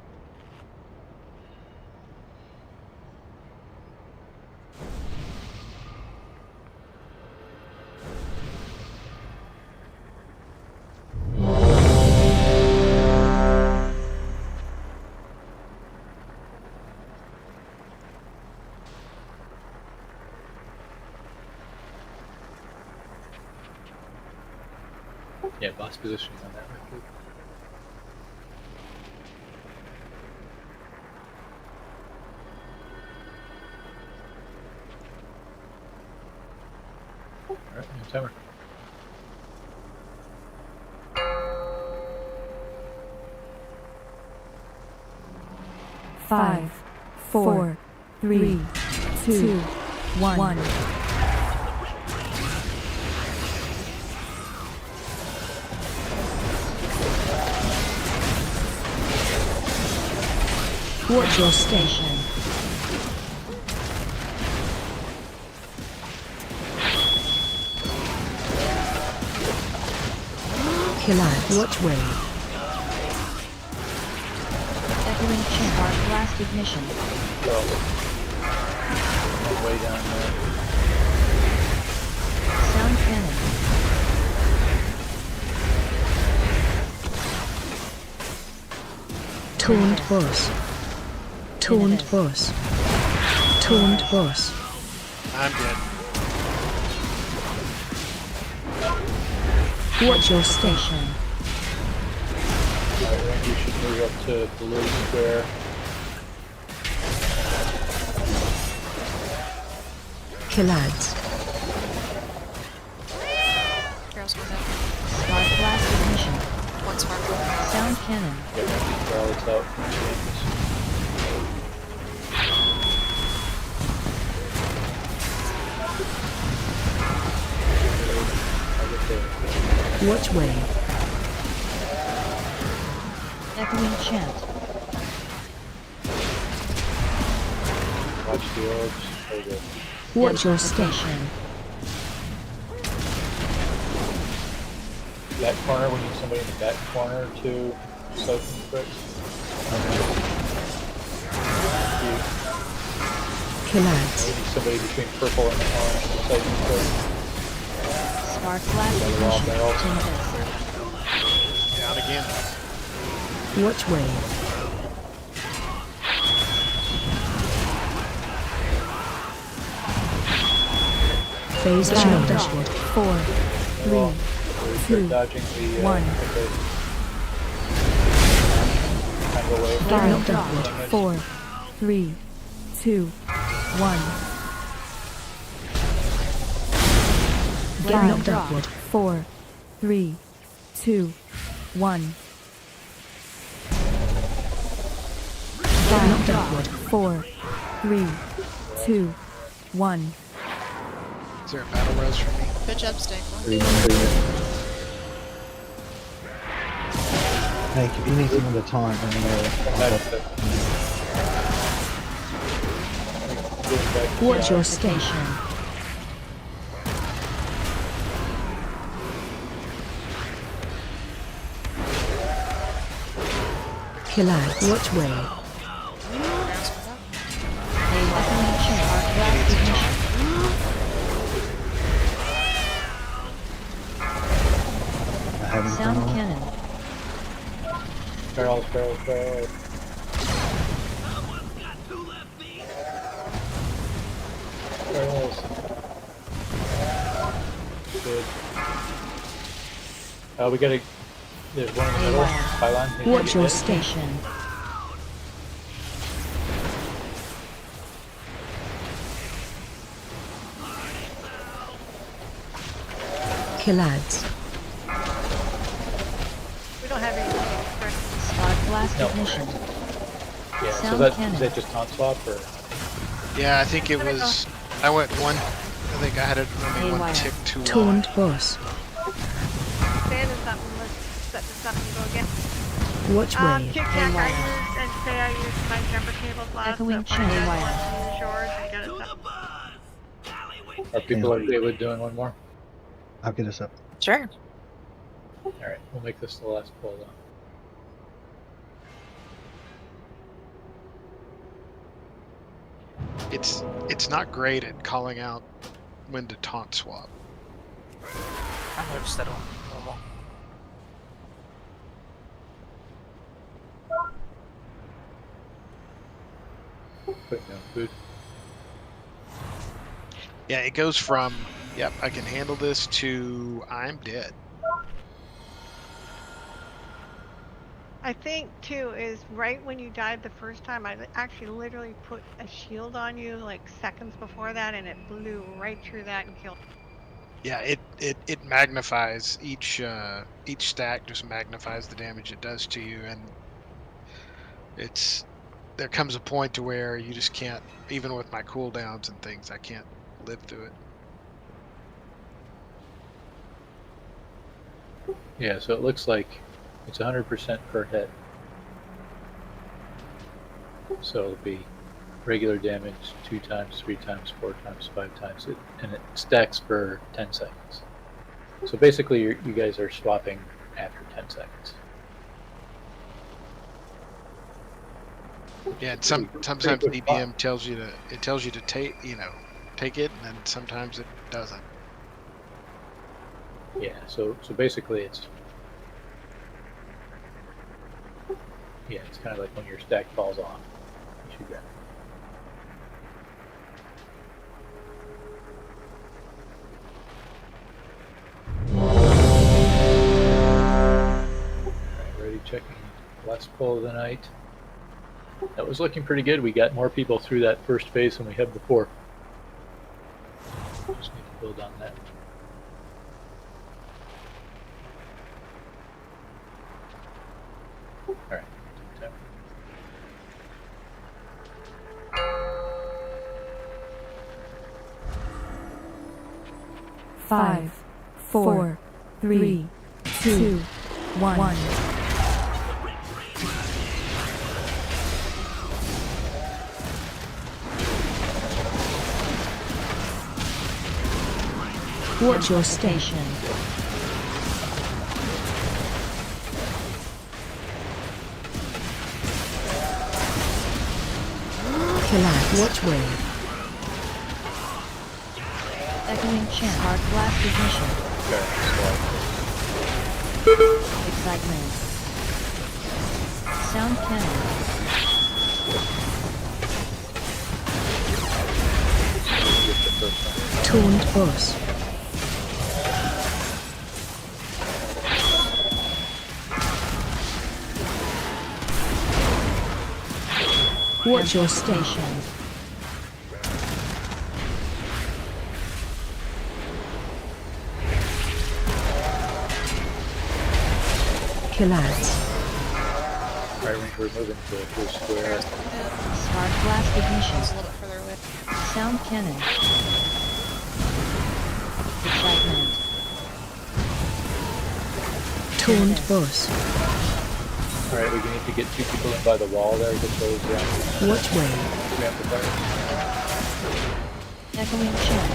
Yeah, boss positioning on that record. Alright, new timer. Five, 4, 3, 2, 1. Watch your station. Killer, watch way. Echoing chamber, blast ignition. Way down there. Sound cannon. Taunt boss. Taunt boss. Taunt boss. I'm dead. Watch your station. Alright, I think we should move up to blue square. Killads. Girls with it. Spark blast ignition. One spark. Sound cannon. Get these barrels out from the chambers. Watch way. Echoing chant. Watch the orbs. Very good. Watch your station. That corner, we need somebody in the back corner to soak them quick. Killads. We need somebody between purple and orange to soak them quick. Spark blast ignition. Down again. Watch way. Phase change. 4, 3, 2, dodging the 1. Final dot. 4, 3, 2, 1. Get knocked upward. 4, 3, 2, 1. Get knocked upward. 4, 3, 2, 1. Is there a battle res for me? Good job, Steak. Hey, if you need someone to taunt, let me know. Watch your station. Killer, watch way. Sound cannon. Barrels. Barrels. Good. We gotta. There's one in the middle. Pylon. Watch your station. Killads. We don't have anything for Spark blast No. ignition. Yeah, so Sound that, cannon. is that just taunt swap or? Yeah, I think it was. I went one. I think I had it only one Haywire. tick too long. Taunt boss. stand or something. Let's set this up and go again. Watch wave. Tic Tac, I used, and say I used my jumper cables last. Echoing so if I chain just wire. want to use yours and get us up. Are people okay with doing one more? I'll get us up. Sure. Alright, we'll make this the last pull then. It's not great at calling out when to taunt swap. I noticed that on normal. Putting down food. Yeah, it goes from yep, I can handle this to I'm dead. I think too is right when you died the first time, I actually literally put a shield on you like seconds before that, and it blew right through that and killed. Yeah, it magnifies each stack, just magnifies the damage it does to you, and there comes a point to where you just can't, even with my cooldowns and things, I can't live through it. Yeah, so it looks like it's 100% per hit. So it'll be regular damage 2 times, 3 times, 4 times, 5 times, and it stacks for 10 seconds. So basically, you guys are swapping after 10 seconds. Yeah, and sometimes DBM tells you to take it, and then sometimes it doesn't. Yeah, so basically it's kind of like when your stack falls off, you shoot that. Alright, ready, checking last pull of the night. That was looking pretty good. We got more people through that first phase than we had before. Just need to build on that. Alright. 5, 4, 3, 2, 1. Watch your station. Killads. Watch wave. Echoing chant. Spark blast ignition. Excitement. Sound cannon. Taunt boss. Watch your station. Killads. Alright, we're moving to a full square. Spark blast ignition. It's a little bit further away. Sound cannon. Excitement. Taunt boss. Alright, we need to get 2 people in by the wall there to close down. Watch wave. Echoing chant.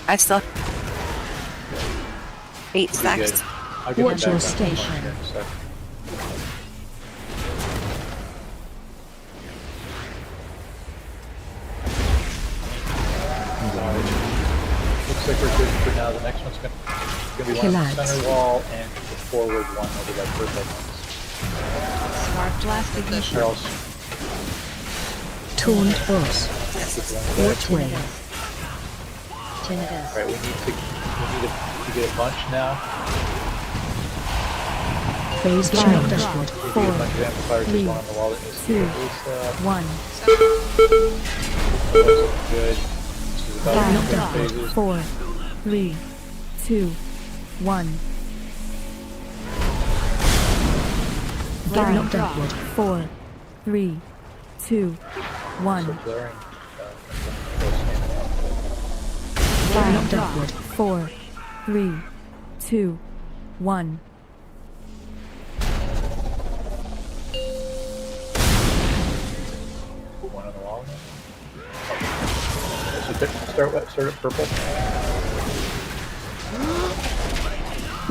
I still 8 stacks. Watch your station. Looks like we're good for now. The next one's gonna be one on the center wall and the forward one over that first one. Spark blast ignition. Charles. Taunt boss. Which way? All right, we need to get a bunch now. Phase We change. need to get a bunch of amplifiers. There's one on the wall that needs to be 2, replaced. 1. That's looking good. This is about Final 10 dot. phases. 4, 3, 2, 1. Final dot. 4, 3, 2, 1. So blurring. Final dot. 4, 3, 2, 1. One on the wall. So start at purple.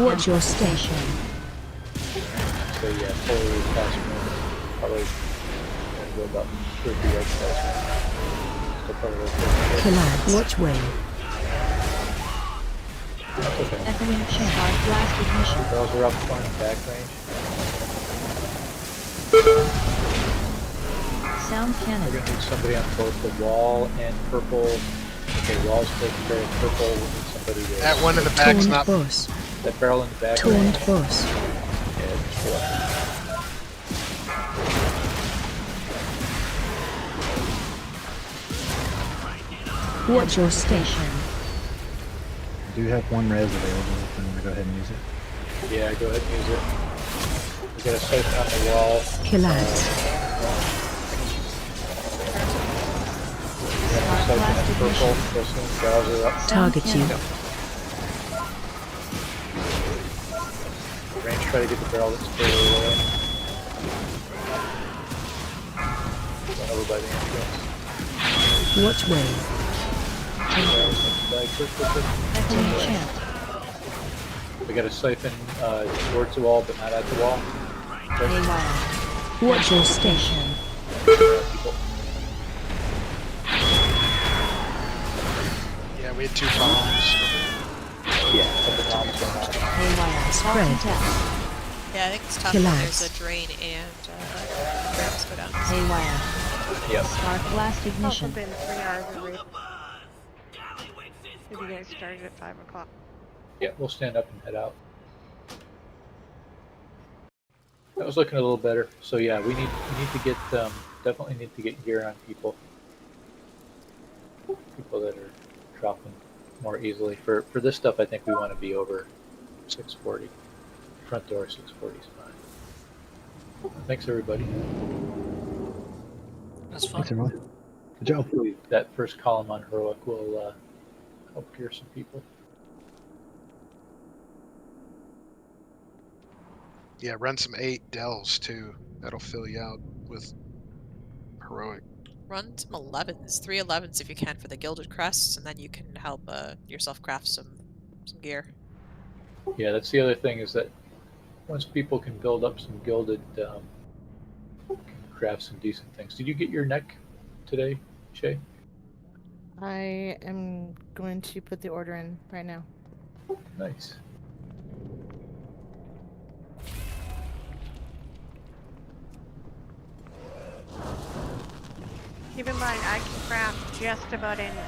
Watch your station. So yeah, totally fast movement. Probably gonna go about 30 yards fast. Still probably like Collapse. Watch way. That's okay. Echoing Shepard blast ignition. Barrels are up front and back range. Sound We're cannon. gonna need somebody on both the wall and purple. Okay, wall's taking care of purple. We need somebody to... That one in the back's Taunt not. boss. That barrel in the back. Taunt boss. Yeah, just go up. Watch your station. I do have one res available if you want to go ahead and use it. Yeah, go ahead and use it. We got a siphon on the wall. Collapse. Siphon on purple. Those things, barrels are up. Target you. Range, try to get the barrel that's further away. Run over by the entrance. Watch way. Echoing chant. We got a siphon towards the wall, but not at the wall. Watch your station. People. Yeah, we had 2 bombs. Yeah, couple bombs going on. Spread. Yeah, I think it's tough when Collapse. there's a drain and ramps go down. Haywire. Yep. Spark blast It's also ignition. been 3 hours of race. If you guys started at 5 o'clock. Yeah, we'll stand up and head out. That was looking a little better. So yeah, we need to get definitely need to get gear on people. People that are dropping more easily. For this stuff, I think we want to be over 640. Front door 640 is fine. Thanks everybody. That's fun. Thanks, everyone. Good job. Hopefully that first column on heroic will help gear some people. Yeah, run some 8 delves too. That'll fill you out with heroic. Run some 11s, 3 11s if you can for the gilded crests, and then you can help yourself craft some gear. Yeah, that's the other thing is that once people can build up some gilded, can craft some decent things. Did you get your neck today, Shay? I am going to put the order in right now. Nice. Keep in mind, I can craft just about anything.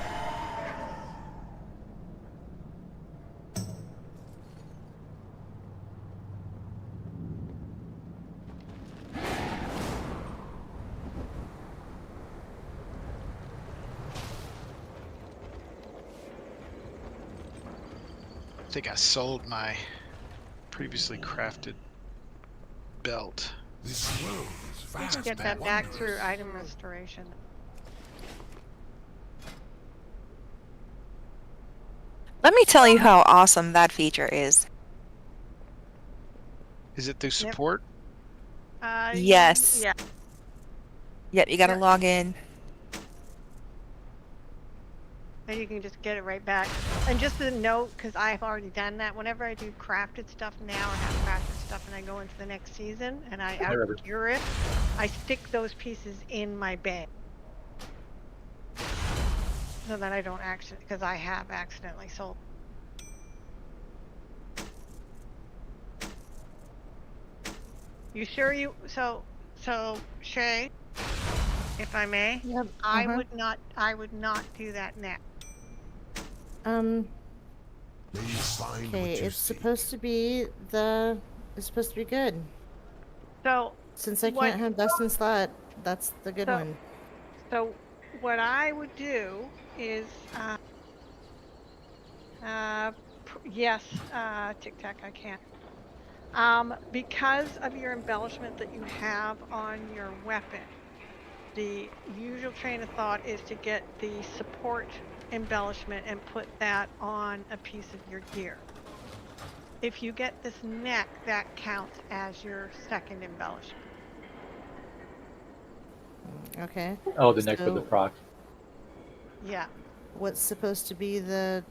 I think I sold my previously crafted belt. You can get that back through item restoration. Let me tell you how awesome that feature is. Is it through support? Yes. Yeah. Yep, you gotta log in. And you can just get it right back. And just a note, because I've already done that, whenever I do crafted stuff now, or have crafted stuff and I go into the next season, and I outgear it, I stick those pieces in my bag. So that I don't actually, because I have accidentally sold. You sure you, so Shay, if I may. Yep. I would not do that next. Okay, it's supposed to be it's supposed to be good. So Since I what- can't have best in slot, that's the good one. So what I would do is, yes, Tic Tac, I can. Because of your embellishment that you have on your weapon, the usual train of thought is to get the support embellishment and put that on a piece of your gear. If you get this neck, that counts as your second embellishment. Okay. Oh, the neck with the proc. Yeah. What's supposed to be the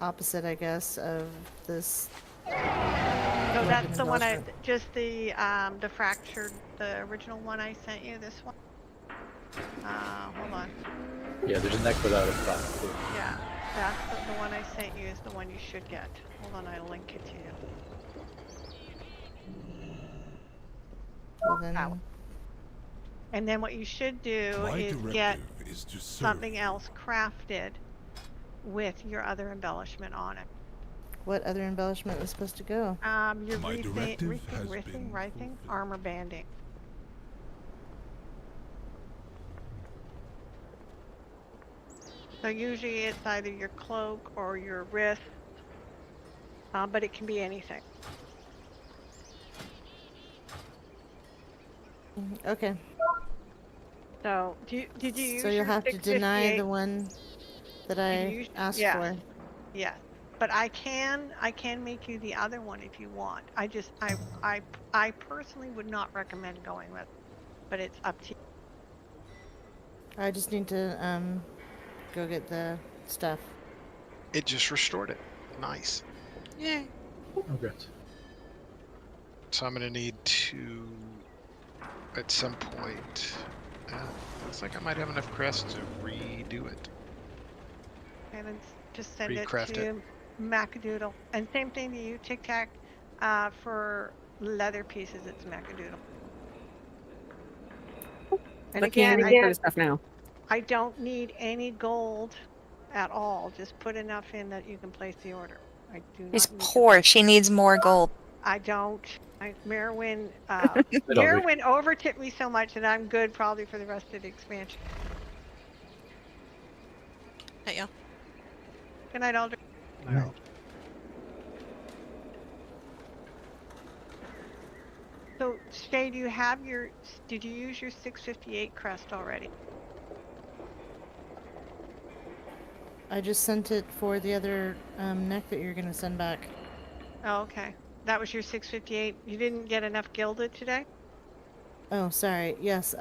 opposite, I guess, of this? So that's the one just the fractured, the original one I sent you, this one. Hold on. Yeah, there's a neck without a proc too. Yeah, that's the one I sent you is the one you should get. Hold on, I'll link it to you. Well, then... And then what you should do is get something else crafted with your other embellishment on it. What other embellishment was supposed to go? Your writhing, armor banding. So usually it's either your cloak or your wrist, but it can be anything. Okay. So did you use So you'll have to deny the one that I asked for. Yes. But I can make you the other one if you want. I personally would not recommend going with it, but it's up to you. I just need to go get the stuff. It just restored it. Nice. Yay. Okay. So I'm gonna need to, at some point, looks like I might have enough crests to redo it. And then just send Recraft it to Macadoodle. And same thing to you, Tic Tac. For leather pieces, it's Macadoodle. And again, stuff now. I don't need any gold at all. Just put enough in that you can place the order. I do not. She's poor. She needs more gold. I don't. Merwin overtipped me so much that I'm good probably for the rest of the expansion. Hey, y'all. Good night, Aldrin. No. So, Shay, did you use your 658 crest already? I just sent it for the other neck that you're going to send back. Oh, okay. That was your 658. You didn't get enough gilded today? Oh, sorry. Yes,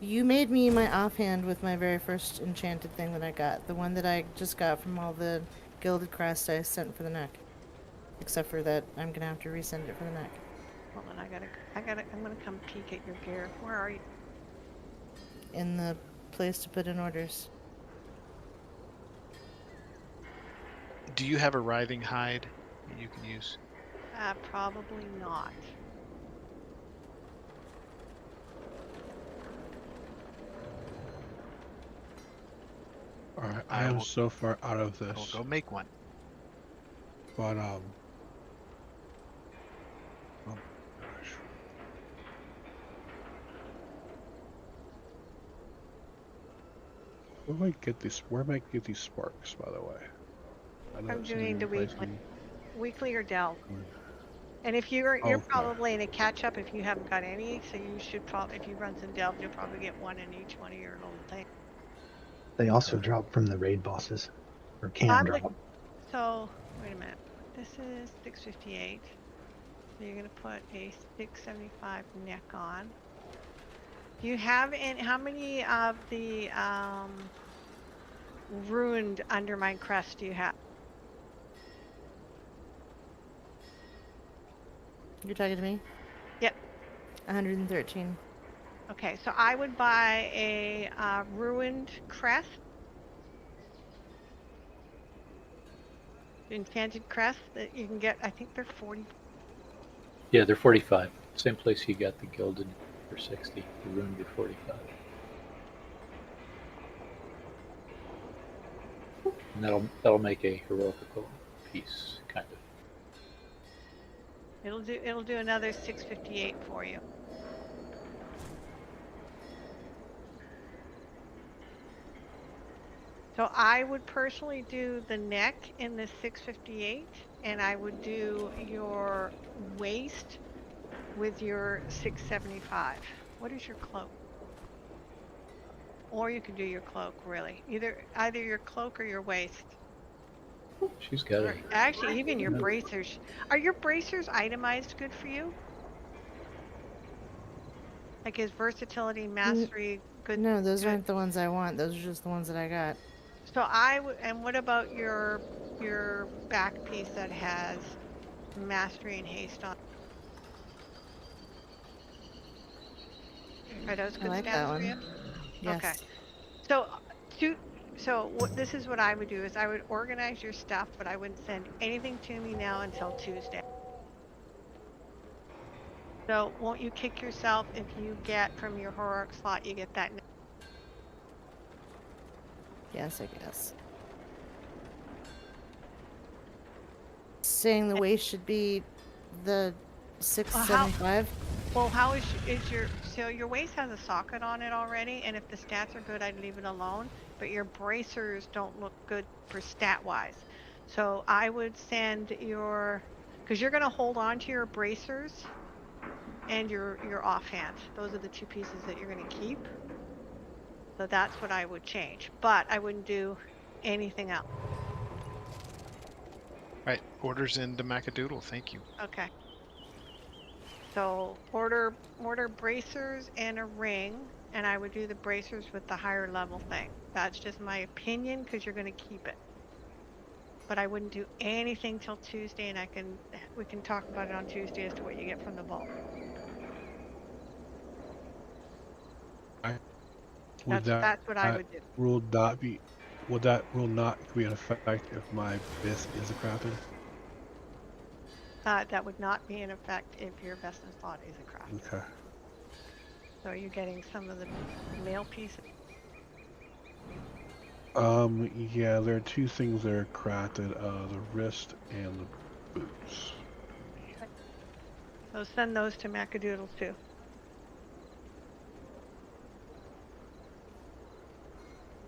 you made me my offhand with my very first enchanted thing that I got. The one that I just got from all the gilded crest I sent for the neck. Except for that, I'm going to have to resend it for the neck. Hold on, I'm going to come peek at your gear. Where are you? In the place to put in orders. Do you have a writhing hide that you can use? Probably not. Alright, I am so far out of this. I'll go make one. But, oh my gosh. Where am I get these sparks, by the way? I'm doing the weekly or delve. And if you're probably in a catch up if you haven't got any, so you should probably, if you run some delve, you'll probably get one in each one of your little things. They also drop from the raid bosses, or can drop. So wait a minute. This is 658. So you're gonna put a 675 neck on. Do you have how many of the ruined undermine crest do you have? You're talking to me? Yep. 113. Okay, so I would buy a ruined crest. Enchanted crest that you can get, I think they're 40. Yeah, they're 45. Same place you got the gilded. for 60. The rune be 45. And that'll make a heroical piece, kind of. It'll do another 658 for you. So I would personally do the neck in the 658, and I would do your waist with your 675. What is your cloak? Or you can do your cloak, really. Either your cloak or your waist. She's got Or it. actually, even your bracers. Are your bracers itemized good for you? Like, is versatility, mastery good? No, those good? aren't the ones I want. Those are just the ones that I got. So and what about your back piece that has mastery and haste on? Are those I good like stats that for one. you? Yes. Okay. So this is what I would do is I would organize your stuff, but I wouldn't send anything to me now until Tuesday. So won't you kick yourself if you get from your heroic slot, you get that? Yes, I guess. Saying the waist should be the 675. Well, how is your so your waist has a socket on it already, and if the stats are good, I'd leave it alone. But your bracers don't look good for stat wise, so I would send because you're going to hold on to your bracers and your offhand. Those are the two pieces that you're going to keep. So that's what I would change, but I wouldn't do anything else. Right, orders into Macadoodle. Thank you. Okay. So order bracers and a ring, and I would do the bracers with the higher level thing. That's just my opinion because you're going to keep it. But I wouldn't do anything till Tuesday, and we can talk about it on Tuesday as to what you get from the vault. That's what I would do. Would that rule not be in effect if my bisque is a crafted? That would not be in effect if your best in slot is a craft. Okay. So you're getting some of the male pieces. Yeah, there are two things that are crafted, the wrist and the boots. So send those to Macadoodle too.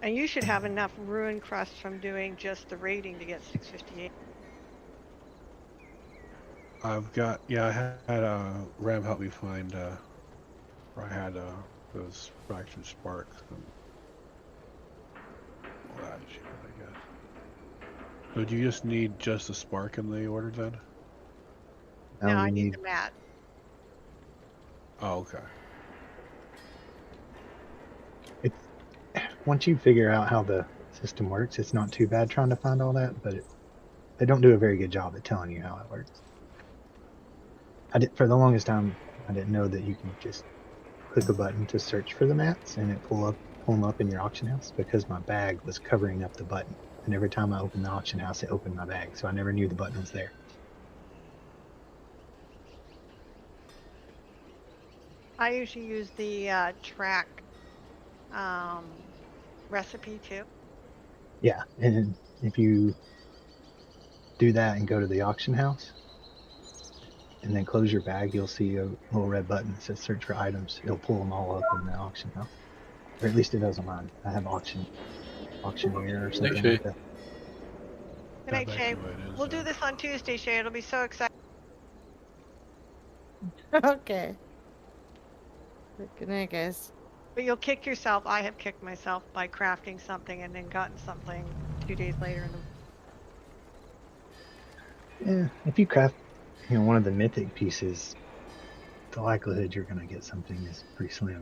And you should have enough ruin crust from doing just the raiding to get 658. I had Ram help me find, where I had those fractured sparks and all that shit, I guess. So do you just need just the spark in the order then? No, I need the mat. Oh, okay. Once you figure out how the system works, it's not too bad trying to find all that, but they don't do a very good job at telling you how it works. For the longest time, I didn't know that you can just click a button to search for the mats and it pull them up in your auction house, because my bag was covering up the button. And every time I opened the auction house, it opened my bag, so I never knew the button was there. I usually use the track recipe too. Yeah, and if you do that and go to the auction house and then close your bag, you'll see a little red button that says search for items. It'll pull them all up in the auction house, or at least it does on mine. I have auctioneer or something like that. Good night, Shay. We'll do this on Tuesday, Shay. It'll be so exciting. Okay. Good night, guys. But you'll kick yourself. I have kicked myself by crafting something and then gotten something 2 days later. Yeah, if you craft, one of the mythic pieces, the likelihood you're going to get something is pretty slim.